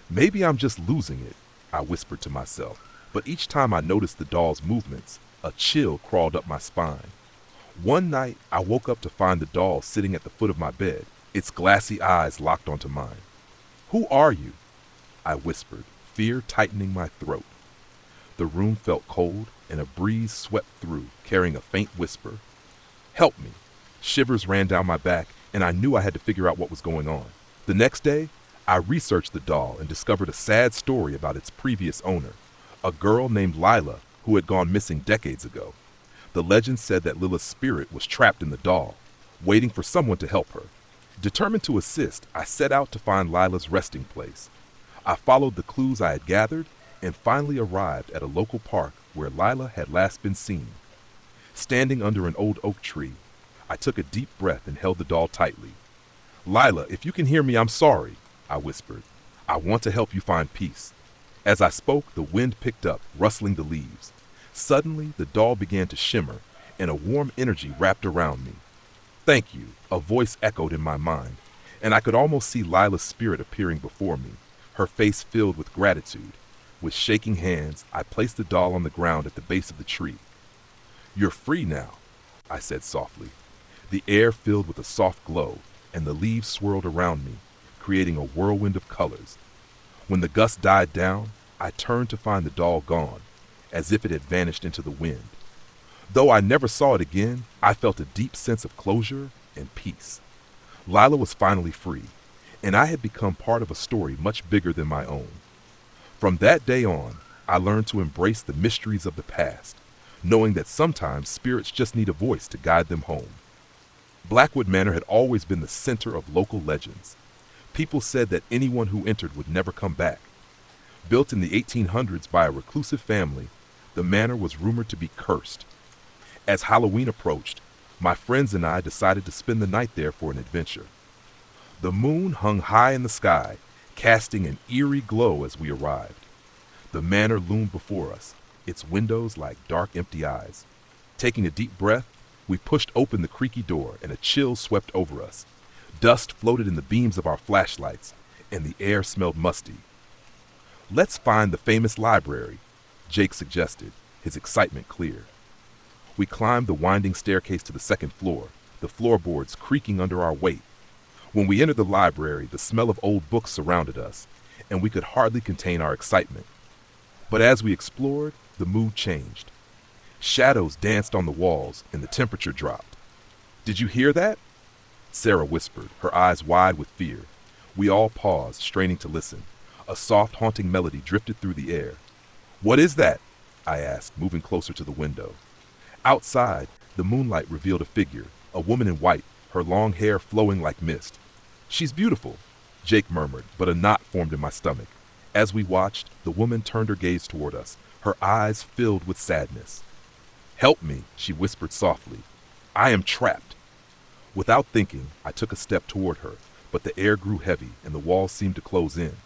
A: Maybe I'm just losing it, I whispered to myself, but each time I noticed the doll's movements, a chill crawled up my spine. One night, I woke up to find the doll sitting at the foot of my bed, its glassy eyes locked onto mine. "Who are you?" I whispered, fear tightening my throat. The room felt cold, and a breeze swept through, carrying a faint whisper. "Help me." Shivers ran down my back, and I knew I had to figure out what was going on. The next day, I researched the doll and discovered a sad story about its previous owner, a girl named Lila who had gone missing decades ago. The legend said that Lila's spirit was trapped in the doll, waiting for someone to help her. Determined to assist, I set out to find Lila's resting place. I followed the clues I had gathered and finally arrived at a local park where Lila had last been seen. Standing under an old oak tree, I took a deep breath and held the doll tightly. "Lila, if you can hear me, I'm sorry," I whispered. "I want to help you find peace." As I spoke, the wind picked up, rustling the leaves. Suddenly, the doll began to shimmer, and a warm energy wrapped around me. "Thank you," a voice echoed in my mind, and I could almost see Lila's spirit appearing before me, her face filled with gratitude. With shaking hands, I placed the doll on the ground at the base of the tree. "You're free now," I said softly. The air filled with a soft glow, and the leaves swirled around me, creating a whirlwind of colors. When the gust died down, I turned to find the doll gone, as if it had vanished into the wind. Though I never saw it again, I felt a deep sense of closure and peace. Lila was finally free, and I had become part of a story much bigger than my own. From that day on, I learned to embrace the mysteries of the past, knowing that sometimes spirits just need a voice to guide them home. Blackwood Manor had always been the center of local legends. People said that anyone who entered would never come back. Built in the 1800s by a reclusive family, the manor was rumored to be cursed. As Halloween approached, my friends and I decided to spend the night there for an adventure. The moon hung high in the sky, casting an eerie glow as we arrived. The manor loomed before us, its windows like dark, empty eyes. Taking a deep breath, we pushed open the creaky door and a chill swept over us. Dust floated in the beams of our flashlights, and the air smelled musty. "Let's find the famous library," Jake suggested, his excitement clear. We climbed the winding staircase to the second floor, the floorboards creaking under our weight. When we entered the library, the smell of old books surrounded us, and we could hardly contain our excitement. But as we explored, the mood changed. Shadows danced on the walls, and the temperature dropped. "Did you hear that?" Sarah whispered, her eyes wide with fear. We all paused, straining to listen. A soft, haunting melody drifted through the air. "What is that?" I asked, moving closer to the window. Outside, the moonlight revealed a figure, a woman in white, her long hair flowing like mist. "She's beautiful," Jake murmured, but a knot formed in my stomach. As we watched, the woman turned her gaze toward us, her eyes filled with sadness. "Help me," she whispered softly. "I am trapped." Without thinking, I took a step toward her, but the air grew heavy and the walls seemed to close in.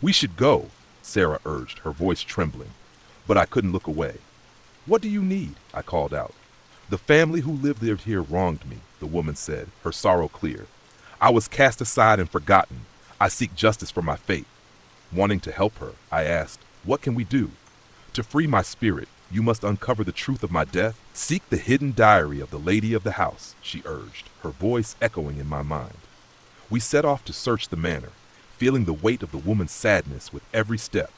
A: "We should go," Sarah urged, her voice trembling. But I couldn't look away. "What do you need?" I called out. "The family who lived here wronged me," the woman said, her sorrow clear. "I was cast aside and forgotten. I seek justice for my fate." Wanting to help her, I asked, "What can we do?" "To free my spirit, you must uncover the truth of my death. Seek the hidden diary of the lady of the house," she urged, her voice echoing in my mind. We set off to search the manor, feeling the weight of the woman's sadness with every step.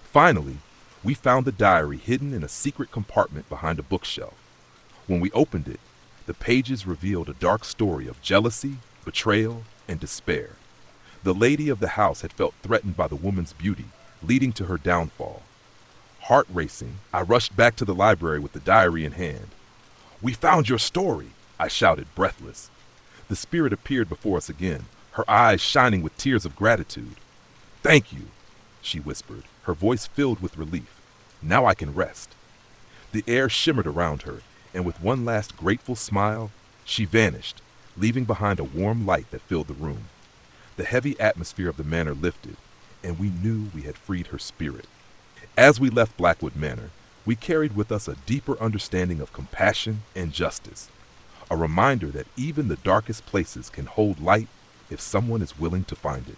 A: Finally, we found the diary hidden in a secret compartment behind a bookshelf. When we opened it, the pages revealed a dark story of jealousy, betrayal, and despair. The lady of the house had felt threatened by the woman's beauty, leading to her downfall. Heart racing, I rushed back to the library with the diary in hand. "We found your story," I shouted, breathless. The spirit appeared before us again, her eyes shining with tears of gratitude. "Thank you," she whispered, her voice filled with relief. Now I can rest. The air shimmered around her, and with one last grateful smile, she vanished, leaving behind a warm light that filled the room. The heavy atmosphere of the manor lifted, and we knew we had freed her spirit. As we left Blackwood Manor, we carried with us a deeper understanding of compassion and justice, a reminder that even the darkest places can hold light if someone is willing to find it.